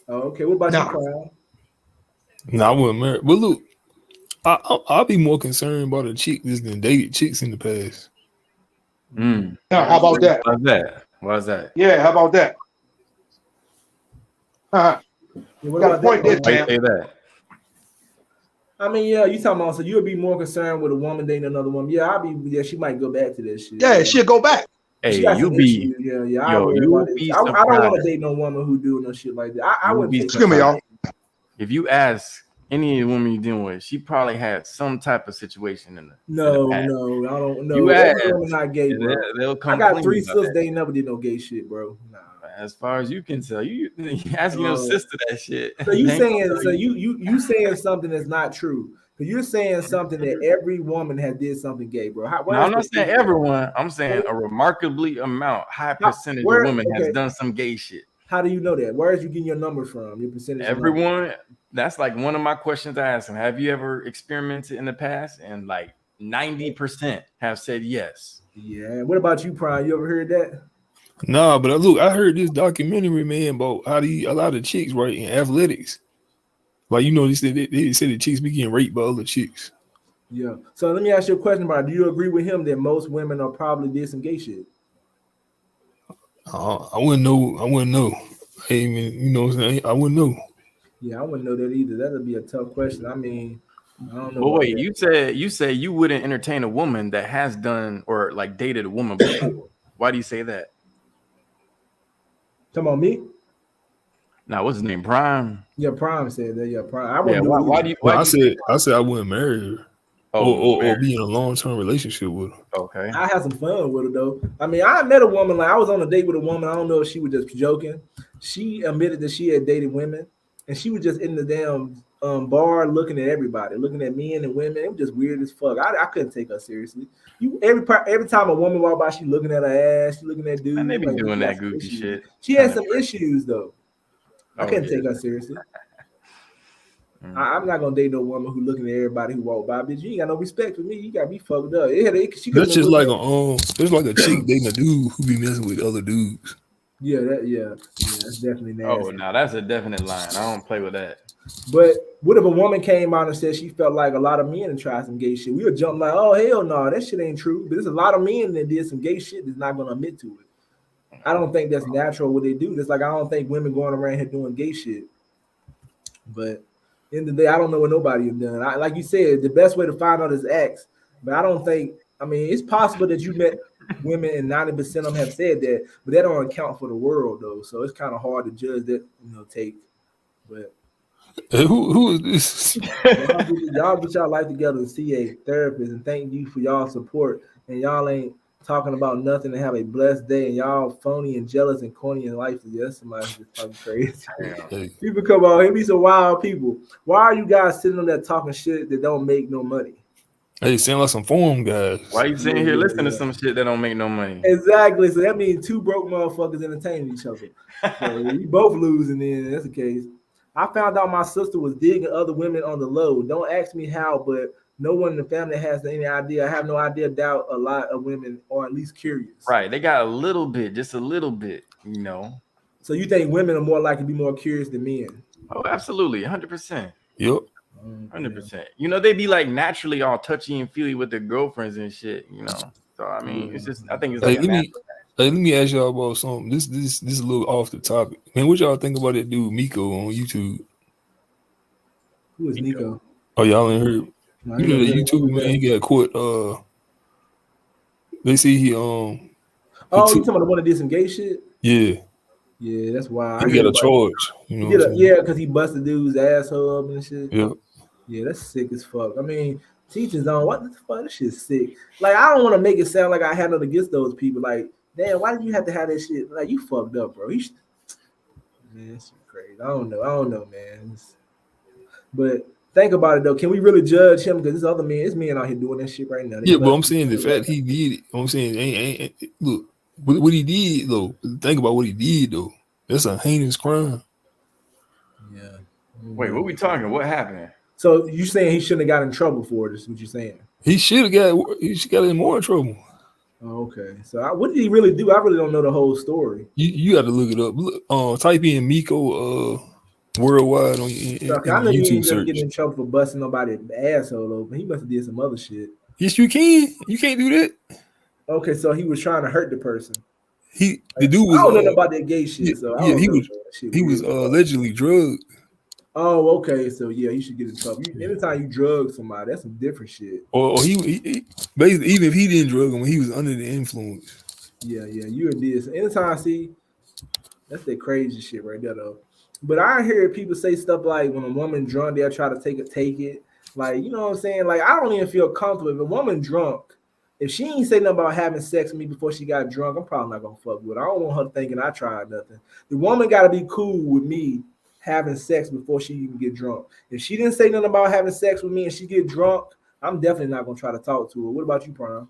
Oh, okay. What about you, Kyle? No, I wouldn't marry. But look, I'll be more concerned about a chick that's been dated chicks in the past. Now, how about that? Why's that? Yeah, how about that? What got about a point that? there, Why you say that? I mean, yeah, you talking about, so you'll be more concerned with a woman dating another woman. Yeah, she might go back to that shit. Yeah, she'll go back. Hey, you be, yeah. I don't want to date no woman who do no shit like that. I wouldn't. Excuse me, y'all. If you ask any woman you're dealing with, she probably had some type of situation in the No, past. I don't know. You ask, women not gay, bro. They'll come. I got 3 sisters. They never did no gay shit, bro. Nah. As far as you can tell, you asking your sister that shit. So you saying you saying something that's not true. Because you're saying something that every woman has did something gay, bro. No, I'm not saying everyone. I'm saying a remarkably high percentage of women has done some gay shit. How do you know that? Where are you getting your numbers from? Your percentage? Everyone. That's like one of my questions I ask them. Have you ever experimented in the past? And like 90% have said yes. Yeah. What about you, Prime? You ever heard that? Nah, but look, I heard this documentary, man, about how a lot of chicks, right, in athletics. Like, you know, they said the chicks be getting raped by other chicks. Yeah. So let me ask you a question about it. Do you agree with him that most women are probably did some gay shit? I wouldn't know. Hey, man, you know what I'm saying? I wouldn't know. Yeah, I wouldn't know that either. That'd be a tough question. I mean, I don't know. But wait, you say you wouldn't entertain a woman that has done or like dated a woman before. Why do you say that? Talking about me? Now, what's his name? Prime. Yeah, Prime said that. Yeah, Prime. I wouldn't. Yeah, why do you? I said I wouldn't marry her. Or be in a long-term relationship with her. Okay. I had some fun with her though. I mean, I met a woman, like I was on a date with a woman. I don't know if she was just joking. She admitted that she had dated women, and she was just in the damn bar looking at everybody, looking at men and women. It was just weird as fuck. I couldn't take her seriously. Every time a woman walked by, she looking at her ass, she looking at dudes. And they be like, doing that goofy shit. She had some issues though. I couldn't take her seriously. I'm not gonna date no woman who looking at everybody who walk by. Bitch, you ain't got no respect for me. You got me fucked up. That's just like a chick dating a dude who be messing with other dudes. Yeah, that's definitely nasty. Oh, now that's a definite line. I don't play with that. But what if a woman came out and said she felt like a lot of men and tried some gay shit? We would jump like, oh hell no, that shit ain't true. But there's a lot of men that did some gay shit that's not gonna admit to it. I don't think that's natural what they do. It's like I don't think women going around here doing gay shit. But in the day, I don't know what nobody has done. Like you said, the best way to find out is ask. But I don't think. I mean, it's possible that you met women and 90% of them have said that, but that don't account for the world though. So it's kind of hard to judge that, take. But who is this? y'all get y'all life together and see a therapist, and thank you for y'all support. And y'all ain't talking about nothing and have a blessed day. And y'all phony and jealous and corny in life. Yes, somebody's just fucking crazy. Hey. People come out here, be some wild people. Why are you guys sitting on there talking shit that don't make no money? Hey, sound like some forum guys. Why you sitting here listening to some shit that don't make no money? Exactly. So that means two broke motherfuckers entertaining each other. So we both losing then. That's the case. I found out my sister was digging other women on the low. Don't ask me how, but no one in the family has any idea. I have no idea. Doubt a lot of women are at least curious. Right. They got just a little bit, So you think women are more likely to be more curious than men? Oh, absolutely. 100%. Yep. 100%. They be like naturally all touchy and feely with their girlfriends and shit, So I mean, it's just I think it's like let me ask y'all about something. This is a little off the topic. Man, what y'all think about that dude Miko on YouTube? Who is Nico? Oh, y'all ain't heard. You know the YouTube man, he got caught. They see he Oh, you talking about the one that did some gay shit? Yeah. Yeah, that's why. He got a charge. You know what I'm saying? Yeah, because he busted dude's asshole up and shit. Yeah. Yeah, that's sick as fuck. I mean, teachers on what the fuck? This shit's sick. Like, I don't want to make it sound like I had nothing against those people. Like, damn, why did you have to have that shit? Like, you fucked up, bro. Man, it's crazy. I don't know, man. But think about it though. Can we really judge him? Because this other man, this man out here doing that shit right now. Yeah, but I'm saying the fact he did it. I'm saying, ain't look what he did though. Think about what he did though. That's a heinous crime. Yeah. Wait, what we talking? What happened? So you saying he shouldn't have got in trouble for this? What you saying? He should have got in more trouble. Oh, okay. So what did he really do? I really don't know the whole story. You got to look it up. Look, type in Miko worldwide on in I know YouTube he ain't search. getting in trouble for busting nobody's asshole open. He must have did some other shit. Yes, you can. You can't do that. Okay, so he was trying to hurt the person. The dude was. I don't know about that gay shit. He was allegedly drugged. Oh, okay. So yeah, you should get in trouble. Anytime you drug somebody, that's some different shit. Or he basically, even if he didn't drug him, he was under the influence. Yeah, you and this. Anytime I see, that's that crazy shit right there though. But I hear people say stuff like when a woman drunk, they'll try to take it. Like, you know what I'm saying? Like, I don't even feel comfortable. If a woman drunk, if she ain't say nothing about having sex with me before she got drunk, I'm probably not gonna fuck with her. I don't want her thinking I tried nothing. The woman gotta be cool with me having sex before she even get drunk. If she didn't say nothing about having sex with me and she get drunk, I'm definitely not gonna try to talk to her. What about you, Prime?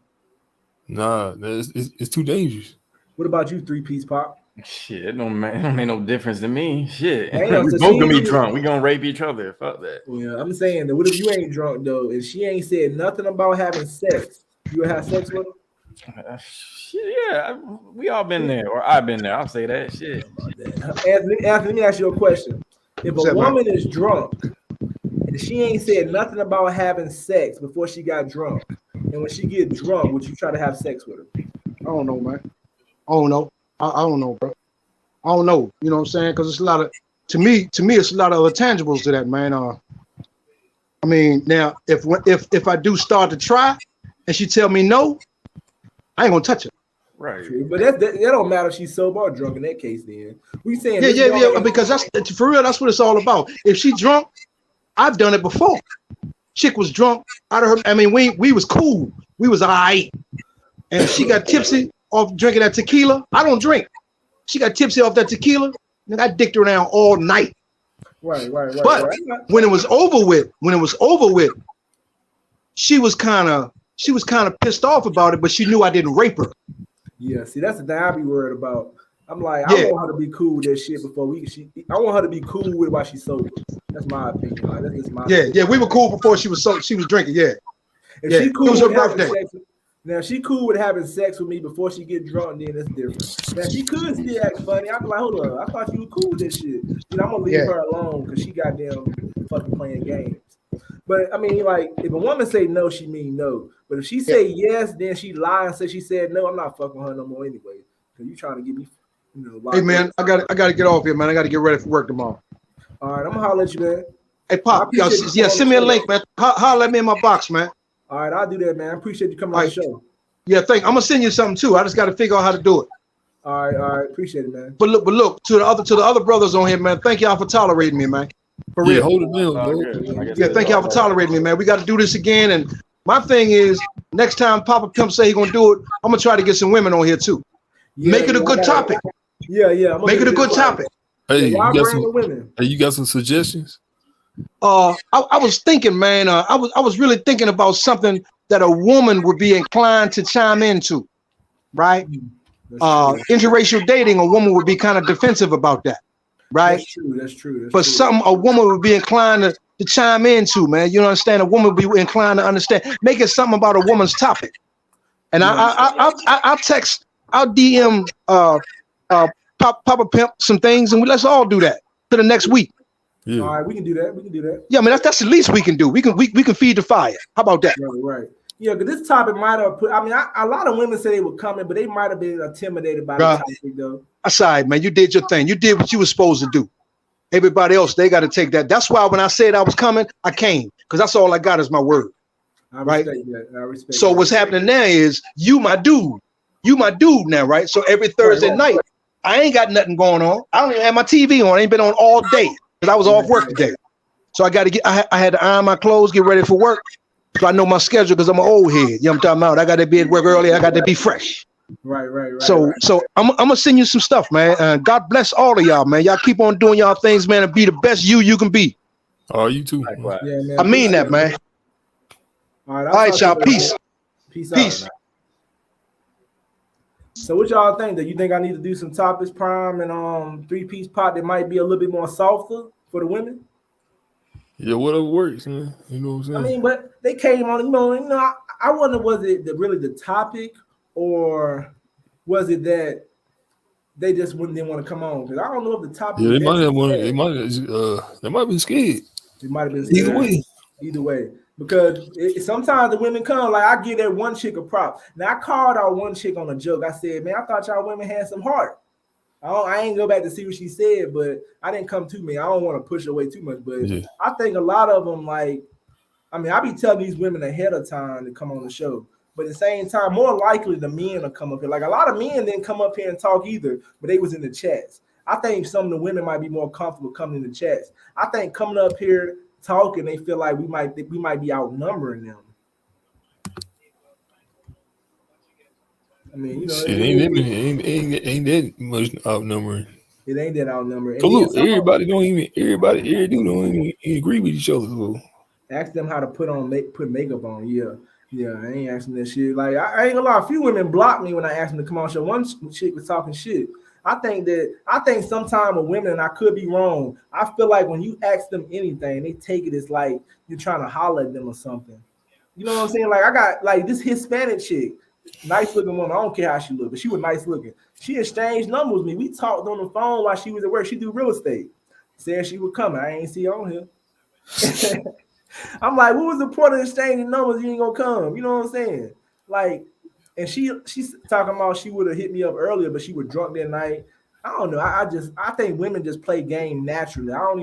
Nah, it's too dangerous. What about you, 3-piece Pop? Shit, it don't make no difference to me. Shit, Damn, we so both gonna be drunk. We gonna rape each other. Fuck that. Yeah, I'm saying that. What if you ain't drunk though, and she ain't said nothing about having sex? You would have sex with her? Shit, yeah, we all been there, or I've been there. I'll say that. Shit. Anthony, let me ask you a question. If a woman is drunk and she ain't said nothing about having sex before she got drunk, and when she get drunk, would you try to have sex with her? I don't know, man. I don't know. I don't know, bro. I don't know. You know what I'm saying? Because it's a lot of, to me, it's a lot of intangibles to that, man. I mean, now if I do start to try, and she tell me no, I ain't gonna touch it. Right. But that don't matter if she's sober or drunk in that case. Then we saying yeah, because that's for real. That's what it's all about. If she drunk, I've done it before. Chick was drunk out of her. I mean, we was cool. We was all right, and she got tipsy off drinking that tequila. I don't drink. She got tipsy off that tequila, and I dicked around all night. Right. But when it was over with, she was kind of pissed off about it, but she knew I didn't rape her. Yeah, see, that's the thing I be worried about. I'm like, I want her to be cool with that shit before I want her to be cool with it while she's sober. That's my opinion. Like, that's just my opinion. We were cool before she was drinking. Yeah. If she cool it was her with having birthday. sex, now she cool with having sex with me before she get drunk, then that's different. Now she could still act funny. I'm like, hold on, I thought you were cool with this shit. I'm gonna leave her alone because she goddamn fucking playing games. But I mean, like, if a woman say no, she mean no. But if she say yes, then she lie and say she said no, I'm not fucking with her no more anyway. Because you trying to get me, Hey man, I gotta get off here, man. I gotta get ready for work tomorrow. All right, I'm gonna holler at you, man. Hey Pop, send me a link, man. Holler at me in my box, man. All right, I'll do that, man. I appreciate you coming on the show. Yeah, I'm gonna send you something too. I just gotta figure out how to do it. All right, appreciate it, man. But look, to the other brothers on here, man. Thank y'all for tolerating me, man. For real. Hold it down, bro. Yeah, thank y'all for tolerating me, man. We got to do this again. And my thing is, next time Papa Pimp say he gonna do it, I'm gonna try to get some women on here too. Make it a good topic. Yeah. Make it a good topic. Hey, you got some suggestions? I was thinking, man. I was really thinking about something that a woman would be inclined to chime into, right? Interracial dating, a woman would be kind of defensive about that, right? That's true. But something a woman would be inclined to chime into, man. You understand? A woman would be inclined to understand. Make it something about a woman's topic. And I'll text, I'll DM Papa Pimp some things, and let's all do that for the next week. Yeah. All right, we can do that. Yeah, I mean that's the least we can do. We can feed the fire. How about that? Right. Yeah, because this topic might have put. I mean, a lot of women say they were coming, but they might have been intimidated by the topic, though. Aside, man, you did your thing. You did what you were supposed to do. Everybody else, they got to take that. That's why when I said I was coming, I came, because that's all I got is my word. I respect that. So what's happening now is you, my dude, you my dude now, right? So every Thursday night, I ain't got nothing going on. I don't even have my TV on. I ain't been on all day because I was off work today. So I got to get. I had to iron my clothes, get ready for work. So I know my schedule because I'm an old head. You know what I'm talking about? I got to be at work early. I got to be fresh. Right. So I'm gonna send you some stuff, man. God bless all of y'all, man. Y'all keep on doing y'all things, man, and be the best you can be. Oh, you too. Yeah, man. I mean that, man. All right, y'all. Peace. Peace. Out, so what y'all think? Do you think I need to do some topics, Prime, and 3-piece pot that might be a little bit more softer for the women? Yeah, whatever works, man. You know what I'm saying? I mean, but they came on, I wonder, was it really the topic, or was it that they just didn't want to come on? Because I don't know if the topic. Yeah, they might have wanted. They might have been scared. It might have been scared. Either way, because sometimes the women come. Like, I give that one chick a prop. Now, I called out one chick on a joke. I said, "Man, I thought y'all women had some heart." I ain't go back to see what she said, but I didn't come to me. I don't want to push away too much, but I think a lot of them, like, I mean, I be telling these women ahead of time to come on the show, but at the same time, more likely the men will come up here. Like, a lot of men didn't come up here and talk either, but they was in the chats. I think some of the women might be more comfortable coming in the chats. I think coming up here talking, they feel like we might be outnumbering them. I mean, ain't that much outnumbering. It ain't that outnumbering. So look, everybody don't even agree with each other. So. Ask them how to put makeup on. Yeah, I ain't asking that shit. Like, I ain't gonna lie, a few women blocked me when I asked them to come on the show. One chick was talking shit. I think sometimes with women, and I could be wrong, I feel like when you ask them anything, they take it as like you're trying to holler at them or something. You know what I'm saying? Like, I got like this Hispanic chick, nice looking woman. I don't care how she looked, but she was nice looking. She exchanged numbers with me. We talked on the phone while she was at work. She do real estate. Said she would come. I ain't see her on here. I'm like, what was the point of exchanging numbers? You ain't gonna come. You know what I'm saying? Like, and she's talking about she would have hit me up earlier, but she was drunk that night. I don't know. I think women just play game naturally. I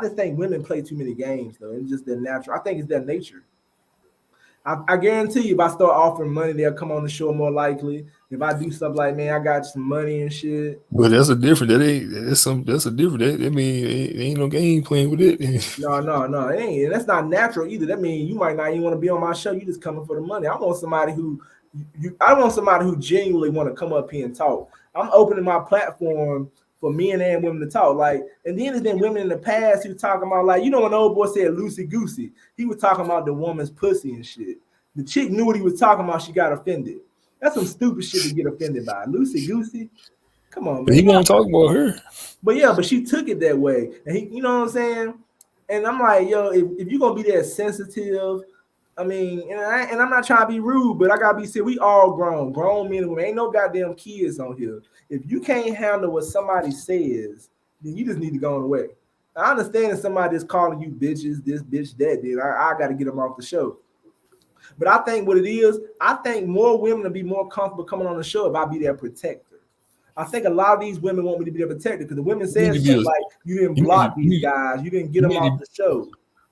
just think women play too many games though. It's just their natural. I think it's their nature. I guarantee you, if I start offering money, they'll come on the show more likely. If I do stuff like, man, I got some money and shit. But that's a different. That's a different. That mean there ain't no game playing with it. No, it ain't. That's not natural either. That means you might not even want to be on my show. You just coming for the money. I want somebody who genuinely want to come up here and talk. I'm opening my platform for men and women to talk. Like, and then there's been women in the past who talking about, like, you know, when the old boy said loosey goosey, he was talking about the woman's pussy and shit. The chick knew what he was talking about. She got offended. That's some stupid shit to get offended by. Loosey goosey. Come on, man. He won't talk about her. But she took it that way. And he, you know what I'm saying? And I'm like, yo, if you're gonna be that sensitive, I mean, and I'm not trying to be rude, but I gotta be serious. We all grown men and women. Ain't no goddamn kids on here. If you can't handle what somebody says, then you just need to go on away. I understand if somebody is calling you bitches, this bitch, that, then I got to get them off the show. But I think what it is, I think more women will be more comfortable coming on the show if I be their protector. I think a lot of these women want me to be their protector because the women said shit like, you didn't block these guys, you didn't get them off the show.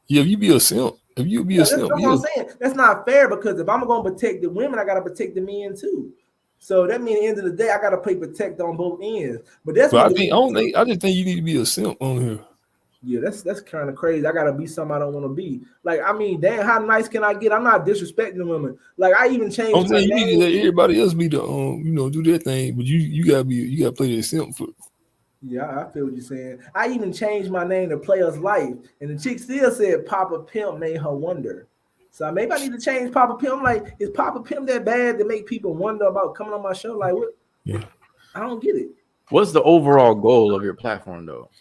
Yeah, if you be a simp, simp, that's what I'm saying. That's not fair because if I'm going to protect the women, I got to protect the men too. So that means at the end of the day, I gotta play protect on both ends. But I just think you need to be a simp on here. Yeah, that's kind of crazy. I gotta be something I don't want to be. Like, I mean, damn, how nice can I get? I'm not disrespecting the women. Like, I even changed. I'm saying you need to let everybody else be the do their thing, but you gotta play that simp for. Yeah, I feel what you're saying. I even changed my name to Player's Life, and the chick still said Papa Pimp made her wonder. So maybe I need to change Papa Pimp. Like, is Papa Pimp that bad to make people wonder about coming on my show? Like, what? Yeah. I don't get it. What's the overall goal of your platform, though?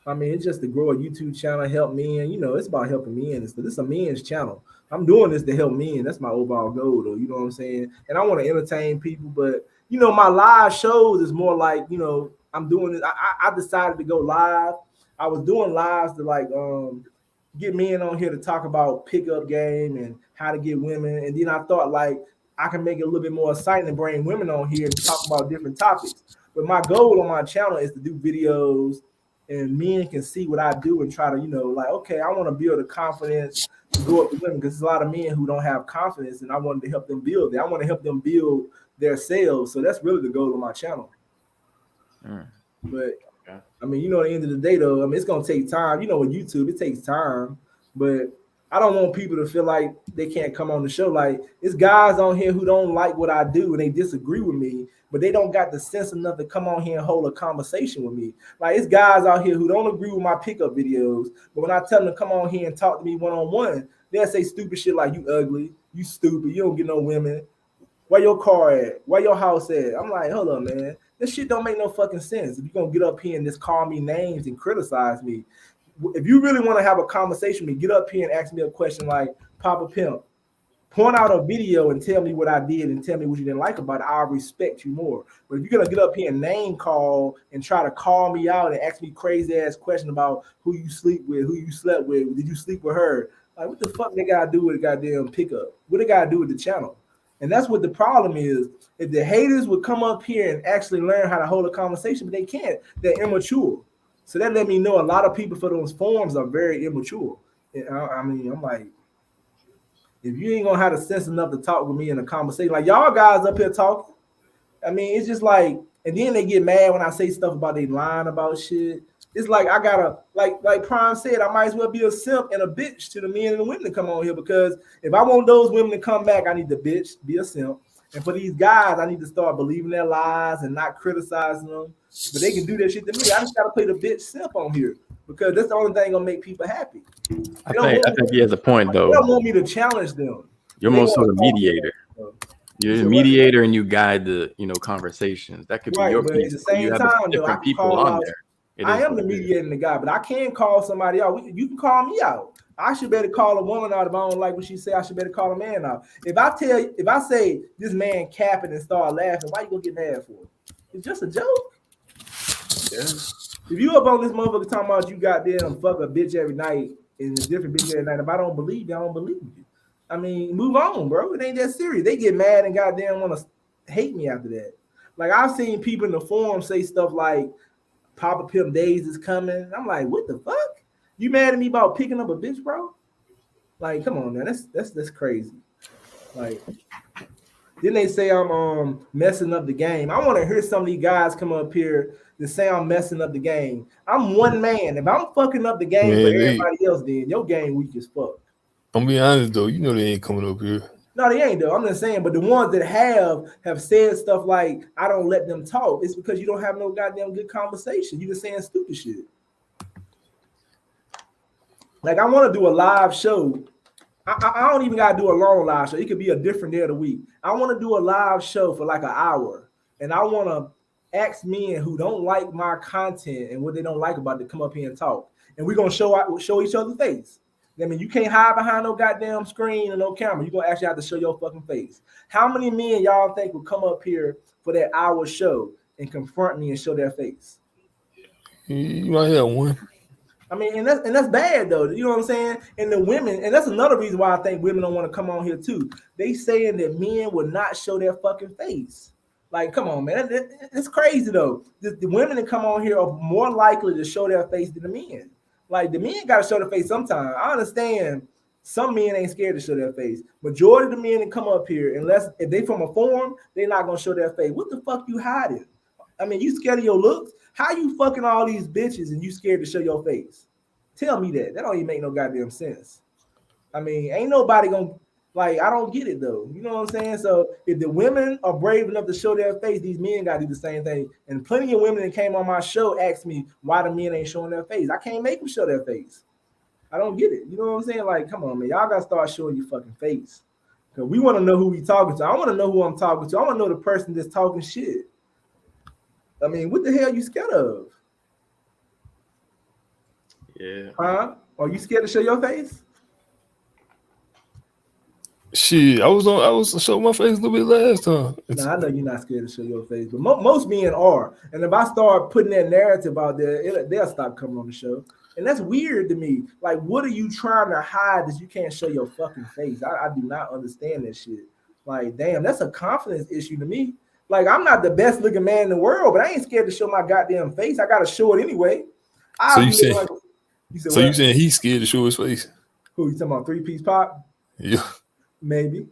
I mean, it's just to grow a YouTube channel, help men. You know, it's about helping men. This is a men's channel. I'm doing this to help men. That's my overall goal, though. You know what I'm saying? And I want to entertain people, but, you know, my live shows is more like, you know, I'm doing it. I decided to go live. I was doing lives to, like, get men on here to talk about pickup game and how to get women. And then I thought, like, I can make it a little bit more exciting and bring women on here to talk about different topics. But my goal on my channel is to do videos and men can see what I do and try to, you know, like, okay, I want to build a confidence to go up to women because there's a lot of men who don't have confidence and I wanted to help them build it. I want to help them build their selves. So that's really the goal of my channel. But I mean, you know, at the end of the day, though, I mean, it's gonna take time. You know, with YouTube, it takes time. But I don't want people to feel like they can't come on the show. Like, it's guys on here who don't like what I do and they disagree with me, but they don't got the sense enough to come on here and hold a conversation with me. Like, it's guys out here who don't agree with my pickup videos, but when I tell them to come on here and talk to me one-on-one, they'll say stupid shit like, you ugly, you stupid, you don't get no women. Where your car at? Where your house at? I'm like, hold on, man. This shit don't make no fucking sense. If you're gonna get up here and just call me names and criticize me, if you really want to have a conversation with me, get up here and ask me a question like, Papa Pimp, point out a video and tell me what I did and tell me what you didn't like about it. I'll respect you more. But if you're gonna get up here and name call and try to call me out and ask me crazy ass question about who you sleep with, who you slept with, did you sleep with her? Like, what the fuck they gotta do with a goddamn pickup? What they gotta do with the channel? And that's what the problem is. If the haters would come up here and actually learn how to hold a conversation, but they can't, they're immature. So that let me know a lot of people for those forums are very immature. I mean, I'm like, if you ain't gonna have the sense enough to talk with me in a conversation, like y'all guys up here talking, I mean, it's just like, and then they get mad when I say stuff about they lying about shit. It's like I gotta, like Prime said, I might as well be a simp and a bitch to the men and the women to come on here, because if I want those women to come back, I need to bitch, be a simp. And for these guys, I need to start believing their lies and not criticizing them. But they can do that shit to me. I just gotta play the bitch simp on here, because that's the only thing gonna make people happy. I think he has a point though. They don't want me to challenge them. You're more so the mediator. You're the mediator, and you guide the conversations. That could be your piece. At the same time, different people on there. I am the mediator and the guy, but I can call somebody out. You can call me out. I should better call a woman out if I don't like what she say. I should better call a man out. If I say this man capping and start laughing, why you gonna get mad for it? It's just a joke. Yeah. If you up on this motherfucker talking about you goddamn fuck a bitch every night and a different bitch every night, if I don't believe you, I don't believe you. I mean, move on, bro. It ain't that serious. They get mad and goddamn want to hate me after that. Like, I've seen people in the forum say stuff like, Papa Pimp Days is coming. I'm like, what the fuck? You mad at me about picking up a bitch, bro? Like, come on, man. That's crazy. Like, then they say I'm messing up the game. I want to hear some of these guys come up here to say I'm messing up the game. I'm one man. If I'm fucking up the game for everybody else, then your game weak as fuck. I'm be honest though, you know they ain't coming up here. No, they ain't though. I'm just saying, but the ones that have said stuff like, I don't let them talk, it's because you don't have no goddamn good conversation. You just saying stupid shit. Like, I want to do a live show. I don't even gotta do a long live show. It could be a different day of the week. I want to do a live show for like an hour, and I want to ask men who don't like my content and what they don't like about it to come up here and talk, and we're gonna show each other face. I mean, you can't hide behind no goddamn screen and no camera. You're gonna actually have to show your fucking face. How many men y'all think will come up here for that hour show and confront me and show their face? You might have one. I mean, and that's bad though. You know what I'm saying? And the women, and that's another reason why I think women don't want to come on here too. They saying that men will not show their fucking face. Like, come on, man. It's crazy though. The women that come on here are more likely to show their face than the men. Like, the men gotta show their face sometime. I understand some men ain't scared to show their face. Majority of the men that come up here, unless if they from a forum, they're not gonna show their face. What the fuck you hiding? I mean, you scared of your looks? How you fucking all these bitches and you scared to show your face? Tell me that. That don't even make no goddamn sense. I mean, ain't nobody gonna, like, I don't get it though. You know what I'm saying? So if the women are brave enough to show their face, these men gotta do the same thing. And plenty of women that came on my show asked me why the men ain't showing their face. I can't make them show their face. I don't get it. You know what I'm saying? Like, come on, man. Y'all gotta start showing your fucking face. Because we want to know who we talking to. I want to know who I'm talking to. I want to know the person that's talking shit. I mean, what the hell are you scared of? Yeah. Huh? Are you scared to show your face? Shit, I was showing my face a little bit last time. Nah, I know you're not scared to show your face, but most men are. And if I start putting that narrative out there, they'll stop coming on the show. And that's weird to me. Like, what are you trying to hide that you can't show your fucking face? I do not understand that shit. Like, damn, that's a confidence issue to me. Like, I'm not the best looking man in the world, but I ain't scared to show my goddamn face. I gotta show it anyway. So you saying he's scared to show his face? Who you talking about? 3-piece pop? Yeah. Maybe.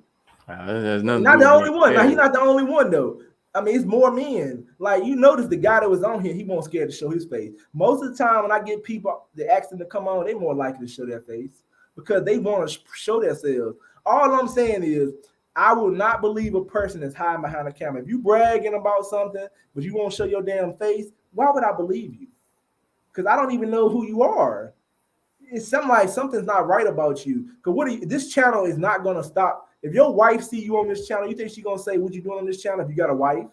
There's nothing to Not do the with only being one. Now he's scared. not the only one though. I mean, it's more men. Like you notice the guy that was on here, he won't scared to show his face. Most of the time, when I get people that ask them to come on, they more likely to show their face because they want to show themselves. All I'm saying is, I will not believe a person that's hiding behind a camera. If you bragging about something, but you won't show your damn face, why would I believe you? Because I don't even know who you are. It's something like something's not right about you. Because what are you, this channel is not gonna stop. If your wife see you on this channel, you think she's gonna say what you doing on this channel if you got a wife?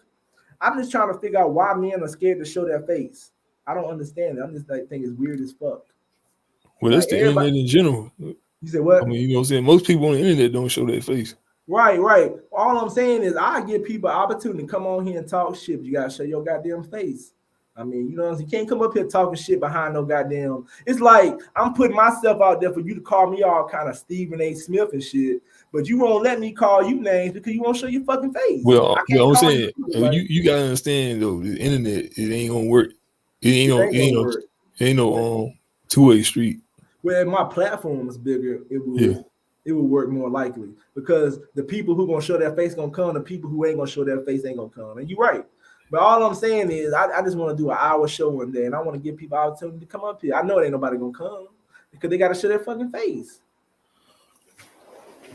I'm just trying to figure out why men are scared to show their face. I don't understand it. I'm just like think it's weird as fuck. Well, Like that's the everybody, internet in general. you said what? I mean, you know what I'm saying? Most people on the internet don't show their face. Right. All I'm saying is I give people opportunity to come on here and talk shit. But you gotta show your goddamn face. I mean, you know what I'm saying? You can't come up here talking shit behind no goddamn. It's like I'm putting myself out there for you to call me all kind of Stephen A. Smith and shit, but you won't let me call you names because you won't show your fucking face. Well, I can't I'm call saying you. Like, you gotta understand though, the internet it ain't gonna work. It gonna work. ain't no two-way street. Where my platform is bigger, it Yeah. would work more likely because the people who gonna show their face gonna come, the people who ain't gonna show their face ain't gonna come. And you're right. But all I'm saying is I just want to do an hour show one day and I want to give people opportunity to come up here. I know it ain't nobody gonna come because they gotta show their fucking face.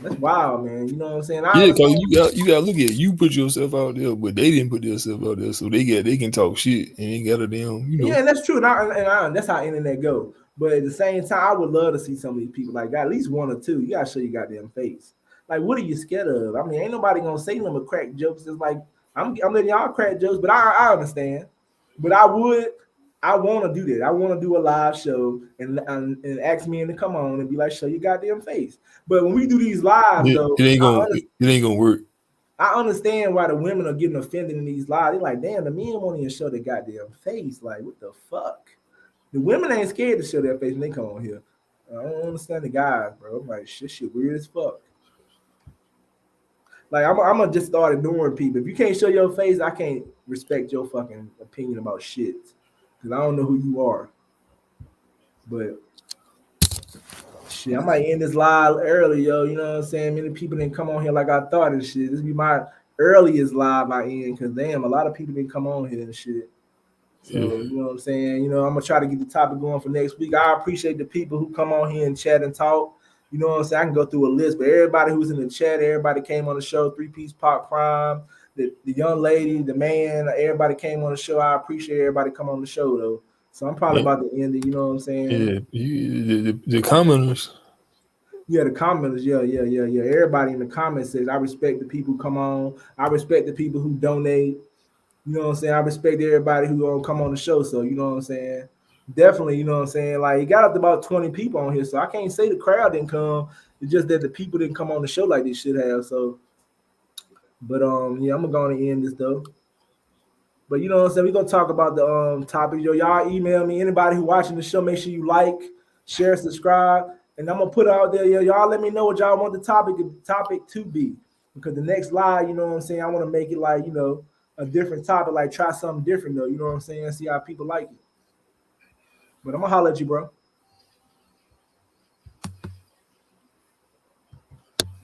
That's wild, man. You know what I'm saying? Yeah, because you gotta look at it. You put yourself out there, but they didn't put themselves out there, so they can talk shit and ain't got a damn, you know. Yeah, and that's true. And that's how internet go. But at the same time, I would love to see some of these people like at least one or two. You gotta show your goddamn face. Like, what are you scared of? I mean, ain't nobody gonna say nothing but crack jokes. It's like I'm letting y'all crack jokes, but I understand. But I want to do that. I want to do a live show and ask me to come on and be like, show your goddamn face. But when we do these lives, though, it ain't gonna work. I understand why the women are getting offended in these lives. They're like, damn, the men won't even show their goddamn face. Like, what the fuck? The women ain't scared to show their face when they come on here. I don't understand the guys, bro. I'm like, shit weird as fuck. Like, I'm gonna just start ignoring people. If you can't show your face, I can't respect your fucking opinion about shit. Because I don't know who you are. But shit, I might end this live early, yo. You know what I'm saying? Many people didn't come on here like I thought and shit. This be my earliest live I end because damn, a lot of people didn't come on here and shit. So you know what I'm saying? You know, I'm gonna try to get the topic going for next week. I appreciate the people who come on here and chat and talk. You know what I'm saying? I can go through a list, but everybody who's in the chat, everybody came on the show. 3-Piece Pop Prime, the young lady, the man, everybody came on the show. I appreciate everybody come on the show though. So I'm probably about to end it. You know what I'm saying? Yeah, the commenters. Yeah, the commenters. Yeah. Everybody in the comments says I respect the people who come on. I respect the people who donate. You know what I'm saying? I respect everybody who don't come on the show. So you know what I'm saying? Definitely, you know what I'm saying? Like, it got up to about 20 people on here. So I can't say the crowd didn't come. It's just that the people didn't come on the show like they should have. So, but yeah, I'm gonna end this though. But you know what I'm saying? We're gonna talk about the topic. Yo, y'all email me. Anybody who watching the show, make sure you like, share, subscribe. And I'm gonna put it out there. Yo, y'all let me know what y'all want the topic to be. Because the next live, you know what I'm saying? I want to make it like, you know, a different topic, like try something different though. You know what I'm saying? See how people like it. But I'm gonna holler at you, bro.